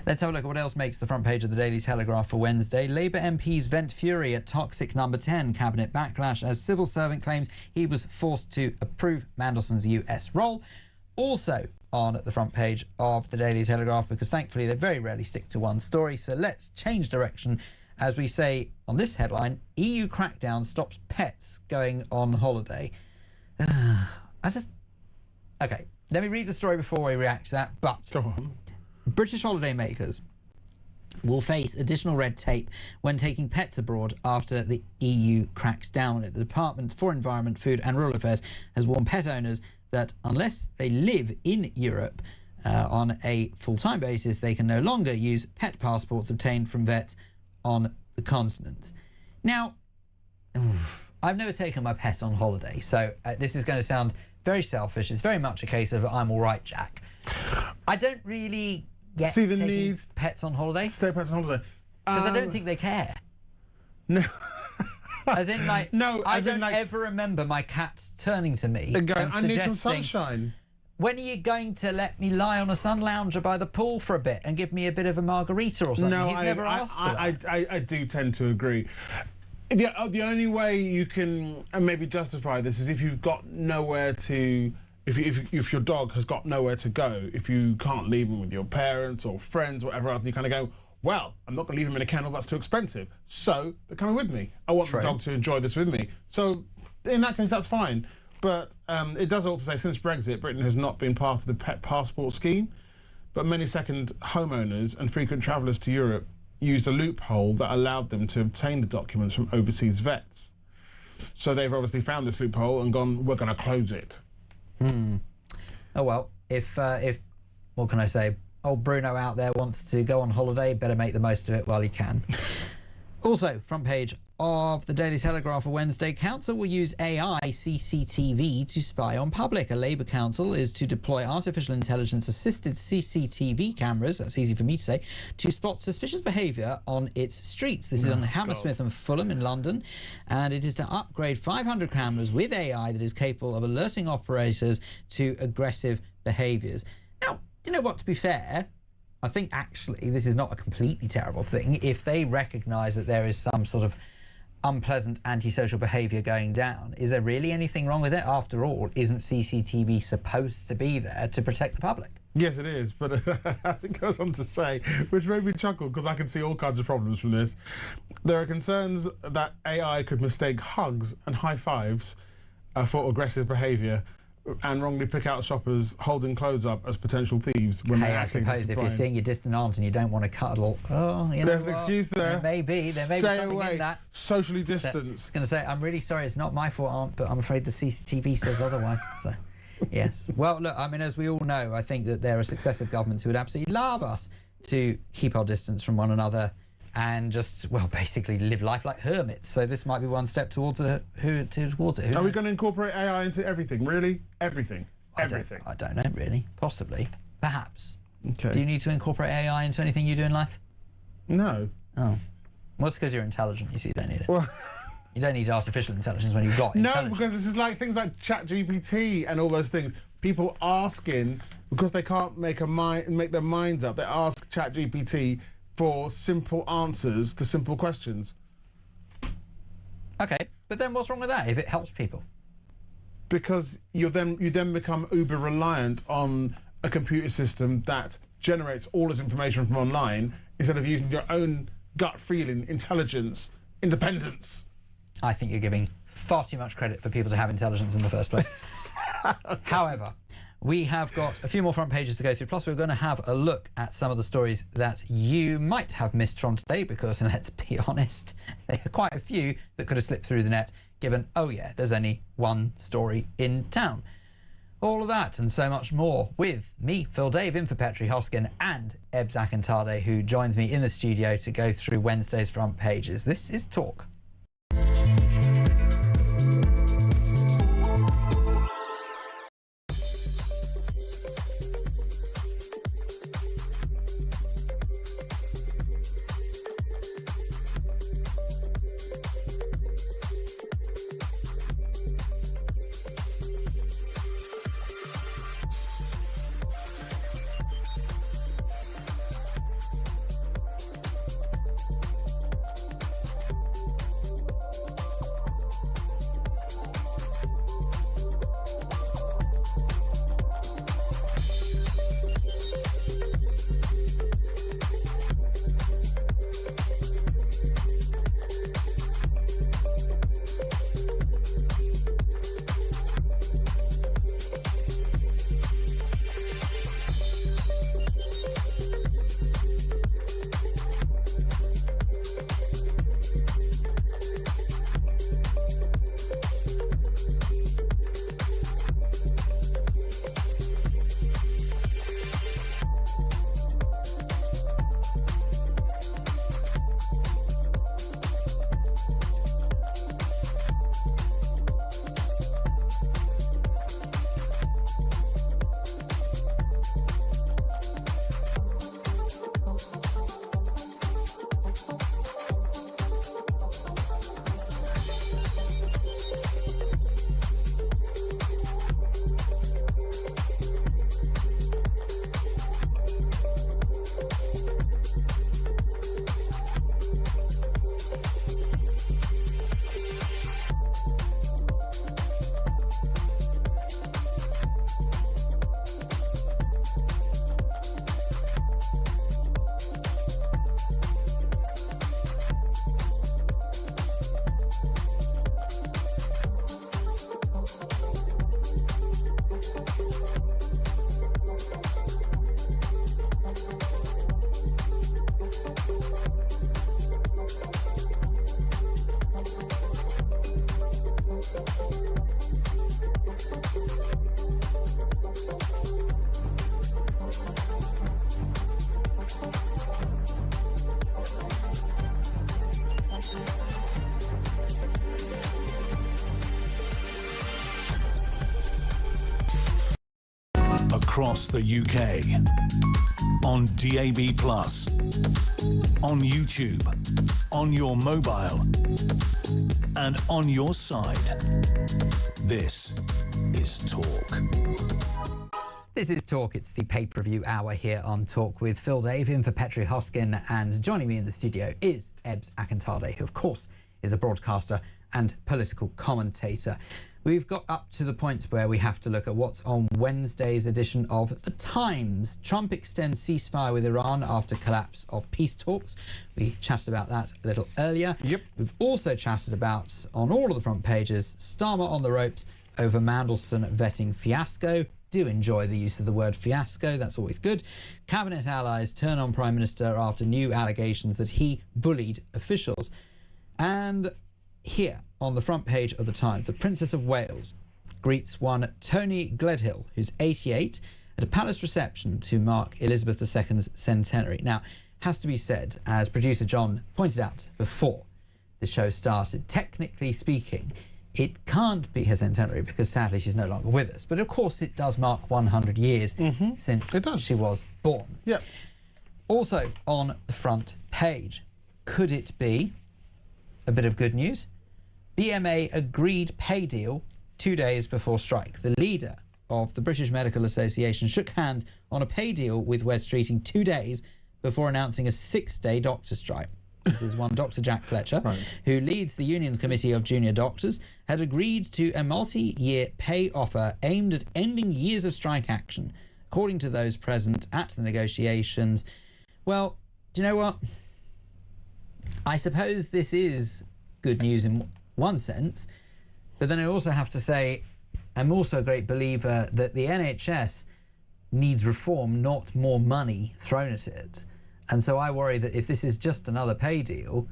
Let's have a look at what else makes the front page of the Daily Telegraph for Wednesday. Labour MPs vent fury at toxic number 10 cabinet backlash as civil servant claims he was forced to approve Mandelson's US role. Also on the front page of the Daily Telegraph, because thankfully they very rarely stick to one story. So let's change direction. As we say on this headline, EU crackdown stops pets going on holiday. Okay, let me read the story before we react to that. But Go on. British holidaymakers will face additional red tape when taking pets abroad after the EU cracks down on it. The Department for Environment, Food and Rural Affairs has warned pet owners that unless they live in Europe on a full-time basis, they can no longer use pet passports obtained from vets on the continent. Now, I've never taken my pet on holiday, so this is going to sound very selfish. It's very much a case of I'm all right, Jack. I don't really get See the taking need pets on holiday. Stay pets on holiday. Because I don't think they care. No. As in, like, No, I as in, don't like, ever remember my cat turning to me and going, and I need some suggesting, sunshine. when are you going to let me lie on a sun lounger by the pool for a bit and give me a bit of a margarita or something? No, He's never asked for that. I do tend to agree. The only way you can maybe justify this is if you've got nowhere to... If your dog has got nowhere to go, if you can't leave him with your parents or friends or whatever else, and you kind of go, well, I'm not going to leave him in a kennel, that's too expensive. So they're coming with me. I want the dog to enjoy this with me. So in that case, that's fine. But it does also say, since Brexit, Britain has not been part of the pet passport scheme. But many second homeowners and frequent travellers to Europe used a loophole that allowed them to obtain the documents from overseas vets. So they've obviously found this loophole and gone, we're going to close it. Oh well, if what can I say? Old Bruno out there wants to go on holiday, better make the most of it while he can. Also, front page of the Daily Telegraph for Wednesday, council will use AI CCTV to spy on public. A Labour council is to deploy artificial intelligence assisted CCTV cameras, that's easy for me to say, to spot suspicious behaviour on its streets. This is on Hammersmith and Fulham in London, and it is to upgrade 500 cameras with AI that is capable of alerting operators to aggressive behaviours. Now, you know what, to be fair, I think actually this is not a completely terrible thing if they recognise that there is some sort of unpleasant antisocial behaviour going down. Is there really anything wrong with it? After all, isn't CCTV supposed to be there to protect the public? Yes, it is, but as it goes on to say, which made me chuckle because I can see all kinds of problems from this, there are concerns that AI could mistake hugs and high fives for aggressive behaviour and wrongly pick out shoppers holding clothes up as potential thieves. When I suppose if you're seeing your distant aunt and you don't want to cuddle, there's an excuse there. There may be something in that. Socially distanced. I was going to say, I'm really sorry, it's not my fault, Aunt, but I'm afraid the CCTV says otherwise. So, yes. Well, look, I mean, as we all know, I think that there are successive governments who would absolutely love us to keep our distance from one another and just, well, basically live life like hermits. So this might be one step towards it. Who are we going to incorporate AI into everything? Really? Everything? Everything? I don't know, really. Possibly. Perhaps. Okay. Do you need to incorporate AI into anything you do in life? No. Oh. Well, it's because you're intelligent, you see, you don't need it. Well, you don't need artificial intelligence when you've got intelligence. No, because this is like things like ChatGPT and all those things. People asking, because they can't make their minds up, they ask ChatGPT for simple answers to simple questions. Okay, but then what's wrong with that if it helps people? Because you then become uber reliant on a computer system that generates all this information from online instead of using your own gut feeling, intelligence, independence. I think you're giving far too much credit for people to have intelligence in the first place. However, we have got a few more front pages to go through, plus we're going to have a look at some of the stories that you might have missed from today, because let's be honest, there are quite a few that could have slipped through the net, given, oh yeah, there's only one story in town. All of that and so much more with me, Phil Dave, in for Petrie Hosken, and Eb Zakantade, who joins me in the studio to go through Wednesday's front pages. This is Talk. across the UK. On DAB+, on YouTube, on your mobile, and on your side. This is Talk. This is Talk. It's the pay-per-view hour here on Talk with Phil Dave, in for Petrie Hosken, and joining me in the studio is Ebbs Akintade, who of course is a broadcaster and political commentator. We've got up to the point where we have to look at what's on Wednesday's edition of The Times. Trump extends ceasefire with Iran after collapse of peace talks. We chatted about that a little earlier. Yep. We've also chatted about, on all of the front pages, Starmer on the ropes over Mandelson vetting fiasco. Do enjoy the use of the word fiasco, that's always good. Cabinet allies turn on Prime Minister after new allegations that he bullied officials. And here on the front page of The Times, the Princess of Wales greets one Tony Gledhill, who's 88, at a palace reception to mark Elizabeth II's centenary. Now, has to be said, as producer John pointed out before the show started, technically speaking, it can't be her centenary because sadly she's no longer with us. But of course it does mark 100 years since she was born. Yep. Also on the front page, could it be a bit of good news? BMA agreed pay deal 2 days before strike. The leader of the British Medical Association shook hands on a pay deal with Wes Streeting 2 days before announcing a 6-day doctor strike. This is one Dr. Jack Fletcher, who leads the Union Committee of Junior Doctors, had agreed to a multi-year pay offer aimed at ending years of strike action. According to those present at the negotiations, well, do you know what? I suppose this is good news in one sense, but then I also have to say I'm also a great believer that the NHS needs reform, not more money thrown at it. And so I worry that if this is just another pay deal,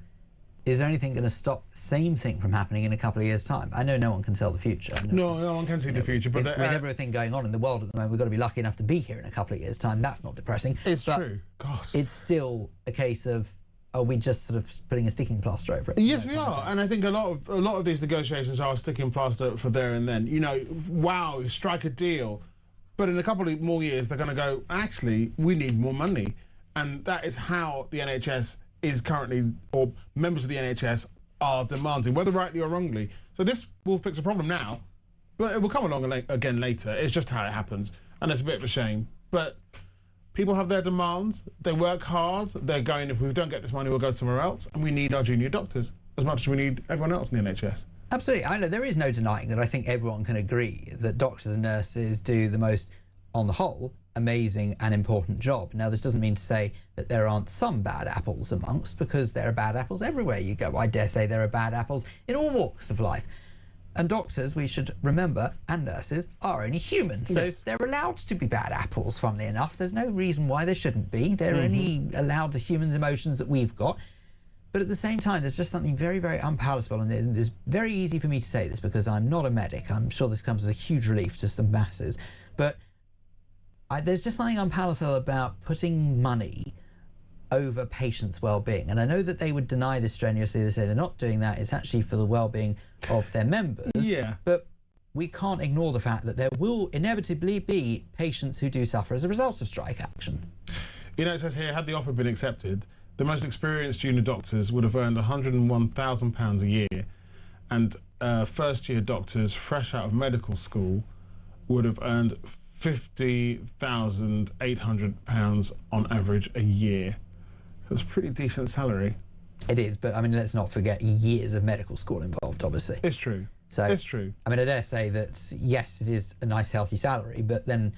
is there anything going to stop the same thing from happening in a couple of years' time? I know no one can tell the future. No one can see the future. But with everything going on in the world at the moment, we've got to be lucky enough to be here in a couple of years' time. That's not depressing. It's true. God. It's still a case of, are we just sort of putting a sticking plaster over it? Yes, we are, and I think a lot of these negotiations are a sticking plaster for there and then. You know, wow, strike a deal, but in a couple of more years they're going to go, actually, we need more money, and that is how the NHS is currently, or members of the NHS are demanding, whether rightly or wrongly. So this will fix a problem now, but it will come along again later. It's just how it happens, and it's a bit of a shame, but. People have their demands, they work hard, they're going, if we don't get this money, we'll go somewhere else, and we need our junior doctors as much as we need everyone else in the NHS. Absolutely. I know there is no denying that. I think everyone can agree that doctors and nurses do the most, on the whole, amazing and important job. Now, this doesn't mean to say that there aren't some bad apples amongst, because there are bad apples everywhere you go. I dare say there are bad apples in all walks of life. And doctors, we should remember, and nurses, are only human. So they're allowed to be bad apples, funnily enough. There's no reason why they shouldn't be. They're only allowed to humans' emotions that we've got. But at the same time, there's just something very, very unpalatable. And it is very easy for me to say this because I'm not a medic. I'm sure this comes as a huge relief to the masses. But there's just something unpalatable about putting money over patients' well-being. And I know that they would deny this strenuously. They say they're not doing that. It's actually for the well-being of their members. Yeah. But we can't ignore the fact that there will inevitably be patients who do suffer as a result of strike action. You know, it says here, had the offer been accepted, the most experienced junior doctors would have earned £101,000 a year, and first-year doctors fresh out of medical school would have earned £50,800 on average a year. That's a pretty decent salary. It is, but I mean, let's not forget years of medical school involved, obviously. It's true. So it's true. I mean, I dare say that, yes, it is a nice, healthy salary, but then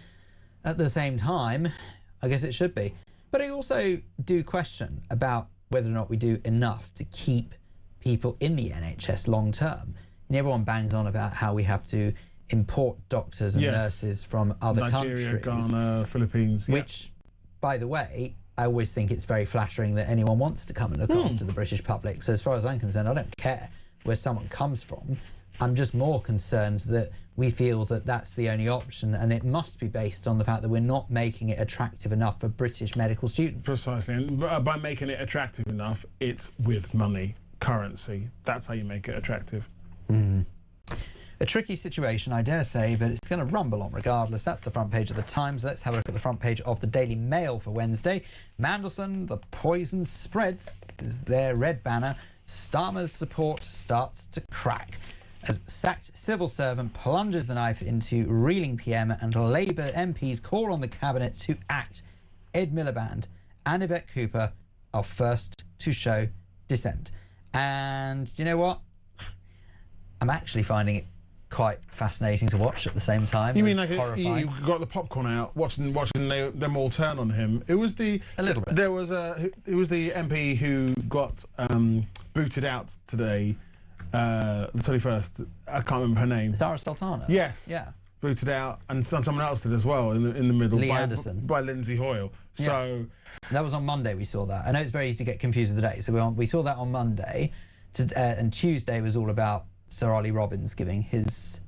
at the same time, I guess it should be. But I also do question about whether or not we do enough to keep people in the NHS long term. And everyone bangs on about how we have to import doctors and nurses from other Nigeria, countries. Ghana, Philippines. Which, by the way, I always think it's very flattering that anyone wants to come and look after the British public. So as far as I'm concerned, I don't care where someone comes from. I'm just more concerned that we feel that that's the only option, and it must be based on the fact that we're not making it attractive enough for British medical students. Precisely, and by making it attractive enough, it's with money, currency. That's how you make it attractive. But A tricky situation, I dare say, but it's going to rumble on regardless. That's the front page of the Times. Let's have a look at the front page of the Daily Mail for Wednesday. Mandelson, the poison spreads, is their red banner. Starmer's support starts to crack as sacked civil servant plunges the knife into reeling PM and Labour MPs call on the Cabinet to act. Ed Miliband and Yvette Cooper are first to show dissent. And you know what? I'm actually finding it quite fascinating to watch at the same time. You mean like horrifying. you got the popcorn out, watching them all turn on him? It was the A little bit. It was the MP who got booted out today, the 21st. I can't remember her name. Zara Sultana? Yes. Yeah. Booted out, and someone else did as well in the middle. Lee by, Anderson. by Lindsay Hoyle. Yeah. So that was on Monday. We saw that. I know it's very easy to get confused with the date. So we saw that on Monday, and Tuesday was all about Sir Ollie Robbins giving his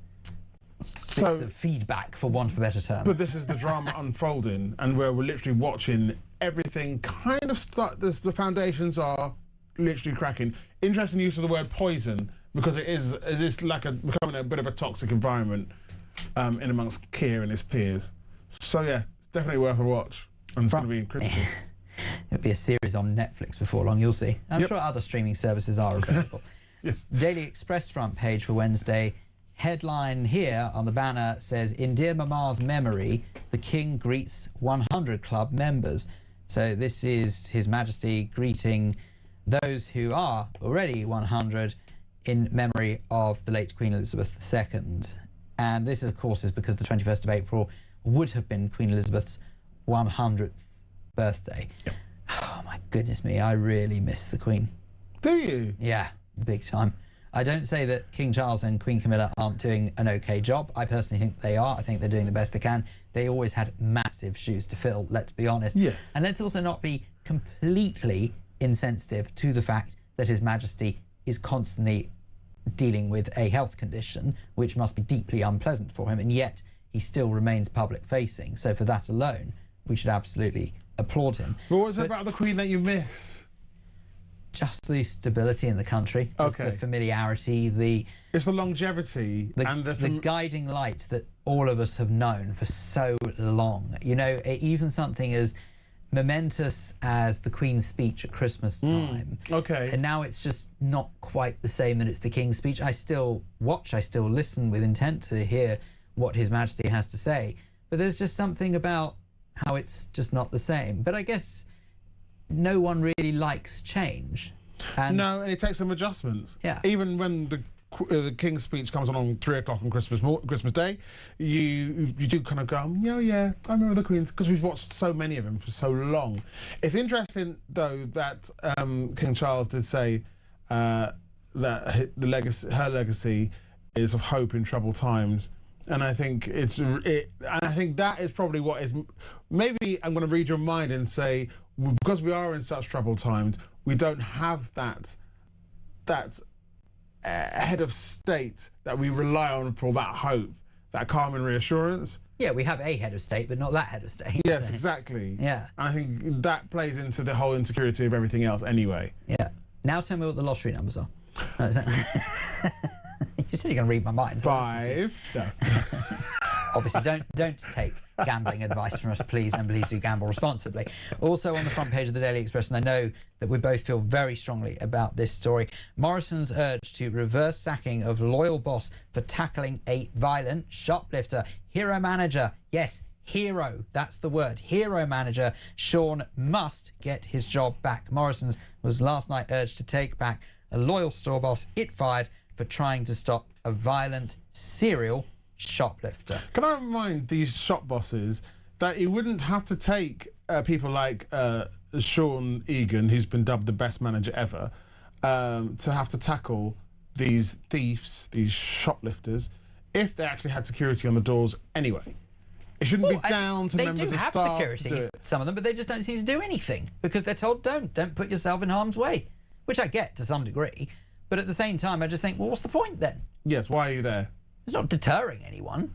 bits of feedback, for want of a better term. But this is the drama unfolding, and where we're literally watching everything kind of start. The foundations are literally cracking. Interesting use of the word poison, because it is like becoming a bit of a toxic environment in amongst Keir and his peers. So yeah, it's definitely worth a watch, and it's going to be critical. It'll be a series on Netflix before long, you'll see. I'm sure other streaming services are available. Daily Express front page for Wednesday. Headline here on the banner says, in Dear Mama's memory, the King greets 100 Club members. So this is His Majesty greeting those who are already 100 in memory of the late Queen Elizabeth II. And this, of course, is because the 21st of April would have been Queen Elizabeth's 100th birthday. Yep. Oh, my goodness me, I really miss the Queen. Do you? Yeah, big time. I don't say that King Charles and Queen Camilla aren't doing an okay job. I personally think they are. I think they're doing the best they can. They always had massive shoes to fill, let's be honest. Yes. And let's also not be completely insensitive to the fact that His Majesty is constantly dealing with a health condition which must be deeply unpleasant for him, and yet he still remains public facing. So for that alone, we should absolutely applaud him. But what was it about the Queen that you miss? Just the stability in the country, just the familiarity, it's the longevity and the guiding light that all of us have known for so long. You know, even something as momentous as the Queen's speech at Christmas time. And now it's just not quite the same that it's the King's speech. I still watch, I still listen with intent to hear what His Majesty has to say, but there's just something about how it's just not the same. But I guess no one really likes change. And no, and it takes some adjustments. Yeah. Even when the King's speech comes on 3 o'clock on Christmas Day, you do kind of go, yeah, I remember the Queen's, because we've watched so many of them for so long. It's interesting though that King Charles did say that her legacy is of hope in troubled times, and I think I think that is probably what is. Maybe I'm going to read your mind and say, because we are in such troubled times, we don't have that head of state that we rely on for that hope, that calm and reassurance. Yeah, we have a head of state, but not that head of state. Yes, so. exactly. Yeah. And I think that plays into the whole insecurity of everything else anyway. Yeah. Now tell me what the lottery numbers are. No, you said you're going to read my mind. So 5. No. Obviously, don't take gambling advice from us, please, and please do gamble responsibly. Also on the front page of the Daily Express, and I know that we both feel very strongly about this story, Morrison's urge to reverse sacking of loyal boss for tackling a violent shoplifter. Hero manager, yes, hero, that's the word. Hero manager Sean must get his job back. Morrison's was last night urged to take back a loyal store boss it fired for trying to stop a violent serial shoplifter. Can I remind these shop bosses that you wouldn't have to take people like Sean Egan, who's been dubbed the best manager ever, to have to tackle these thieves, these shoplifters, if they actually had security on the doors anyway. It shouldn't be down to members of staff They do have security, some of them, but they just don't seem to do anything because they're told don't put yourself in harm's way, which I get to some degree. But at the same time, I just think, well, what's the point then? Yes, why are you there? It's not deterring anyone.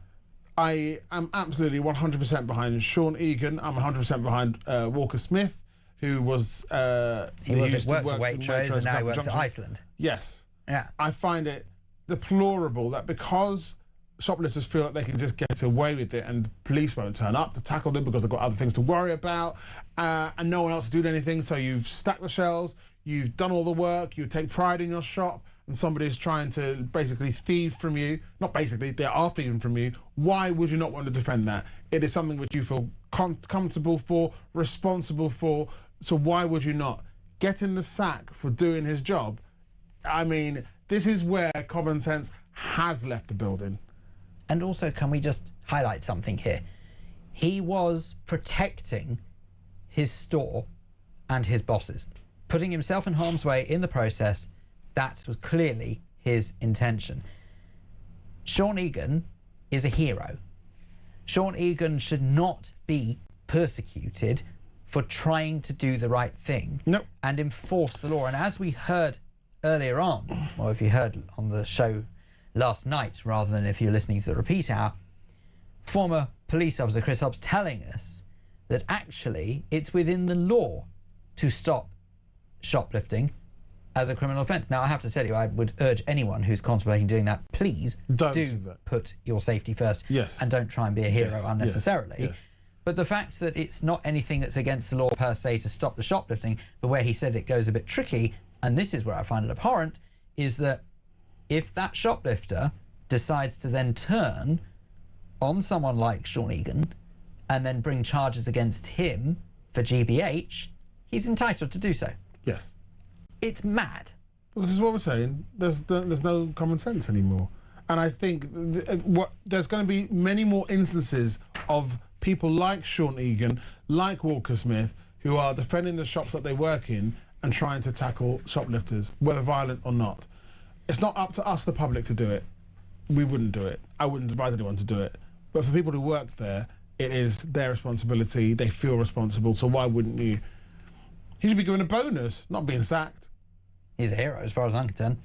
I am absolutely 100% behind Sean Egan. I'm 100% behind Walker Smith, who was... he worked at Waitrose and now he works at Iceland. Yes. Yeah. I find it deplorable that because shoplifters feel that they can just get away with it and police won't turn up to tackle them because they've got other things to worry about, and no one else is doing anything, so you've stacked the shelves, you've done all the work, you take pride in your shop, and somebody's trying to basically thieve from you. Not basically, they are thieving from you. Why would you not want to defend that? It is something which you feel comfortable for, responsible for, so why would you not? Get in the sack for doing his job. I mean, this is where common sense has left the building. And also, can we just highlight something here? He was protecting his store and his bosses, putting himself in harm's way in the process. That was clearly his intention. Sean Egan is a hero. Sean Egan should not be persecuted for trying to do the right thing and enforce the law. And as we heard earlier on, or if you heard on the show last night rather than if you're listening to the repeat hour, former police officer Chris Hobbs telling us that actually it's within the law to stop shoplifting as a criminal offence. Now, I have to tell you, I would urge anyone who's contemplating doing that, please do put your safety first and don't try and be a hero unnecessarily. But the fact that it's not anything that's against the law per se to stop the shoplifting, but where he said it goes a bit tricky, and this is where I find it abhorrent, is that if that shoplifter decides to then turn on someone like Sean Egan and then bring charges against him for GBH, he's entitled to do so. Yes. It's mad. Well, this is what we're saying. There's no common sense anymore. And I think there's going to be many more instances of people like Sean Egan, like Walker Smith, who are defending the shops that they work in and trying to tackle shoplifters, whether violent or not. It's not up to us, the public, to do it. We wouldn't do it. I wouldn't advise anyone to do it. But for people who work there, it is their responsibility. They feel responsible, so why wouldn't you? He should be given a bonus, not being sacked. He's a hero as far as I'm concerned.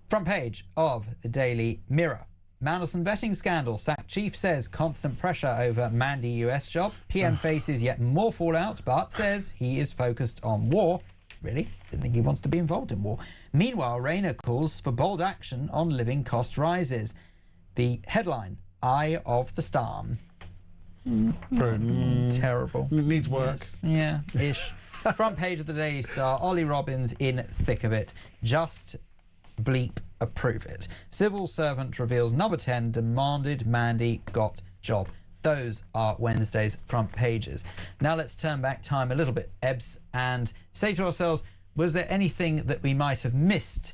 Front page of the Daily Mirror. Mandelson vetting scandal. SAC chief says constant pressure over Mandy US job. PM faces yet more fallout, but says he is focused on war. Really? Didn't think he wants to be involved in war. Meanwhile, Rayner calls for bold action on living cost rises. The headline, Eye of the Storm. Terrible. Needs work. Yes. Yeah, ish. Front page of the Daily Star, Ollie Robbins in thick of it. Just bleep approve it. Civil servant reveals number 10 demanded Mandy got job. Those are Wednesday's front pages. Now let's turn back time a little bit, Ebbs, and say to ourselves, was there anything that we might have missed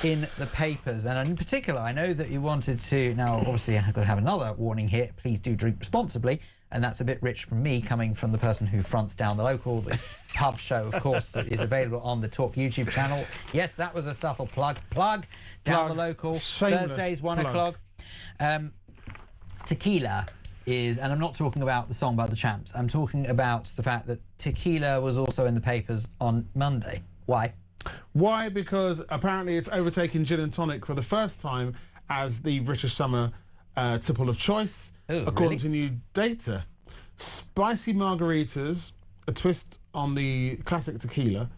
in the papers? And in particular, I know that you wanted to, now obviously I've got to have another warning here, please do drink responsibly, and that's a bit rich from me coming from the person who fronts Down the Local, the pub show, of course, that is available on the Talk YouTube channel. Yes, that was a subtle plug. Down the Local, Thursdays, 1 o'clock. Tequila is, and I'm not talking about the song by the Champs, I'm talking about the fact that tequila was also in the papers on Monday. Why? Why? Because apparently it's overtaken gin and tonic for the first time as the British summer tipple of choice, according to new data. Spicy margaritas, a twist on the classic tequila,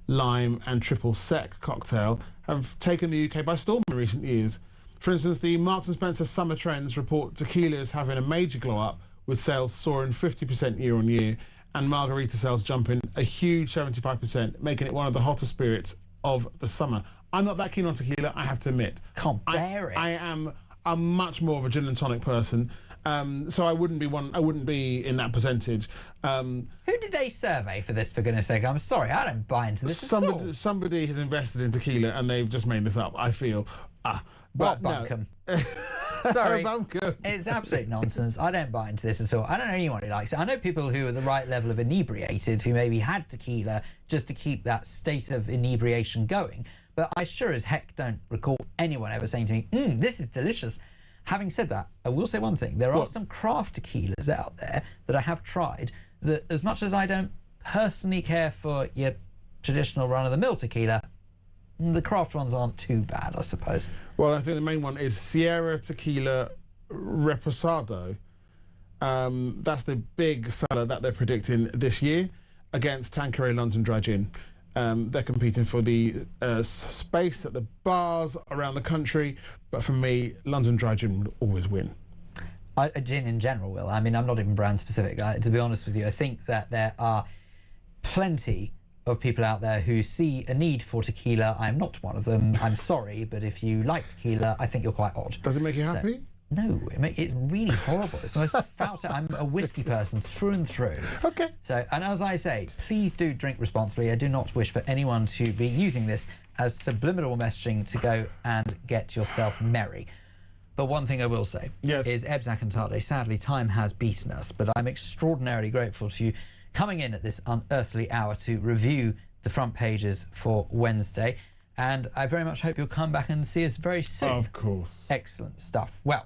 lime and triple sec cocktail, have taken the UK by storm in recent years. For instance, the Marks & Spencer Summer Trends report tequila is having a major glow up, with sales soaring 50% year on year, and margarita sales jumping a huge 75%, making it one of the hottest spirits of the summer. I'm not that keen on tequila, I have to admit. Can't bear it. I am much more of a gin and tonic person, so I wouldn't be in that percentage. Who did they survey for this, for goodness sake? I'm sorry, I don't buy into this at all. Somebody has invested in tequila and they've just made this up, I feel. What, Bunkum? Sorry, Bunkum. It's absolute nonsense. I don't buy into this at all. I don't know anyone who likes it. I know people who are the right level of inebriated who maybe had tequila just to keep that state of inebriation going. But I sure as heck don't recall anyone ever saying to me, this is delicious. Having said that, I will say one thing. There are some craft tequilas out there that I have tried that, as much as I don't personally care for your traditional run-of-the-mill tequila, the craft ones aren't too bad, I suppose. Well, I think the main one is Sierra Tequila Reposado. That's the big seller that they're predicting this year against Tanqueray London Dry Gin. They're competing for the space at the bars around the country. But for me, London Dry Gin would always win. Gin in general will. I mean, I'm not even brand specific. To be honest with you, I think that there are plenty of people out there who see a need for tequila. I'm not one of them. I'm sorry, but if you like tequila, I think you're quite odd. Does it make you happy? No, it's really horrible. It's the most foul. I'm a whiskey person through and through. Okay. So, and as I say, please do drink responsibly. I do not wish for anyone to be using this as subliminal messaging to go and get yourself merry. But one thing I will say is Ebzak and Tade, sadly, time has beaten us, but I'm extraordinarily grateful to you coming in at this unearthly hour to review the front pages for Wednesday. And I very much hope you'll come back and see us very soon. Of course. Excellent stuff. Well,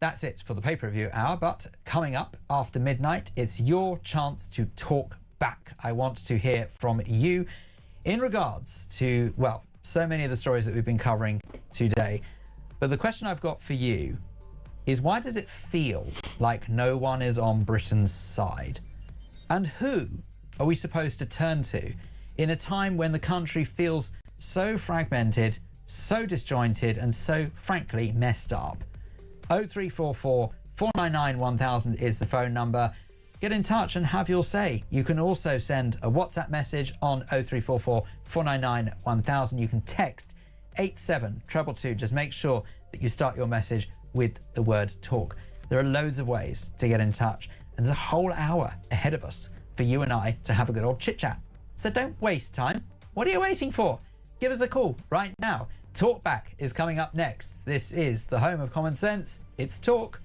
that's it for the pay-per-view hour, but coming up after midnight, it's your chance to talk back. I want to hear from you in regards to, well, so many of the stories that we've been covering today. But the question I've got for you is, why does it feel like no one is on Britain's side? And who are we supposed to turn to in a time when the country feels so fragmented, so disjointed, and so, frankly, messed up? 0344 499 1000 is the phone number. Get in touch and have your say. You can also send a WhatsApp message on 0344 499 1000. You can text 87222. Just make sure that you start your message with the word talk. There are loads of ways to get in touch, and there's a whole hour ahead of us for you and I to have a good old chit chat. So don't waste time. What are you waiting for? Give us a call right now. Talkback is coming up next. This is the home of common sense. It's Talk.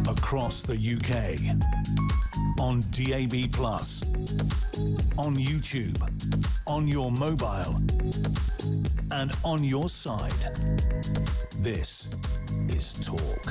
Across the UK, on DAB+, on YouTube, on your mobile, and on your side. This is Talk.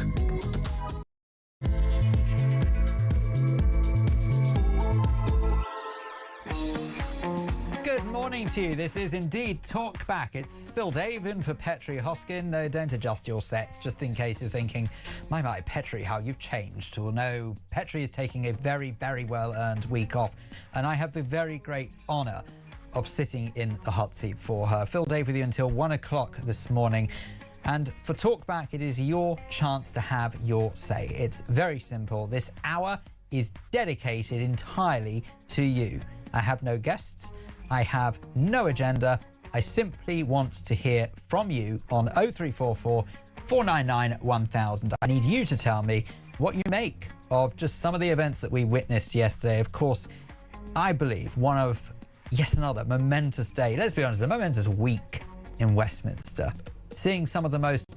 Good morning to you. This is indeed Talkback. It's Phil Dave in for Petrie Hosken. No, don't adjust your sets, just in case you're thinking, my, Petrie, how you've changed. Well, no, Petrie is taking a very, very well-earned week off, and I have the very great honour of sitting in the hot seat for her. Phil Dave with you until 1 o'clock this morning. And for Talkback, it is your chance to have your say. It's very simple. This hour is dedicated entirely to you. I have no guests. I have no agenda. I simply want to hear from you on 0344 499 1000. I need you to tell me what you make of just some of the events that we witnessed yesterday. Of course, I believe one of yet another momentous day, let's be honest, a momentous week in Westminster, seeing some of the most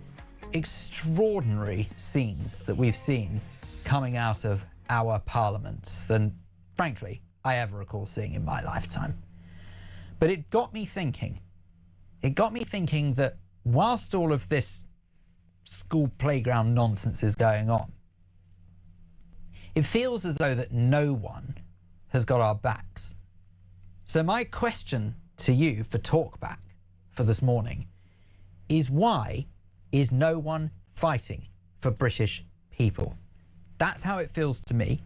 extraordinary scenes that we've seen coming out of our parliaments than, frankly, I ever recall seeing in my lifetime. But it got me thinking. It got me thinking that whilst all of this school playground nonsense is going on, it feels as though that no one has got our backs. So my question to you for Talkback for this morning is, why is no one fighting for British people? That's how it feels to me.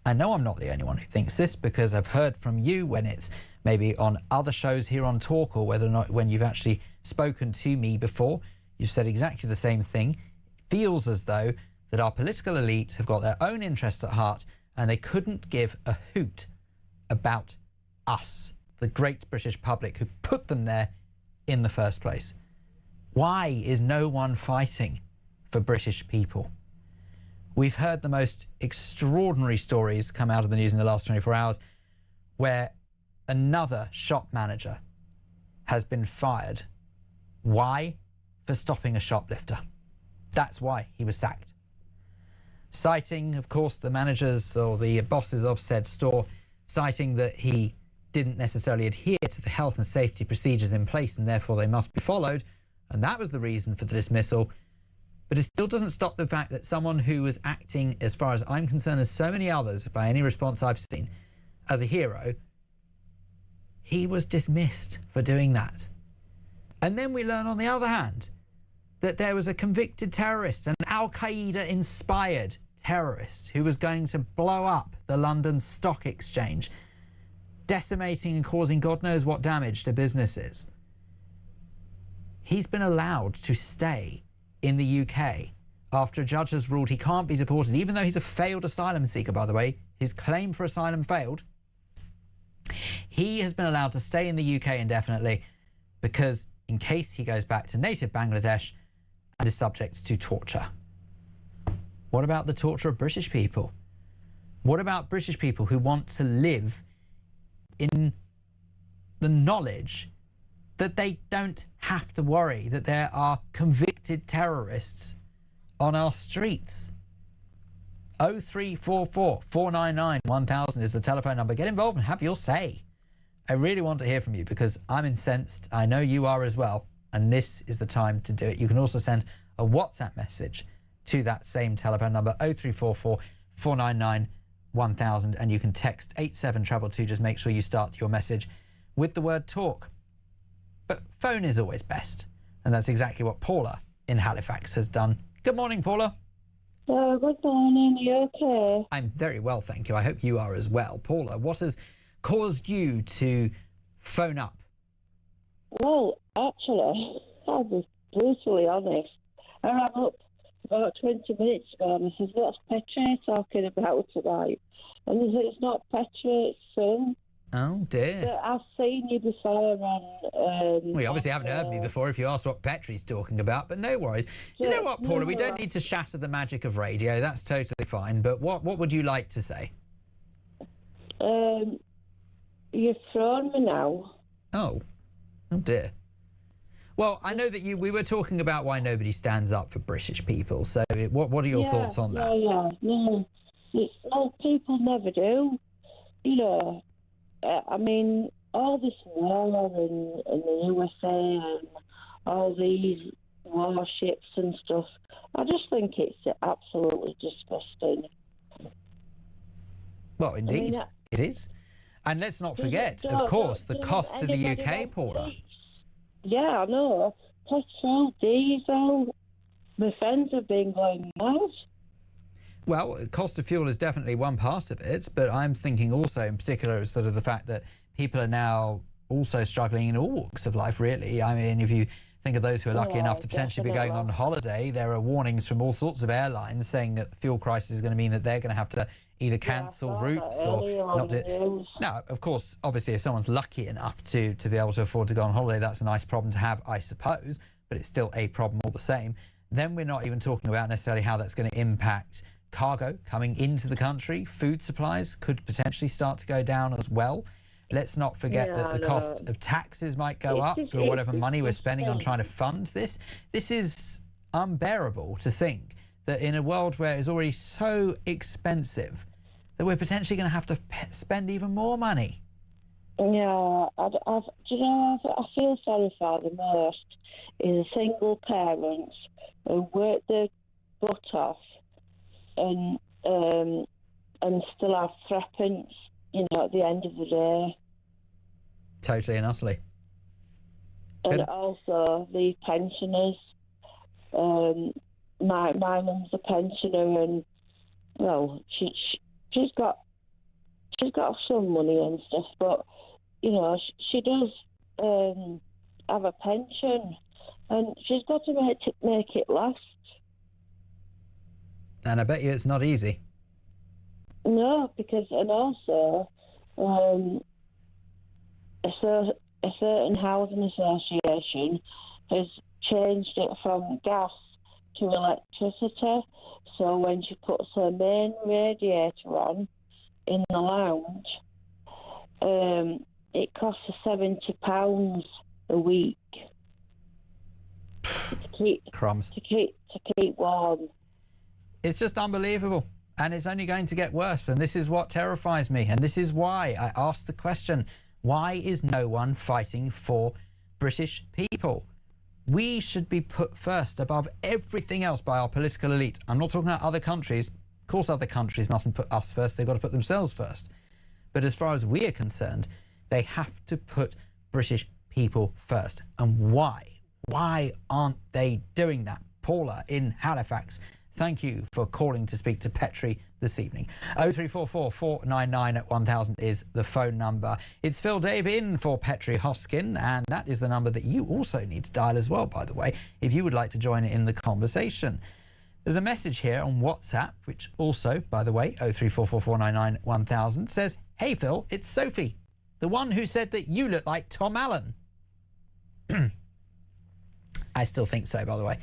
I know I'm not the only one who thinks this, because I've heard from you when it's maybe on other shows here on Talk, or whether or not when you've actually spoken to me before, you've said exactly the same thing. It feels as though that our political elite have got their own interests at heart, and they couldn't give a hoot about us, the great British public who put them there in the first place. Why is no one fighting for British people? We've heard the most extraordinary stories come out of the news in the last 24 hours, where another shop manager has been fired. Why? For stopping a shoplifter. That's why he was sacked. Citing, of course, the managers or the bosses of said store, citing that he didn't necessarily adhere to the health and safety procedures in place, and therefore they must be followed. And that was the reason for the dismissal. But it still doesn't stop the fact that someone who was acting, as far as I'm concerned, as so many others, by any response I've seen, as a hero, he was dismissed for doing that. And then we learn, on the other hand, that there was a convicted terrorist, an Al-Qaeda-inspired terrorist, who was going to blow up the London Stock Exchange, decimating and causing God knows what damage to businesses. He's been allowed to stay in the UK after a judge has ruled he can't be deported, even though he's a failed asylum seeker, by the way. His claim for asylum failed. He has been allowed to stay in the UK indefinitely because in case he goes back to native Bangladesh and is subject to torture. What about the torture of British people? What about British people who want to live in the knowledge that they don't have to worry that there are convicted terrorists on our streets? 0344 499 1000 is the telephone number. Get involved and have your say. I really want to hear from you because I'm incensed. I know you are as well. And this is the time to do it. You can also send a WhatsApp message to that same telephone number, 0344 499 1000. And you can text 87222. Just make sure you start your message with the word talk. But phone is always best. And that's exactly what Paula in Halifax has done. Good morning, Paula. Good morning. Are you okay? I'm very well, thank you. I hope you are as well. Paula, what has caused you to phone up? Well, actually, I'll be brutally honest. I ran up about 20 minutes ago and I said, what's Petrie talking about tonight? And he said, it's not Petrie, it's Son. Oh, dear. But I've seen you before on... well, you obviously haven't heard me before if you asked what Petrie's talking about, but no worries. You know what, Paula, we don't need to shatter the magic of radio. That's totally fine. But what would you like to say? You've thrown me now. Oh dear. Well, I know that we were talking about why nobody stands up for British people. So what are your thoughts on that? No. People never do. You know, I mean, all this war in the USA and all these warships and stuff, I just think it's absolutely disgusting. Well, indeed, it is. And let's not forget, of course, the cost to the UK, Paula. Yeah, I know. Petrol, diesel, my friends have been going mad. Well, cost of fuel is definitely one part of it, but I'm thinking also in particular sort of the fact that people are now also struggling in all walks of life, really. I mean, if you think of those who are lucky enough to potentially be going on holiday, there are warnings from all sorts of airlines saying that the fuel crisis is going to mean that they're going to have to either cancel routes or not do. Now, of course, obviously, if someone's lucky enough to be able to afford to go on holiday, that's a nice problem to have, I suppose, but it's still a problem all the same. Then we're not even talking about necessarily how that's going to impact cargo coming into the country. Food supplies could potentially start to go down as well. Let's not forget that the cost of taxes might go up for whatever money we're spending on trying to fund this. This is unbearable to think that in a world where it's already so expensive that we're potentially going to have to spend even more money. Yeah, do you know, I feel sorry for the most is single parents who work their butt off and still have threepence, you know, at the end of the day. Totally and utterly. And also the pensioners. My mum's a pensioner, and well, she's got some money and stuff, but you know she does have a pension, and she's got to make it last. And I bet you it's not easy. No, because and also a certain housing association has changed it from gas to electricity. So when she puts her main radiator on in the lounge, it costs her £70 a week to keep crumbs to keep warm. It's just unbelievable, and it's only going to get worse. And this is what terrifies me, and this is why I asked the question: why is no one fighting for British people? We should be put first above everything else by our political elite. I'm not talking about other countries. Of course, other countries mustn't put us first. They've got to put themselves first. But as far as we are concerned, they have to put British people first. And why? Why aren't they doing that? Paula in Halifax, thank you for calling to speak to Petrie this evening. 0344 499 1000 is the phone number. It's Phil Dave in for Petrie Hosken, and that is the number that you also need to dial as well, by the way, if you would like to join in the conversation. There's a message here on WhatsApp, which also, by the way, 0344 499 1000, says, "Hey Phil, it's Sophie, the one who said that you look like Tom Allen." I still think so, by the way.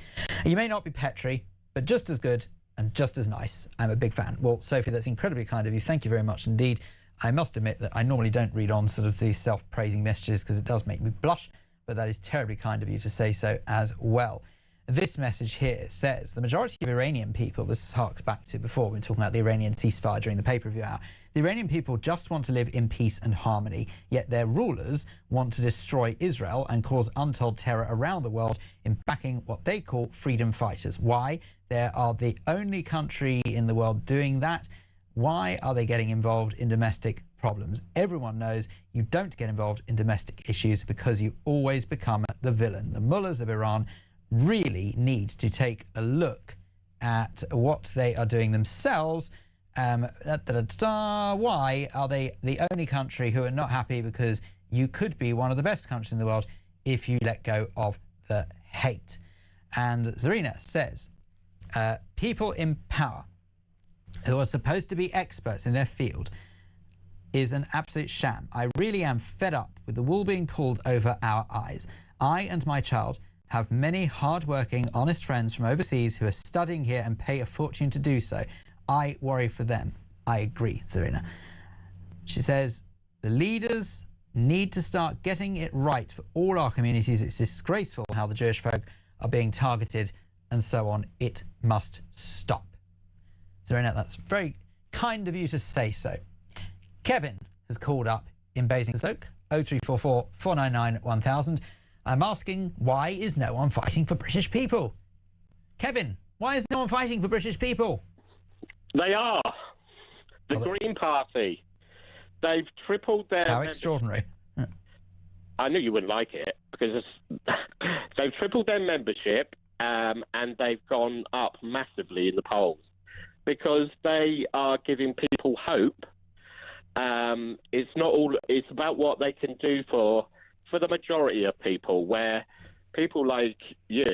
You may not be Petrie, but just as good and just as nice. I'm a big fan. Well, Sophie, that's incredibly kind of you. Thank you very much indeed. I must admit that I normally don't read on sort of the self-praising messages because it does make me blush, but that is terribly kind of you to say so as well. This message here says the majority of Iranian people, this harks back to before we were talking about the Iranian ceasefire during the pay-per-view hour, the Iranian people just want to live in peace and harmony, yet their rulers want to destroy Israel and cause untold terror around the world in backing what they call freedom fighters. Why? They are the only country in the world doing that. Why are they getting involved in domestic problems? Everyone knows you don't get involved in domestic issues because you always become the villain. The mullahs of Iran really need to take a look at what they are doing themselves. Why are they the only country who are not happy? Because you could be one of the best countries in the world if you let go of the hate. And Zarina says, people in power who are supposed to be experts in their field is an absolute sham. I really am fed up with the wool being pulled over our eyes. I and my child have many hard-working, honest friends from overseas who are studying here and pay a fortune to do so. I worry for them. I agree, Zarina. She says, the leaders need to start getting it right for all our communities. It's disgraceful how the Jewish folk are being targeted and so on. It must stop. Zarina, that's very kind of you to say so. Kevin has called up in Basingstoke, 0344 499 1000. I'm asking, why is no one fighting for British people? Kevin, why is no one fighting for British people? They are. The Green Party. They've tripled their... How extraordinary. I knew you wouldn't like it, because they've tripled their membership and they've gone up massively in the polls because they are giving people hope. It's not all... It's about what they can do for the majority of people, where people like you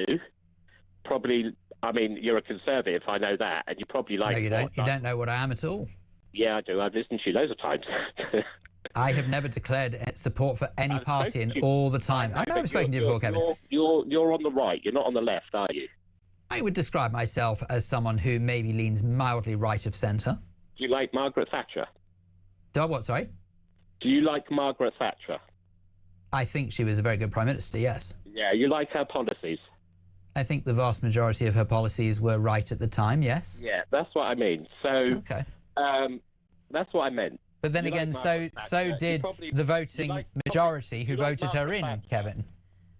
probably, I mean, you're a conservative, I know that, and you probably like... No, you don't know what I am at all. Yeah, I do. I've listened to you loads of times. I have never declared support for any party in all the time. I know I've spoken to you before, Kevin. You're on the right. You're not on the left, are you? I would describe myself as someone who maybe leans mildly right of centre. Do you like Margaret Thatcher? Do I what, sorry? Do you like Margaret Thatcher? I think she was a very good Prime Minister, yes. Yeah, you like her policies? I think the vast majority of her policies were right at the time, yes. Yeah, that's what I mean. So, okay. That's what I meant. But then again, so did the voting majority who voted her in, Kevin.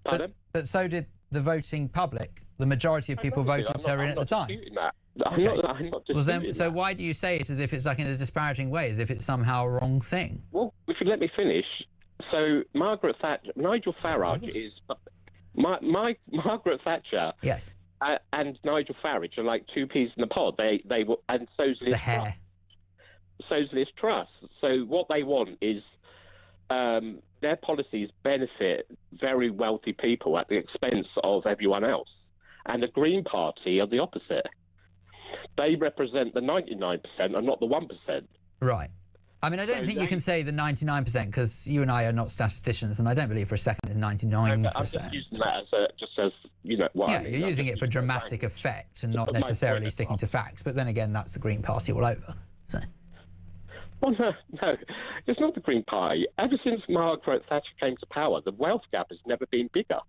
Pardon? But so did the voting public. The majority of people voted her in at the time. I'm not disputing so that. why do you say it as if it's like in a disparaging way, as if it's somehow a wrong thing? Well, if you let me finish. So Margaret Thatcher, Nigel Farage is... Margaret Thatcher... Yes. And Nigel Farage are like two peas in a pod. They were... And so's Liz the hair. So's Liz Truss. So what they want is... their policies benefit very wealthy people at the expense of everyone else. And the Green Party are the opposite. They represent the 99% and not the 1%. Right. I mean, I don't think you can say the 99% because you and I are not statisticians, and I don't believe for a second it's 99%. I'm just using that as you know, what I mean. You're using it for dramatic effect and not necessarily sticking to facts. But then again, that's the Green Party all over. So. Well, no, it's not the Green Party. Ever since Margaret Thatcher came to power, the wealth gap has never been bigger.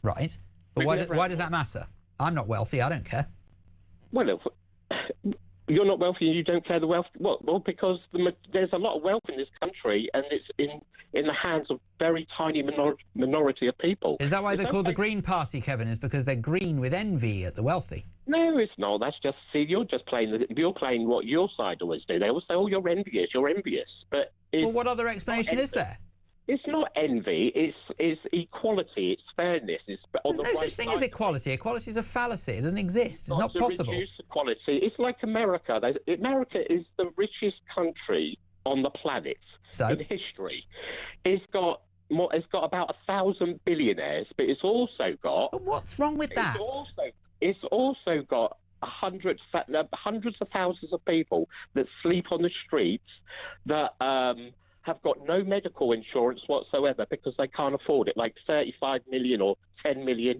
Right. But why does that matter? I'm not wealthy. I don't care. Well, you're not wealthy and you don't care the wealth. Well, because there's a lot of wealth in this country and it's in the hands of very tiny minority of people. Is that why they're called the Green Party, Kevin? Is because they're green with envy at the wealthy? No, it's not. That's just, you're just playing what your side always do. They always say, oh, you're envious. But well, what other explanation is there? It's not envy. It's equality. It's fairness. There's no such thing as equality. Equality is a fallacy. It doesn't exist. It's not possible. Reduce equality. It's like America. America is the richest country on the planet in history. It's got about 1,000 billionaires, but it's also got. But what's wrong with that? It's also got hundreds of thousands of people that sleep on the streets that have got no medical insurance whatsoever because they can't afford it, like 35 million or 10 million,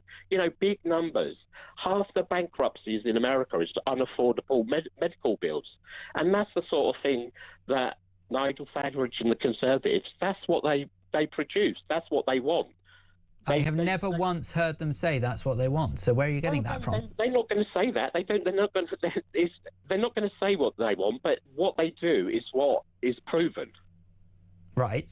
big numbers. Half the bankruptcies in America is unaffordable medical bills. And that's the sort of thing that Nigel Farage and the Conservatives, that's what they produce. That's what they want. I have never once heard them say that's what they want. So where are you getting that from? They're not going to say that. They're not going to say what they want, but what they do is what is proven. Right.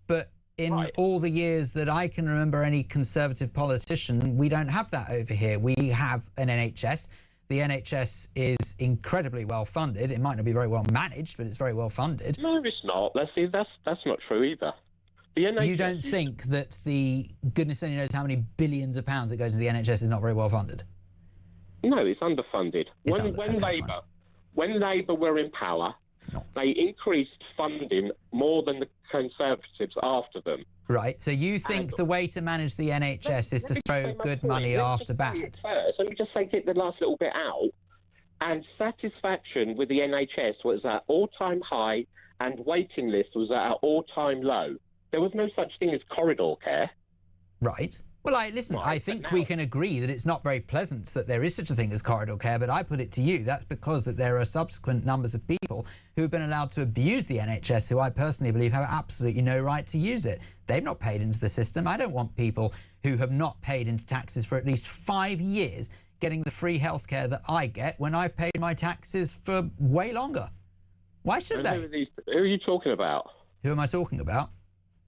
But in all the years that I can remember any Conservative politician, we don't have that over here. We have an NHS. The NHS is incredibly well funded. It might not be very well managed, but it's very well funded. No, it's not. That's not true either. The NHS you don't think that the goodness only knows how many billions of pounds that go to the NHS is not very well funded? No, it's underfunded. When Labour were in power, they increased funding more than the Conservatives after them. Right, so you think the way to manage the NHS is to throw good money after bad? Let me just get the last little bit out. And satisfaction with the NHS was at all-time high and waiting list was at an all-time low. There was no such thing as corridor care. Right. Well, I think we can agree that it's not very pleasant that there is such a thing as corridor care, but I put it to you, that's because that there are subsequent numbers of people who have been allowed to abuse the NHS, who I personally believe have absolutely no right to use it. They've not paid into the system. I don't want people who have not paid into taxes for at least 5 years getting the free healthcare that I get when I've paid my taxes for way longer. Why should they? Who are you talking about? Who am I talking about?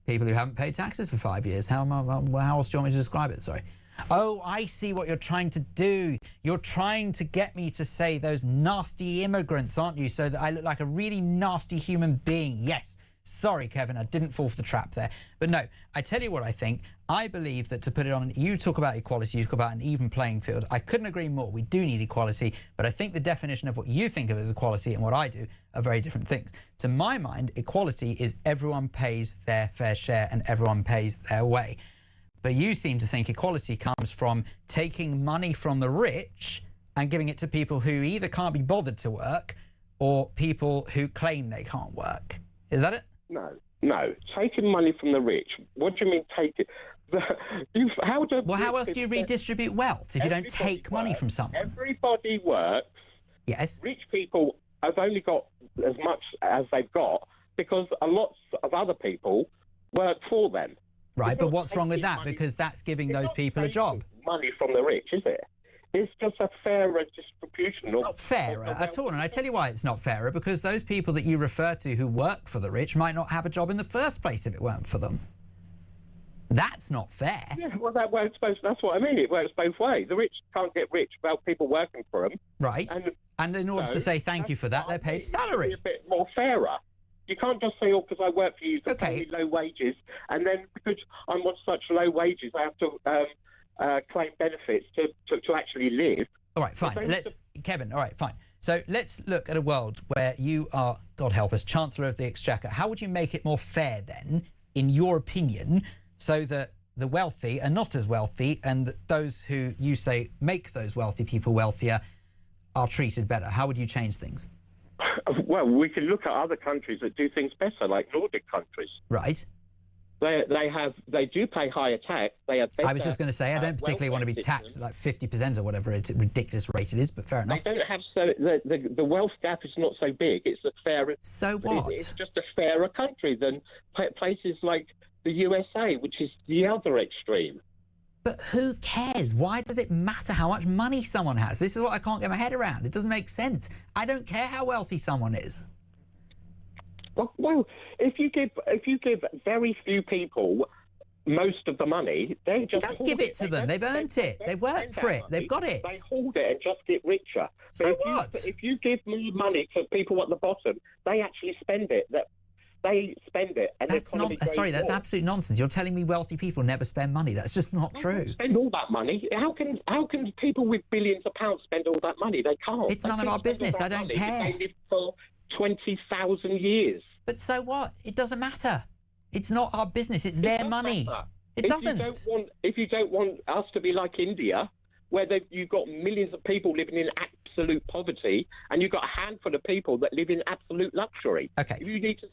People who haven't paid taxes for 5 years. How else do you want me to describe it? Sorry. Oh, I see what you're trying to do. You're trying to get me to say those nasty immigrants, aren't you? So that I look like a really nasty human being. Yes. Sorry, Kevin, I didn't fall for the trap there. But no, I tell you what I think. I believe that to put it on, you talk about equality, you talk about an even playing field. I couldn't agree more. We do need equality, but I think the definition of what you think of as equality and what I do are very different things. To my mind, equality is everyone pays their fair share and everyone pays their way. But you seem to think equality comes from taking money from the rich and giving it to people who either can't be bothered to work or people who claim they can't work? Is that it? No. Taking money from the rich. What do you mean take it? How else do you redistribute wealth if you don't take money from someone? Everybody works. Yes. Rich people have only got as much as they've got because a lot of other people work for them. Right, but what's wrong with that? Because that's giving those people a job. Money from the rich, is it? It's just a fairer distribution. It's not fairer at all, and I tell you why it's not fairer, because those people that you refer to who work for the rich might not have a job in the first place if it weren't for them. That's not fair. Yeah, well, that's what I mean. It works both ways. The rich can't get rich without people working for them. Right, and in order to say thank you for that, they're paid salary. It's a bit more fairer. You can't just say, because I work for you, you pay me low wages, and then because I'm on such low wages, I have to claim benefits to actually live. All right, fine. Kevin, all right, fine. So let's look at a world where you are, God help us, Chancellor of the Exchequer. How would you make it more fair then, in your opinion, so that the wealthy are not as wealthy and that those who you say make those wealthy people wealthier are treated better? How would you change things? Well, we can look at other countries that do things better, like Nordic countries. Right. They do pay higher tax. They have better, I was just going to say, I don't particularly want to be taxed at like 50% or whatever ridiculous rate it is, but fair enough. They don't have the wealth gap is not so big. It's a fairer. So what? It's just a fairer country than places like the USA, which is the other extreme. But who cares? Why does it matter how much money someone has? This is what I can't get my head around. It doesn't make sense. I don't care how wealthy someone is. Well, if you give very few people most of the money, they just don't give it to them. They've earned it. They've worked for it. They've got it. They hold it and just get richer. So what? If you give more money to people at the bottom, they actually spend it. They spend it. And that's that's absolute nonsense. You're telling me wealthy people never spend money. That's just not true. Spend all that money. How can people with billions of pounds spend all that money? They can't. It's none of our business. I don't care. They live for 20,000 years. But so what? It doesn't matter. It's not our business. It's their money. It doesn't. If you don't want us to be like India, where you've got millions of people living in absolute poverty, and you've got a handful of people that live in absolute luxury. Okay.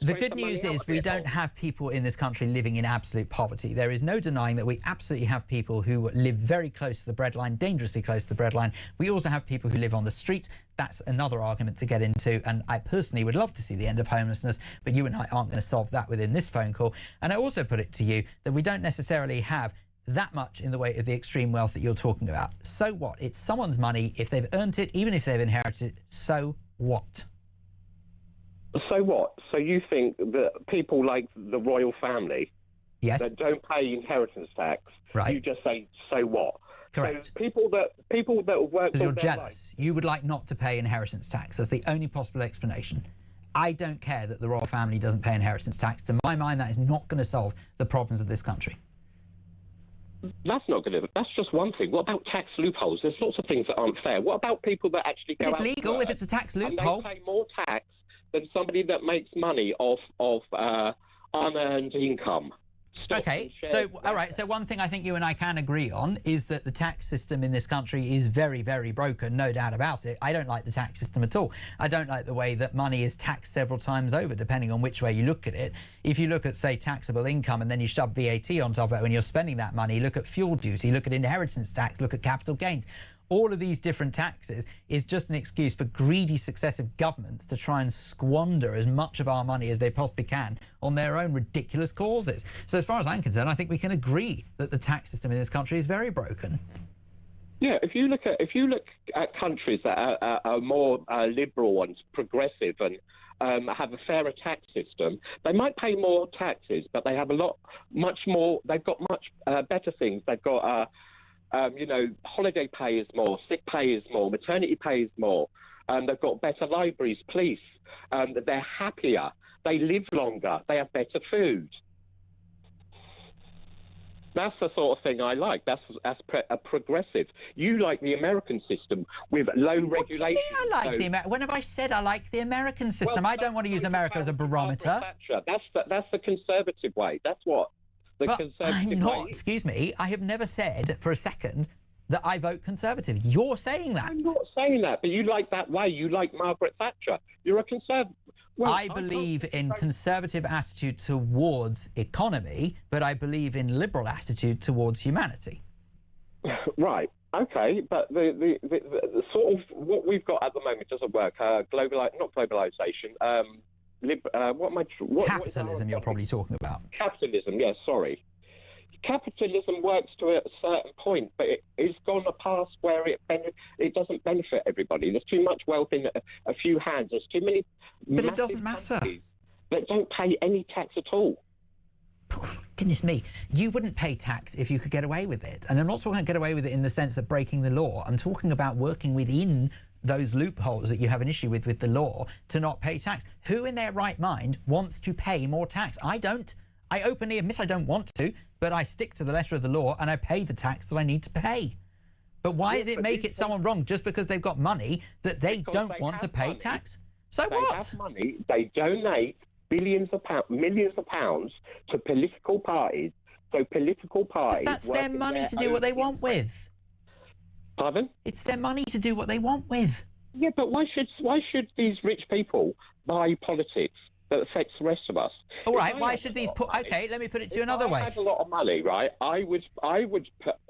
The good news is we don't have people in this country living in absolute poverty. There is no denying that we absolutely have people who live very close to the breadline, dangerously close to the breadline. We also have people who live on the streets. That's another argument to get into, and I personally would love to see the end of homelessness, but you and I aren't going to solve that within this phone call. And I also put it to you that we don't necessarily have that much in the way of the extreme wealth that you're talking about. So what? It's someone's money. If they've earned it, even if they've inherited it, so what? So what? So you think that people like the royal family, yes, that don't pay inheritance tax, right? You just say, so what? Correct. So people that work because you're jealous. You would like not to pay inheritance tax. That's the only possible explanation. I don't care that the royal family doesn't pay inheritance tax. To my mind, that is not going to solve the problems of this country. That's just one thing. What about tax loopholes? There's lots of things that aren't fair. What about people that actually go out to work? It's legal if it's a tax loophole. And they pay more tax than somebody that makes money off unearned income. Okay, so all right, so one thing I think you and I can agree on is that the tax system in this country is very, very broken, no doubt about it. I don't like the tax system at all. I don't like the way that money is taxed several times over, depending on which way you look at it. If you look at, say, taxable income and then you shove VAT on top of it when you're spending that money, look at fuel duty, look at inheritance tax, look at capital gains. All of these different taxes is just an excuse for greedy successive governments to try and squander as much of our money as they possibly can on their own ridiculous causes. So as far as I'm concerned, I think we can agree that the tax system in this country is very broken. Yeah, if you look at countries that are more liberal and progressive and have a fairer tax system, they might pay more taxes, but they have much more. They've got much better things. They've got holiday pay is more, sick pay is more, maternity pay is more. They've got better libraries, police. They're happier. They live longer. They have better food. That's the sort of thing I like. That's a progressive. You like the American system with low regulation. I like the American. When have I said I like the American system? Well, I don't want to use America as a barometer. That's the conservative way. That's what. I'm not, excuse me, I have never said for a second that I vote Conservative. You're saying that. I'm not saying that, but you like that way. You like Margaret Thatcher. You're a Conservative. Well, I believe in Conservative attitude towards economy, but I believe in Liberal attitude towards humanity. Right. Okay, but the sort of what we've got at the moment doesn't work. Not globalization. Capitalism, you're probably talking about. Capitalism. Yes. Sorry. Capitalism works to a certain point, but it's gone past where it doesn't benefit everybody. There's too much wealth in a few hands. There's too many. But it doesn't matter. That don't pay any tax at all. Goodness me, you wouldn't pay tax if you could get away with it. And I'm not talking about get away with it in the sense of breaking the law. I'm talking about working within those loopholes that you have an issue with the law to not pay tax. Who in their right mind wants to pay more tax? I don't. I openly admit I don't want to, but I stick to the letter of the law and I pay the tax that I need to pay. But why does it make it someone wrong just because they've got money that they don't want to pay tax? So what? They have money. They donate millions of pounds to political parties. So political parties. But that's their money to do what they want with. Pardon? It's their money to do what they want with. Yeah, but why should these rich people buy politics that affects the rest of us? All right, why should these okay, let me put it to you another way. If I had a lot of money, right, I would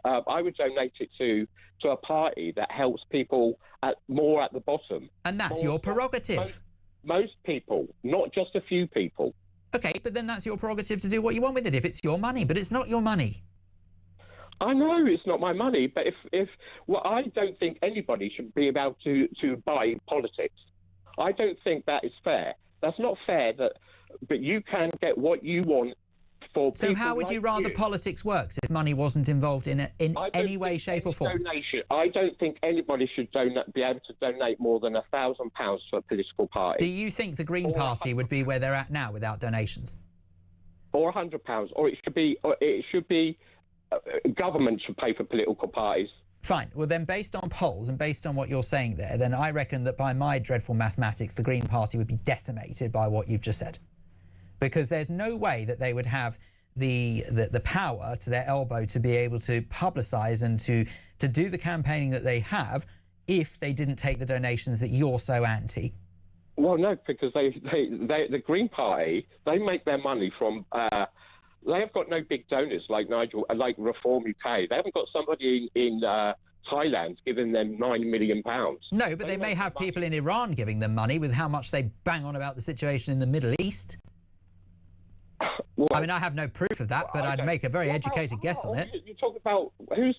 donate it to a party that helps people more at the bottom. And that's your prerogative. Most people, not just a few people. Okay, but then that's your prerogative to do what you want with it if it's your money, but it's not your money. I know it's not my money, but I don't think anybody should be able to buy politics. I don't think that is fair. That's not fair. But you can get what you want for people. So how would you rather politics works if money wasn't involved in any way, shape, or form? I don't think anybody should be able to donate more than £1,000 to a political party. Do you think the Green Party would be where they're at now without donations? Or £100, or it should be. Government should pay for political parties. Fine. Well, then, based on polls and based on what you're saying there, then I reckon that by my dreadful mathematics, the Green Party would be decimated by what you've just said. Because there's no way that they would have the power to their elbow to be able to publicise and to do the campaigning that they have if they didn't take the donations that you're so anti. Well, no, because the Green Party, they make their money from... they have got no big donors like Reform UK. They haven't got somebody in Thailand giving them £9 million. No, but they may have people in Iran giving them money with how much they bang on about the situation in the Middle East. Well, I mean, I have no proof of that, but I'd make a very educated guess on it. You talk about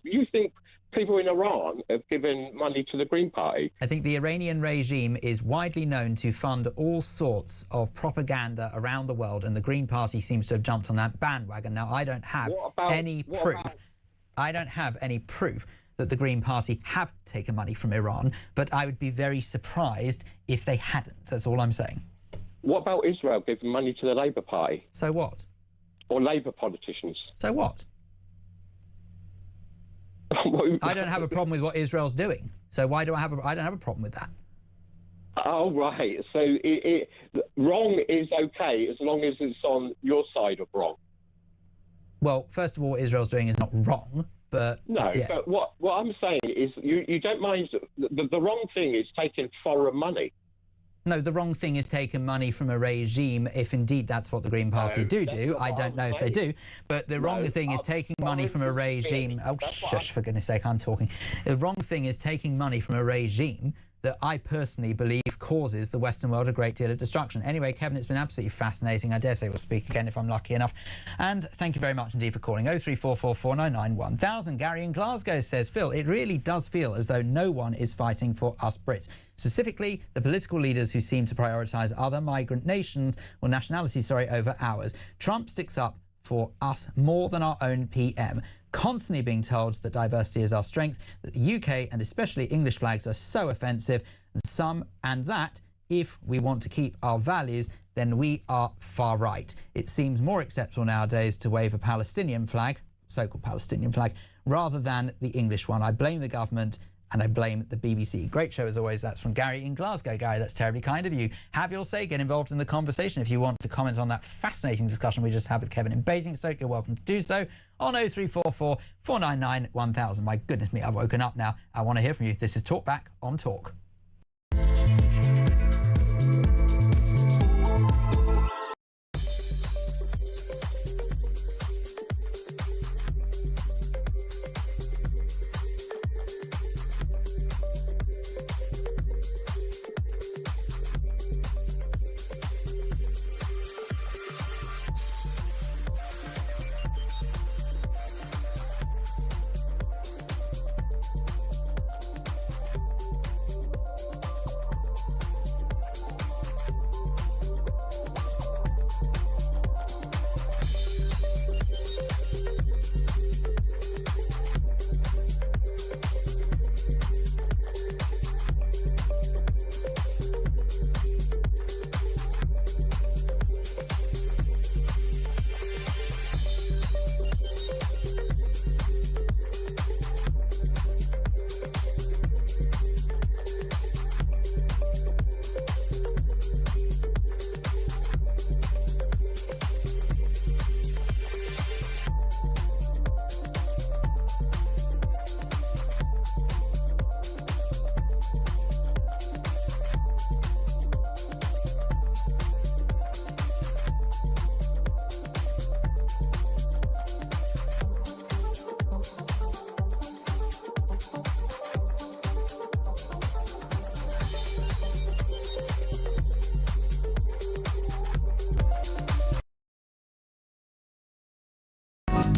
you think people in Iran have given money to the Green Party? I think the Iranian regime is widely known to fund all sorts of propaganda around the world, and the Green Party seems to have jumped on that bandwagon. Now, I don't have any proof. I don't have any proof that the Green Party have taken money from Iran, but I would be very surprised if they hadn't. That's all I'm saying. What about Israel giving money to the Labour Party? So what? Or Labour politicians? So what? I don't have a problem with what Israel's doing. So why do I don't have a problem with that. Oh, right. So wrong is okay as long as it's on your side of wrong. Well, first of all, what Israel's doing is not wrong, but... No, yeah. But what I'm saying is you don't mind... The wrong thing is taking foreign money. No, the wrong thing is taking money from a regime, if indeed that's what the Green Party do. I don't know if they do. But the wrong thing is taking money from a regime... Oh, shush, for goodness sake, I'm talking. The wrong thing is taking money from a regime that I personally believe causes the Western world a great deal of destruction. Anyway, Kevin, it's been absolutely fascinating. I dare say we'll speak again if I'm lucky enough. And thank you very much indeed for calling. 03444991000. Gary in Glasgow says, Phil, it really does feel as though no one is fighting for us Brits. Specifically, the political leaders who seem to prioritise other migrant nations, or nationalities, over ours. Trump sticks up for us more than our own PM, constantly being told that diversity is our strength, that the UK and especially English flags are so offensive, and that if we want to keep our values, then we are far right. It seems more acceptable nowadays to wave a Palestinian flag, so-called Palestinian flag, rather than the English one. I blame the government and I blame the BBC. Great show as always. That's from Gary in Glasgow. Gary, that's terribly kind of you. Have your say. Get involved in the conversation. If you want to comment on that fascinating discussion we just had with Kevin in Basingstoke, you're welcome to do so on 0344 499 1000. My goodness me, I've woken up now. I want to hear from you. This is Talkback on Talk.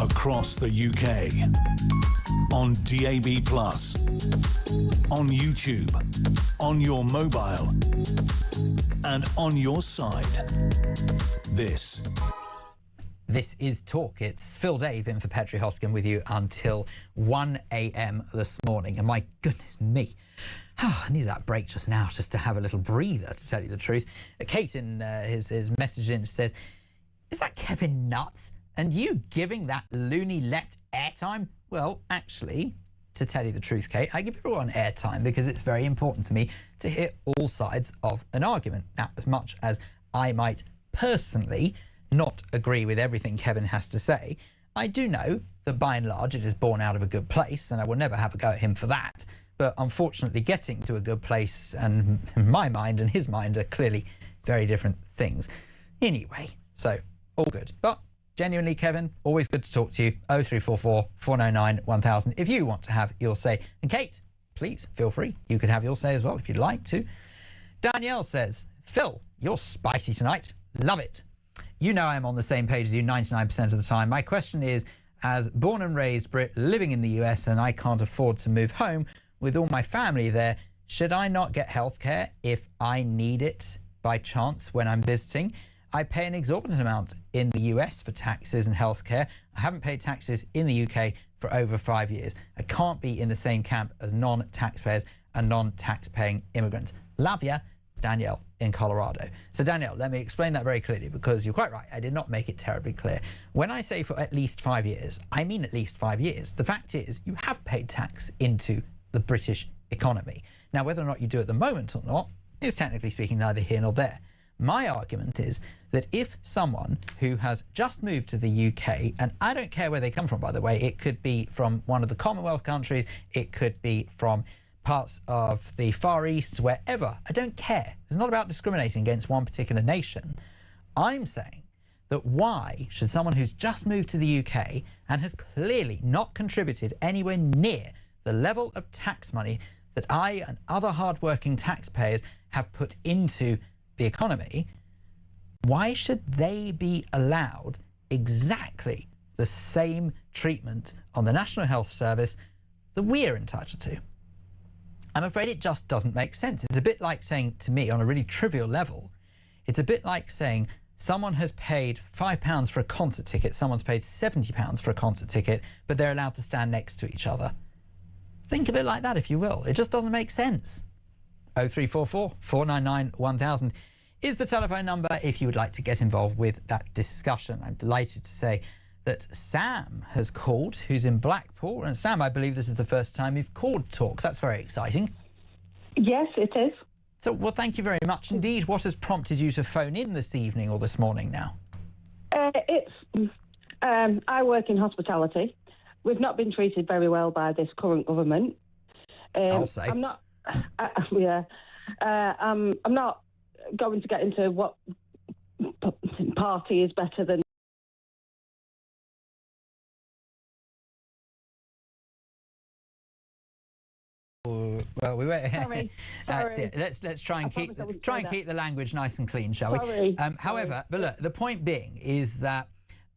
Across the UK, on DAB+, on YouTube, on your mobile, and on your side. This is Talk. It's Phil Dave in for Petrie Hosken with you until 1 a.m. this morning. And my goodness me, I needed that break just now just to have a little breather, to tell you the truth. Kate in his message in says, is that Kevin nuts? And you giving that loony left airtime? Well, actually, to tell you the truth, Kate, I give everyone airtime because it's very important to me to hear all sides of an argument. Now, as much as I might personally not agree with everything Kevin has to say, I do know that by and large it is born out of a good place, and I will never have a go at him for that. But unfortunately, getting to a good place and my mind and his mind are clearly very different things. Anyway, so all good. But genuinely, Kevin, always good to talk to you. 0344 499 1000 if you want to have your say. And Kate, please feel free. You could have your say as well if you'd like to. Danielle says, Phil, you're spicy tonight. Love it. You know I'm on the same page as you 99% of the time. My question is, as born and raised Brit living in the US and I can't afford to move home with all my family there, should I not get healthcare if I need it by chance when I'm visiting? I pay an exorbitant amount in the US for taxes and healthcare. I haven't paid taxes in the UK for over 5 years. I can't be in the same camp as non-taxpayers and non-tax-paying immigrants. Love ya, Danielle in Colorado. So Danielle, let me explain that very clearly because you're quite right. I did not make it terribly clear. When I say for at least 5 years, I mean at least 5 years. The fact is you have paid tax into the British economy. Now, whether or not you do at the moment or not is technically speaking neither here nor there. My argument is that if someone who has just moved to the UK, and I don't care where they come from, by the way, it could be from one of the Commonwealth countries, it could be from parts of the Far East, wherever, I don't care. It's not about discriminating against one particular nation. I'm saying that why should someone who's just moved to the UK and has clearly not contributed anywhere near the level of tax money that I and other hardworking taxpayers have put into the economy, why should they be allowed exactly the same treatment on the National Health Service that we're entitled to? I'm afraid it just doesn't make sense. It's a bit like saying to me on a really trivial level, it's a bit like saying someone has paid £5 for a concert ticket, someone's paid £70 for a concert ticket, but they're allowed to stand next to each other. Think of it like that, if you will. It just doesn't make sense. 0344 499 1000 is the telephone number if you would like to get involved with that discussion. I'm delighted to say that Sam has called, who's in Blackpool. And Sam, I believe this is the first time you've called Talk. That's very exciting. Yes, it is. So, well, thank you very much indeed. What has prompted you to phone in this evening or this morning now? I work in hospitality. We've not been treated very well by this current government. I'll say. I'm not. I'm not going to get into what party is better than. Well, we went. Sorry. Let's try and keep the language nice and clean, shall we? However, but look, the point being is that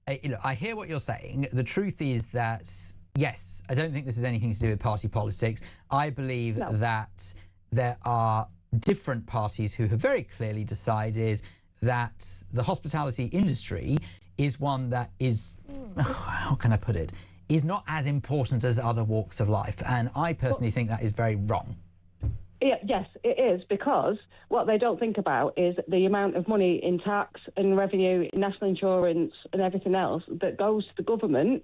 I hear what you're saying. The truth is that yes, I don't think this has anything to do with party politics. I believe that there are different parties who have very clearly decided that the hospitality industry is one that is, how can I put it, is not as important as other walks of life. And I personally think that is very wrong. Yes, it is, because what they don't think about is the amount of money in tax and revenue, national insurance and everything else that goes to the government.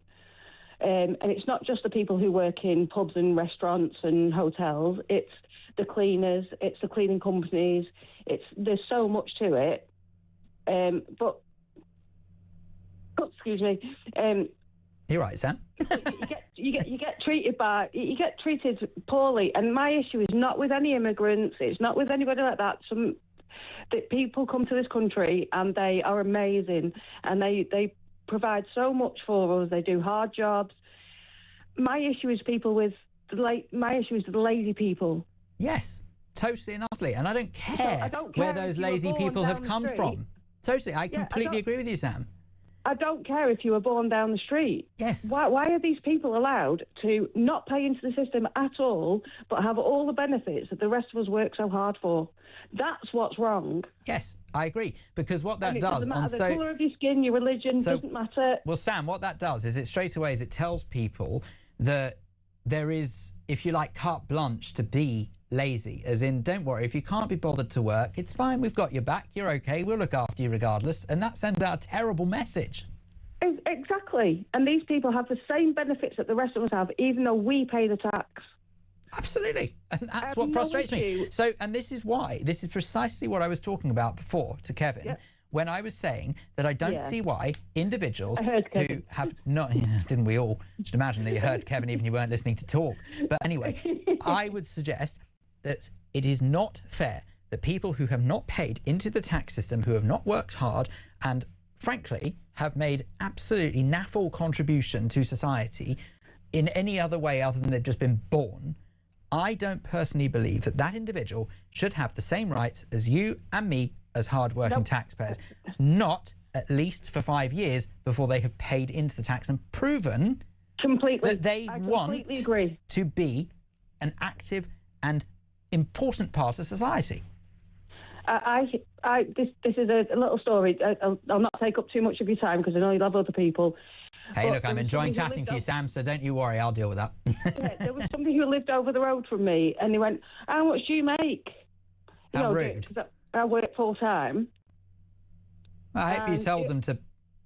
And it's not just the people who work in pubs and restaurants and hotels. It's the cleaners, it's the cleaning companies. There's so much to it. Excuse me. You're right, Sam. you get treated poorly, and my issue is not with any immigrants. It's not with anybody like that. That people come to this country and they are amazing, and they provide so much for us. They do hard jobs. My issue is my issue is the lazy people. Yes, totally and utterly, and I don't care where those lazy people have come from. Totally, I completely agree with you, Sam. I don't care if you were born down the street. Yes. Why are these people allowed to not pay into the system at all, but have all the benefits that the rest of us work so hard for? That's what's wrong. Yes, I agree. Because what that does... doesn't matter the colour of your skin, your religion, doesn't matter. Well, Sam, what that does is it tells people that there is, if you like, carte blanche to be lazy, as in, don't worry, if you can't be bothered to work, it's fine, we've got your back, you're okay, we'll look after you regardless, and that sends out a terrible message. Exactly, and these people have the same benefits that the rest of us have, even though we pay the tax. Absolutely, and that's what frustrates me. So, and this is precisely what I was talking about before to Kevin, when I was saying that I don't see why individuals who have not... didn't we all? Just imagine that you heard Kevin even you weren't listening to Talk. But anyway, I would suggest that it is not fair that people who have not paid into the tax system, who have not worked hard and, frankly, have made absolutely naff contribution to society in any other way other than they've just been born, I don't personally believe that that individual should have the same rights as you and me as hard-working taxpayers, not at least for 5 years before they have paid into the tax and proven that they want to be an active and important part of society. This is a little story. I'll not take up too much of your time because I know you love other people. Hey, look, I'm enjoying chatting to you, Sam, so don't you worry, I'll deal with that. There was somebody who lived over the road from me, and he went, "How much do you make?" How rude. I work full time. I hope you told them to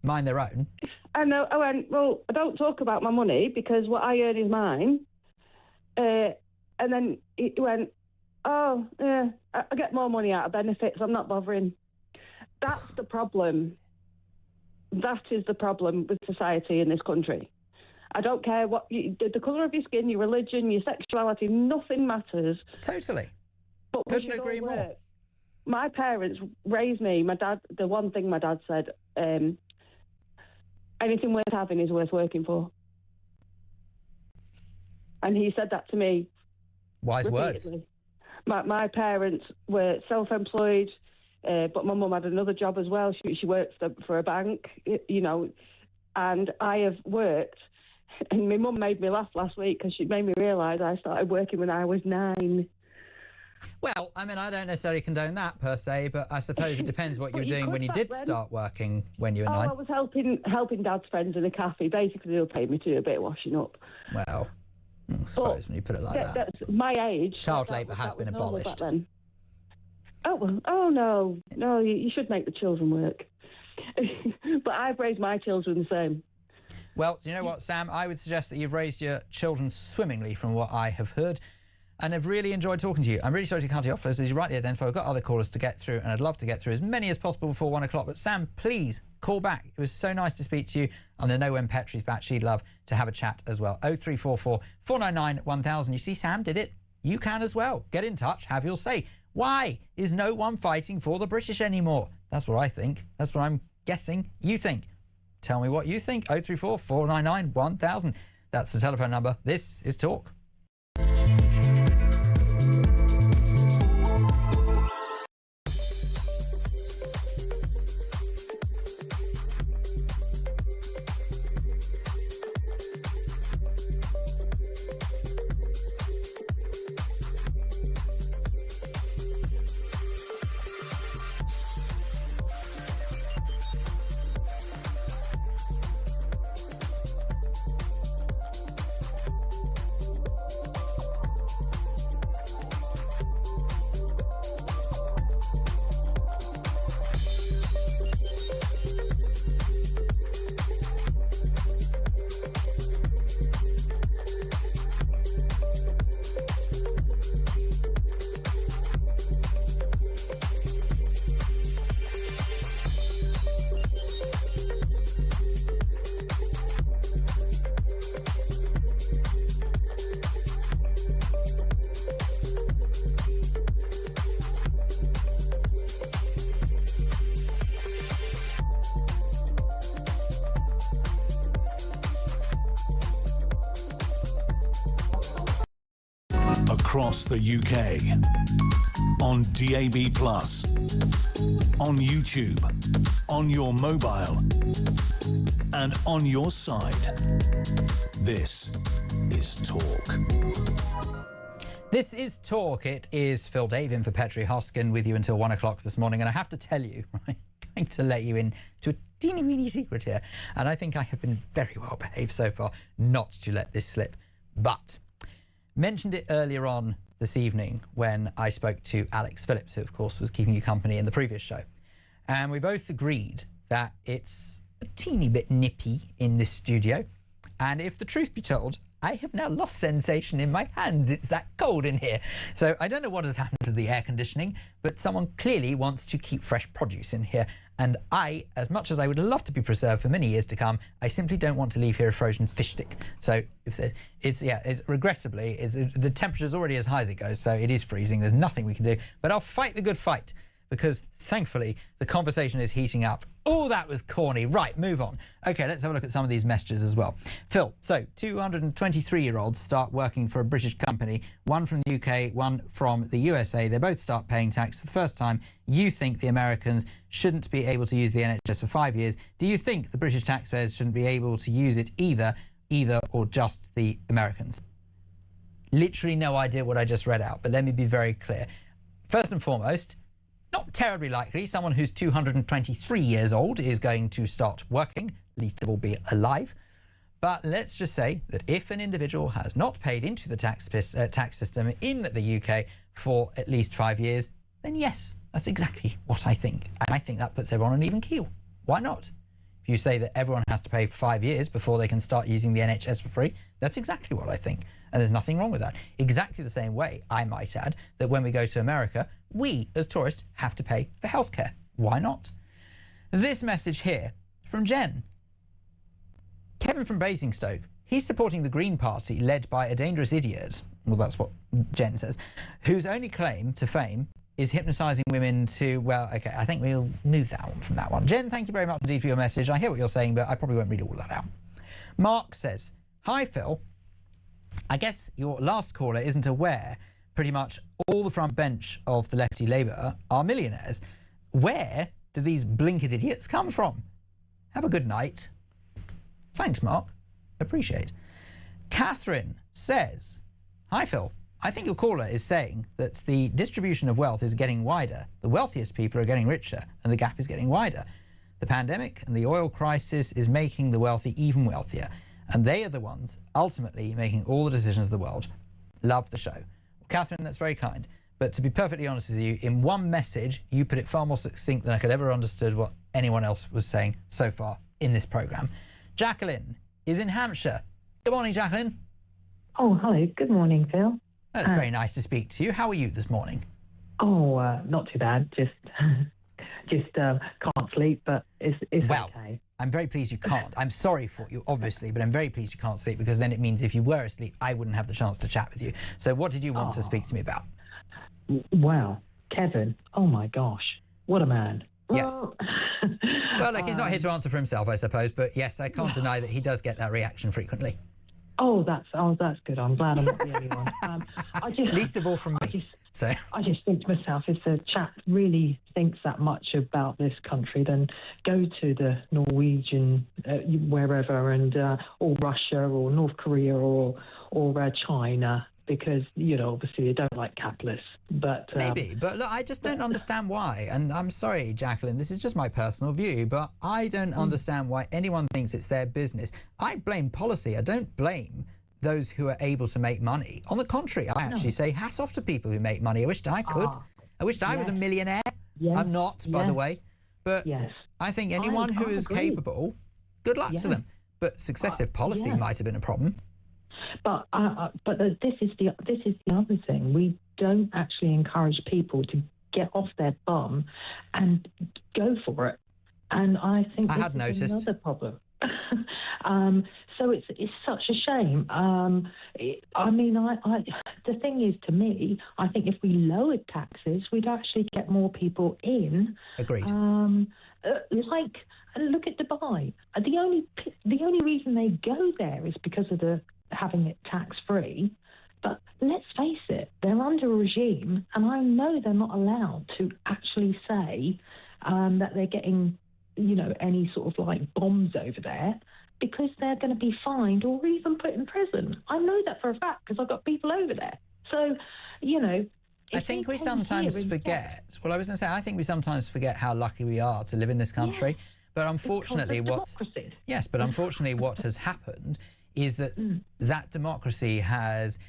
mind their own. I know. I went, "Well, I don't talk about my money because what I earn is mine." And then he went, "Oh, yeah, I get more money out of benefits. I'm not bothering." That's the problem. That is the problem with society in this country. I don't care what the colour of your skin, your religion, your sexuality, nothing matters. Totally. But couldn't agree more. My parents raised me. My dad, the one thing my dad said, anything worth having is worth working for. And he said that to me. Wise words. My parents were self-employed, but my mum had another job as well. She worked for a bank, you know, and I have worked. And my mum made me laugh last week because she made me realise I started working when I was 9. Well, I mean, I don't necessarily condone that per se, but I suppose it depends what you're doing when you did start working when you were 9. I was helping Dad's friends in a cafe. Basically, they'll pay me to do a bit of washing up. Well, I suppose when you put it like that. That's my age. Child labour has been abolished. Oh, no, you should make the children work. But I've raised my children the same. Well, do you know what, Sam? I would suggest that you've raised your children swimmingly from what I have heard, and I've really enjoyed talking to you. I'm really sorry to cut you off, as you rightly identified. We've got other callers to get through, and I'd love to get through as many as possible before 1 o'clock. But Sam, please call back. It was so nice to speak to you, and I know when Petrie's back, she'd love to have a chat as well. 0344 499 1000. You see, Sam did it. You can as well. Get in touch, have your say. Why is no one fighting for the British anymore? That's what I think. That's what I'm guessing you think. Tell me what you think. 0344 499 1000. That's the telephone number. This is Talk. Across the UK, on DAB+, on YouTube, on your mobile, and on your side. This is Talk. This is Talk. It is Phil Dave in for Petrie Hosken with you until 1 o'clock this morning. And I have to tell you, I'm going to let you in to a teeny weeny secret here. And I think I have been very well behaved so far not to let this slip. But mentioned it earlier on this evening when I spoke to Alex Phillips, who of course was keeping you company in the previous show. And we both agreed that it's a teeny bit nippy in this studio. And if the truth be told, I have now lost sensation in my hands. It's that cold in here. So I don't know what has happened to the air conditioning, but someone clearly wants to keep fresh produce in here. And I, as much as I would love to be preserved for many years to come, I simply don't want to leave here a frozen fish stick. So if it's regrettably, the temperature's already as high as it goes, so it is freezing. There's nothing we can do, but I'll fight the good fight because thankfully the conversation is heating up. Oh, that was corny. Right, move on. Okay, let's have a look at some of these messages as well. Phil, so 223-year-olds start working for a British company, one from the UK, one from the USA. They both start paying tax for the first time. You think the Americans shouldn't be able to use the NHS for 5 years. Do you think the British taxpayers shouldn't be able to use it either or just the Americans? Literally no idea what I just read out, but let me be very clear. First and foremost, not terribly likely someone who's 223 years old is going to start working, least of all be alive. But let's just say that if an individual has not paid into the tax system in the UK for at least 5 years, then yes, that's exactly what I think. And I think that puts everyone on an even keel. Why not? If you say that everyone has to pay for 5 years before they can start using the NHS for free, that's exactly what I think. And there's nothing wrong with that. Exactly the same way, I might add, that when we go to America, we, as tourists, have to pay for healthcare. Why not? This message here from Jen. Kevin from Basingstoke. He's supporting the Green Party, led by a dangerous idiot. Well, that's what Jen says. Whose only claim to fame is hypnotising women to, well, okay, I think we'll move that one from that one. Jen, thank you very much indeed for your message. I hear what you're saying, but I probably won't read all that out. Mark says, hi, Phil. I guess your last caller isn't aware pretty much all the front bench of the lefty Labour are millionaires. Where do these blinkered idiots come from? Have a good night. Thanks, Mark. Appreciate. Catherine says, hi, Phil. I think your caller is saying that the distribution of wealth is getting wider. The wealthiest people are getting richer and the gap is getting wider. The pandemic and the oil crisis is making the wealthy even wealthier. And they are the ones ultimately making all the decisions of the world. Love the show. Well, Catherine, that's very kind. But to be perfectly honest with you, in one message, you put it far more succinct than I could ever understood what anyone else was saying so far in this programme. Jacqueline is in Hampshire. Good morning, Jacqueline. Oh, hello. Good morning, Phil. It's very nice to speak to you. How are you this morning? Oh, not too bad. Just can't sleep, but it's okay. I'm very pleased you can't. I'm sorry for you, obviously, but I'm very pleased you can't sleep, because then it means if you were asleep, I wouldn't have the chance to chat with you. So what did you want to speak to me about? Well, Kevin, oh my gosh, what a man. Yes. Well, look, he's not here to answer for himself, I suppose, but yes, I can't deny that he does get that reaction frequently. Oh, that's good. I'm glad I'm not the only one. Least of all from me. I just think to myself, if the chap really thinks that much about this country, then go to the Norwegian, wherever, and or Russia or North Korea or China, because, you know, obviously they don't like capitalists. But maybe, but look, I just don't understand why. And I'm sorry, Jacqueline, this is just my personal view, but I don't understand why anyone thinks it's their business. I blame policy. I don't blame those who are able to make money. On the contrary, I actually say hats off to people who make money. I wished I could. I wished I was a millionaire. I'm not, by the way. But I think anyone who is capable, good luck to them. But successive policy might have been a problem. But this is the other thing. We don't actually encourage people to get off their bum and go for it. And I think I had noticed another problem. So it's such a shame. I mean, the thing is, to me, I think if we lowered taxes, we'd actually get more people in. Agreed. Like, look at Dubai. The only reason they go there is because of having it tax-free. But let's face it, they're under a regime, and I know they're not allowed to actually say that they're getting, you know, any sort of like bombs over there, because they're going to be fined or even put in prison. I know that for a fact because I've got people over there. So, you know, I think we sometimes forget. Well, I was going to say, I think we sometimes forget how lucky we are to live in this country. Yeah, but unfortunately, unfortunately, what has happened is that that democracy has,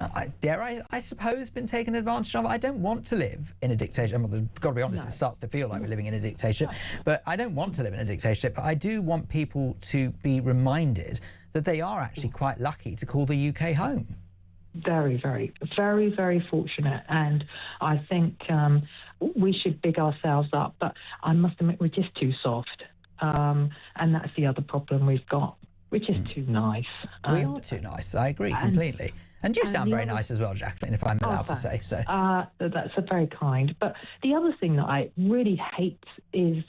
I suppose, been taken advantage of. I don't want to live in a dictatorship. I've got to be honest, it starts to feel like we're living in a dictatorship. But I don't want to live in a dictatorship. But I do want people to be reminded that they are actually quite lucky to call the UK home. Very, very, very, very fortunate. And I think we should big ourselves up. But I must admit, we're just too soft. And that's the other problem we've got. We're just too nice. We are too nice. I agree completely. And you sound very nice as well, Jacqueline, if I'm allowed to say so. That's very kind. But the other thing that I really hate is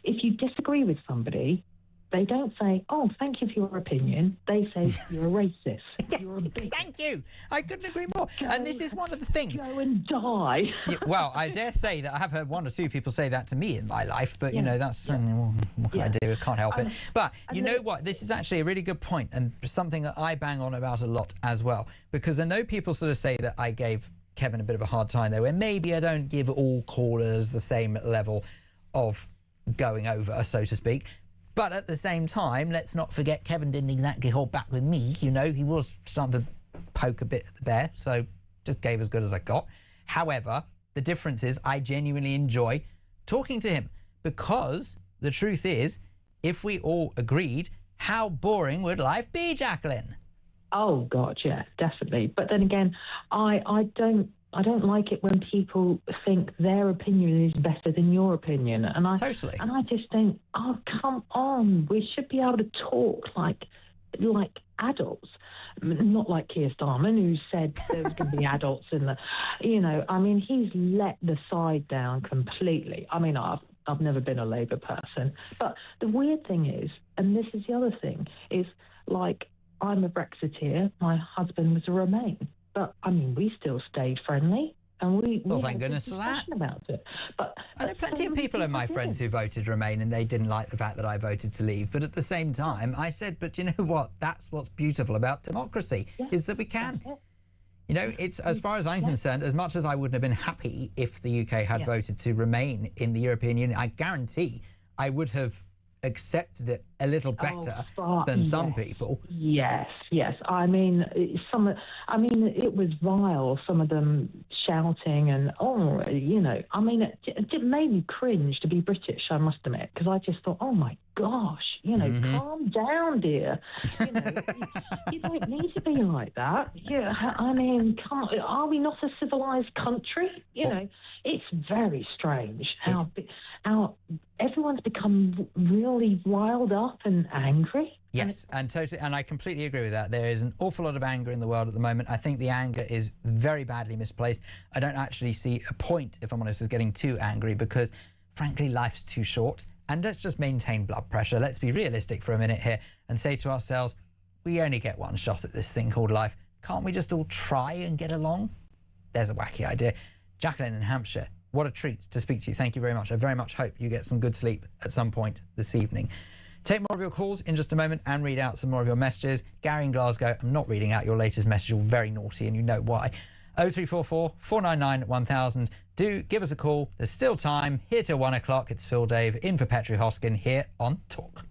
if you disagree with somebody, they don't say, "Oh, thank you for your opinion." They say, "You're a racist." You're a bigot. Thank you. I couldn't agree more. And this is one of the things. Go and die. Well, I dare say that I have heard one or two people say that to me in my life, but, you know, that's what can I do? I can't help it. But you know what? This is actually a really good point, and something that I bang on about a lot as well, because I know people sort of say that I gave Kevin a bit of a hard time there, where maybe I don't give all callers the same level of going over, so to speak. But at the same time, let's not forget Kevin didn't exactly hold back with me. You know, he was starting to poke a bit at the bear, so just gave as good as I got. However, the difference is I genuinely enjoy talking to him, because the truth is, if we all agreed, how boring would life be, Jacqueline? Oh, God, yeah, definitely. But then again, I don't like it when people think their opinion is better than your opinion. And I just think, oh, come on. We should be able to talk like adults, not like Keir Starmer, who said there was going to be adults in the, you know, I mean, he's let the side down completely. I mean, I've never been a Labour person. But the weird thing is, and this is the other thing, is like, I'm a Brexiteer. My husband was a Remain. But, I mean, we still stayed friendly. And we thank goodness for that. About it. But I know plenty of people in my friends who voted Remain, and they didn't like the fact that I voted to leave. But at the same time, I said, but you know what? That's what's beautiful about democracy, is that we can. You know, it's, as far as I'm concerned, as much as I wouldn't have been happy if the UK had voted to remain in the European Union, I guarantee I would have accepted it a little better than some people. Yes. I mean, it was vile, some of them shouting and, you know, I mean, it made me cringe to be British, I must admit, because I just thought, oh my gosh, you know, calm down, dear. You know, you don't need to be like that. Yeah, I mean, are we not a civilized country? You know, it's very strange how everyone's become really riled up and angry. Yes, and totally, and I completely agree with that. There is an awful lot of anger in the world at the moment. I think the anger is very badly misplaced. I don't actually see a point, if I'm honest, with getting too angry because, frankly, life's too short. And let's just maintain blood pressure. Let's be realistic for a minute here and say to ourselves, we only get one shot at this thing called life. Can't we just all try and get along? There's a wacky idea. Jacqueline in Hampshire, what a treat to speak to you. Thank you very much. I very much hope you get some good sleep at some point this evening. Take more of your calls in just a moment and read out some more of your messages. Gary in Glasgow, I'm not reading out your latest message. You're very naughty and you know why. 0344 499 1000. Do give us a call. There's still time. Here till 1 o'clock. It's Phil Dave in for Petrie Hosken here on Talk.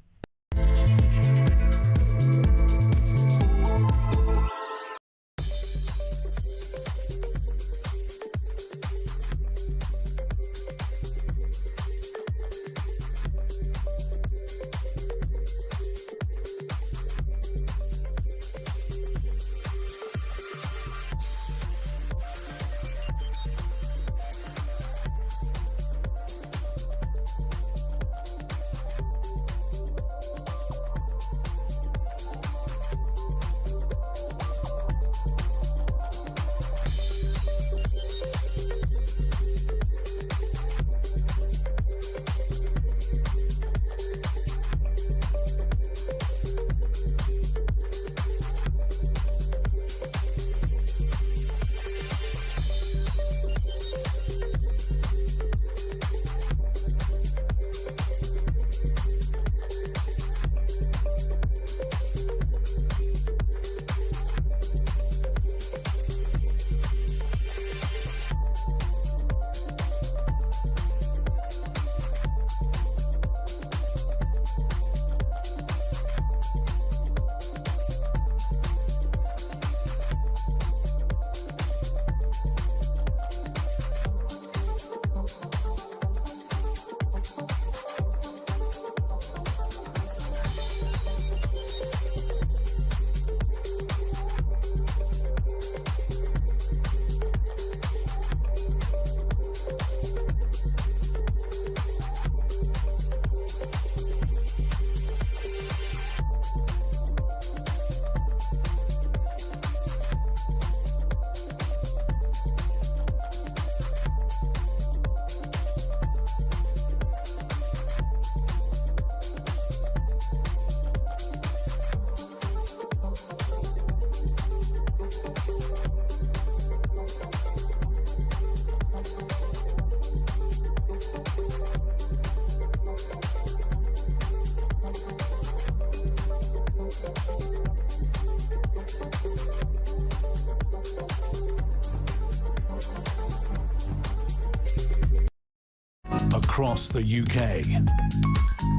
Across the UK,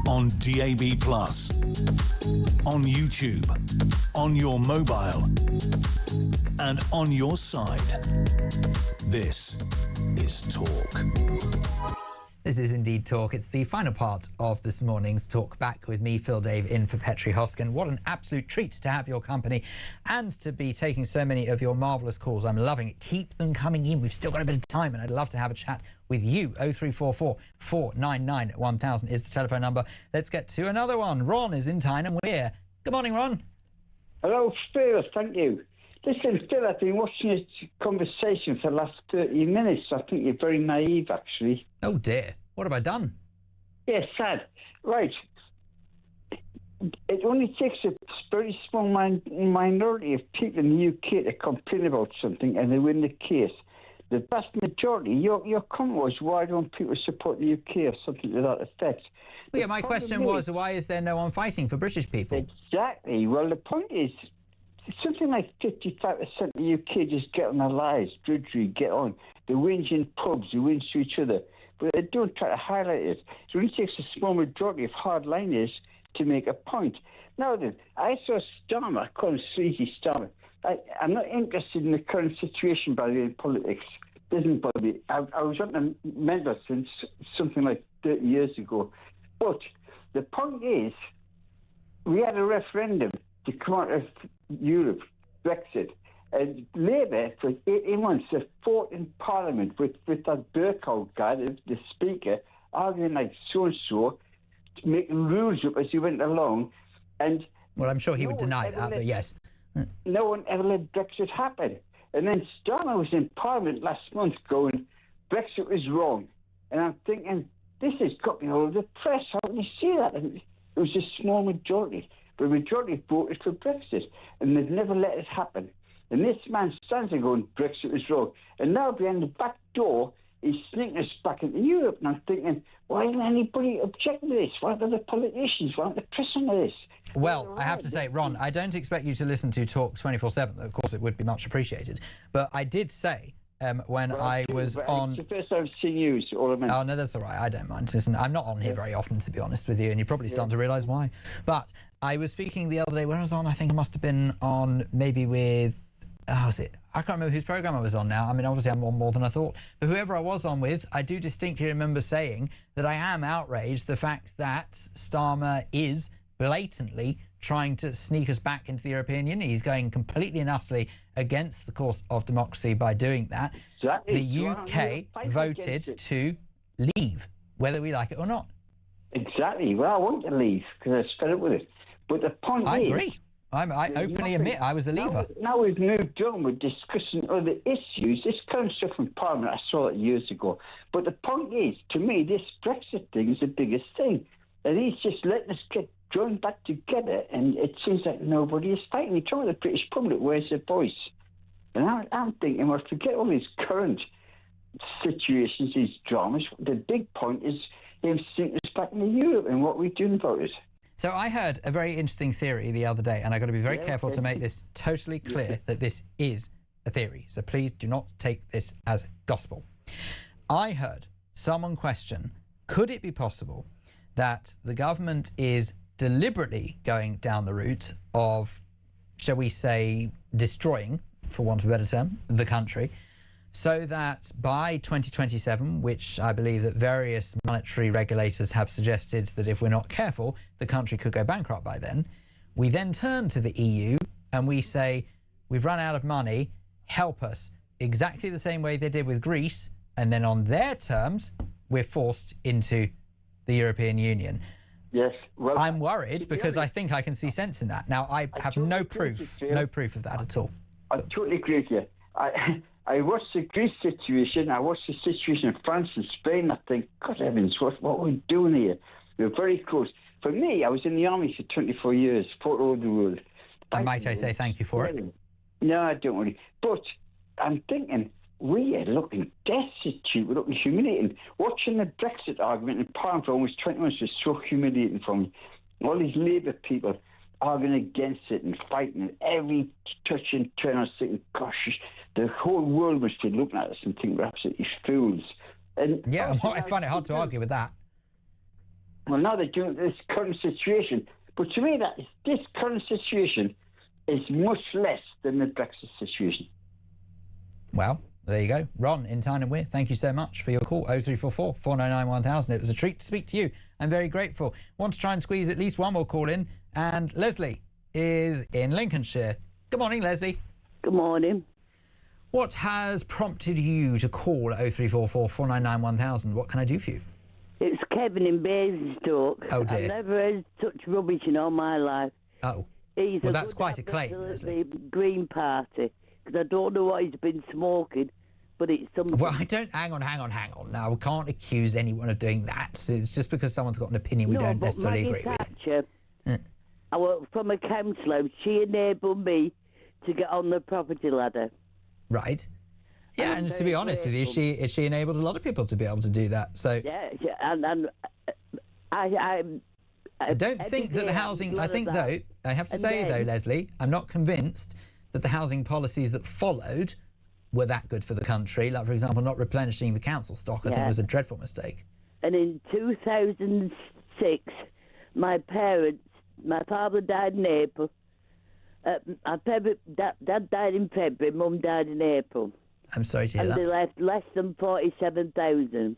on DAB+, on YouTube, on your mobile, and on your side. This is Talk. This is indeed Talk. It's the final part of this morning's Talk Back with me, Phil Dave, in for Petrie Hosken. What an absolute treat to have your company and to be taking so many of your marvellous calls. I'm loving it. Keep them coming in. We've still got a bit of time and I'd love to have a chat with you. 0344 499 1000 is the telephone number. Let's get to another one. Ron is in Tyne Wear. Good morning, Ron. Hello, Phil. Thank you. Listen, Phil, I've been watching this conversation for the last 30 minutes. I think you're very naive, actually. Oh, dear. What have I done? Yeah, sad. Right. It only takes a very small minority of people in the UK to complain about something and they win the case. The vast majority, your comment was, why don't people support the UK or something to that effect? Well, yeah, my question was, why is there no one fighting for British people? Exactly. Well, the point is, something like 55% of the UK just get on their lives, drudgery, get on. They whinge in pubs, they whinge to each other, but they don't try to highlight it. It only takes a small majority of hardliners to make a point. Now then, I saw Starmer, I call him Sleazy Starmer. I'm not interested in the current situation, by the way, in politics. It doesn't bother me. I was on a member since something like 30 years ago. But the point is, we had a referendum to come out of Europe, Brexit, and Labour for 18 months have fought in Parliament with that Burkow guy, the Speaker, arguing like so-and-so, making rules up as he went along. And well, I'm sure he would deny that, but yes. No one ever let Brexit happen. And then Starmer was in Parliament last month going, Brexit was wrong. And I'm thinking, this has got me all over the press. How can you see that? And it was a small majority. But the majority voted for Brexit. And they've never let it happen. And this man stands there going, Brexit was wrong. And now behind the back door, he's sneaking us back into Europe. And I'm thinking, why isn't anybody objecting to this? Why are the politicians? Why aren't the press on this? Well, I have to say, Ron, I don't expect you to listen to Talk 24/7. Of course, it would be much appreciated. But I did say I was on... It's the first time I've seen you, so Oh, no, that's all right. I don't mind. Listen, I'm not on here very often, to be honest with you, and you're probably starting to realise why. But I was speaking the other day, when I was on, I think I must have been on maybe with... Oh, was it? I can't remember whose programme I was on now. I mean, obviously I'm on more than I thought. But whoever I was on with, I do distinctly remember saying that I am outraged the fact that Starmer is blatantly trying to sneak us back into the European Union. He's going completely and utterly against the course of democracy by doing that. The UK voted to leave, whether we like it or not. Exactly. Well, I want to leave because I was fed up with it. But the point is... I agree. I openly admit I was a leaver. Now we've moved on, we're discussing other issues. This kind of stuff in Parliament, I saw it years ago. But the point is, to me, this Brexit thing is the biggest thing. And he's just letting us get joined back together, and it seems like nobody is fighting. You talk to the British public, where's their voice? And I'm thinking, well, forget all these current situations, these dramas. The big point is him sending us back into Europe, and what we're doing about it. So I heard a very interesting theory the other day, and I've got to be very careful to make this totally clear that this is a theory. So please do not take this as gospel. I heard someone question, could it be possible that the government is deliberately going down the route of, shall we say, destroying, for want of a better term, the country, so that by 2027, which I believe that various monetary regulators have suggested that if we're not careful, the country could go bankrupt by then, we then turn to the EU and we say, we've run out of money, help us, exactly the same way they did with Greece, and then on their terms, we're forced into the European Union. Yes. Well, I'm worried because I think I can see sense in that. Now, I have no proof of that at all. I totally agree with you. I watched the Greece situation, I watched the situation in France and Spain, I think, God heavens, what are we doing here? We're very close. For me, I was in the army for 24 years, fought all over the world. And might I say thank you for it? No, I don't really. But I'm thinking, we are looking destitute, we're looking humiliating. Watching the Brexit argument in Parliament for almost 20 months was so humiliating for me. All these Labour people arguing against it and fighting, and every touch and turn I was thinking, gosh, the whole world must be looking at us and think we're absolutely fools. And yeah, I find it hard to argue with that. Well, now they're doing this current situation. But to me, this current situation is much less than the Brexit situation. Well, there you go. Ron in Tyne and Wear, thank you so much for your call. 0344 499 1000. It was a treat to speak to you. I'm very grateful. Want to try and squeeze at least one more call in. And Leslie is in Lincolnshire. Good morning, Leslie. Good morning. What has prompted you to call 0344 499 1000? What can I do for you? It's Kevin in Basingstoke. Oh, dear. I've never heard such rubbish in all my life. Oh. He's well, that's quite a claim, Leslie. The Green Party. Because I don't know what he's been smoking, but it's something... Well, I don't... Hang on. Now, we can't accuse anyone of doing that. So it's just because someone's got an opinion we don't necessarily agree Thatcher, with. I work from a councillor. She enabled me to get on the property ladder. Right. Yeah, and to be honest with you, she enabled a lot of people to be able to do that. So yeah, and I don't think that the housing... I think, though, I have to say, though, Leslie, I'm not convinced that the housing policies that followed were that good for the country. Like, for example, not replenishing the council stock, I think was a dreadful mistake. And in 2006, my father died in April. Dad died in February, Mum died in April. I'm sorry to hear that. And they left less than 47,000.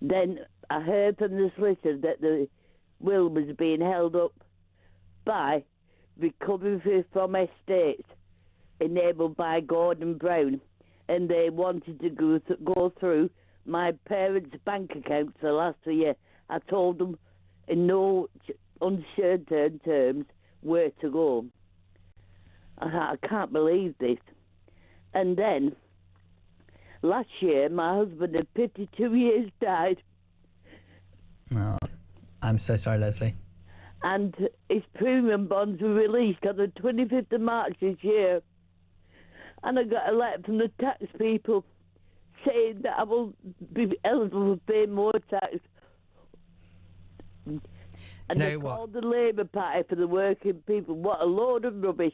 Then I heard from the solicitor that will was being held up by recovery from estates enabled by Gordon Brown, and they wanted to go through my parents' bank accounts the last year. I told them in no uncertain terms where to go. I can't believe this. And then last year, my husband at 52 years died. Oh, I'm so sorry, Leslie. And his premium bonds were released on the 25th of March this year. And I got a letter from the tax people saying that I will be eligible for paying more tax. And they called the Labour Party for the working people. What a load of rubbish.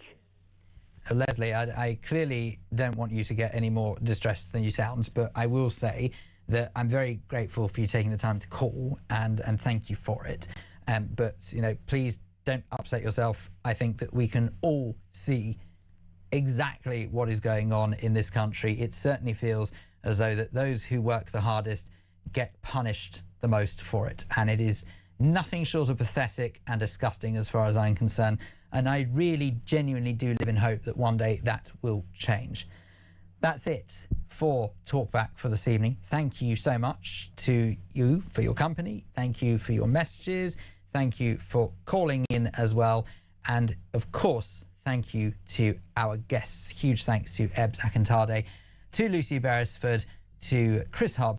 Leslie, I clearly don't want you to get any more distressed than you sound, but I will say that I'm very grateful for you taking the time to call, and thank you for it. But, you know, please don't upset yourself. I think that we can all see exactly what is going on in this country. It certainly feels as though that those who work the hardest get punished the most for it. And it is nothing short of pathetic and disgusting as far as I'm concerned. And I really genuinely do live in hope that one day that will change. That's it for Talkback for this evening. Thank you so much to you for your company. Thank you for your messages. Thank you for calling in as well. And of course, thank you to our guests. Huge thanks to Ebbs Akintade, to Lucy Beresford, to Chris Hub,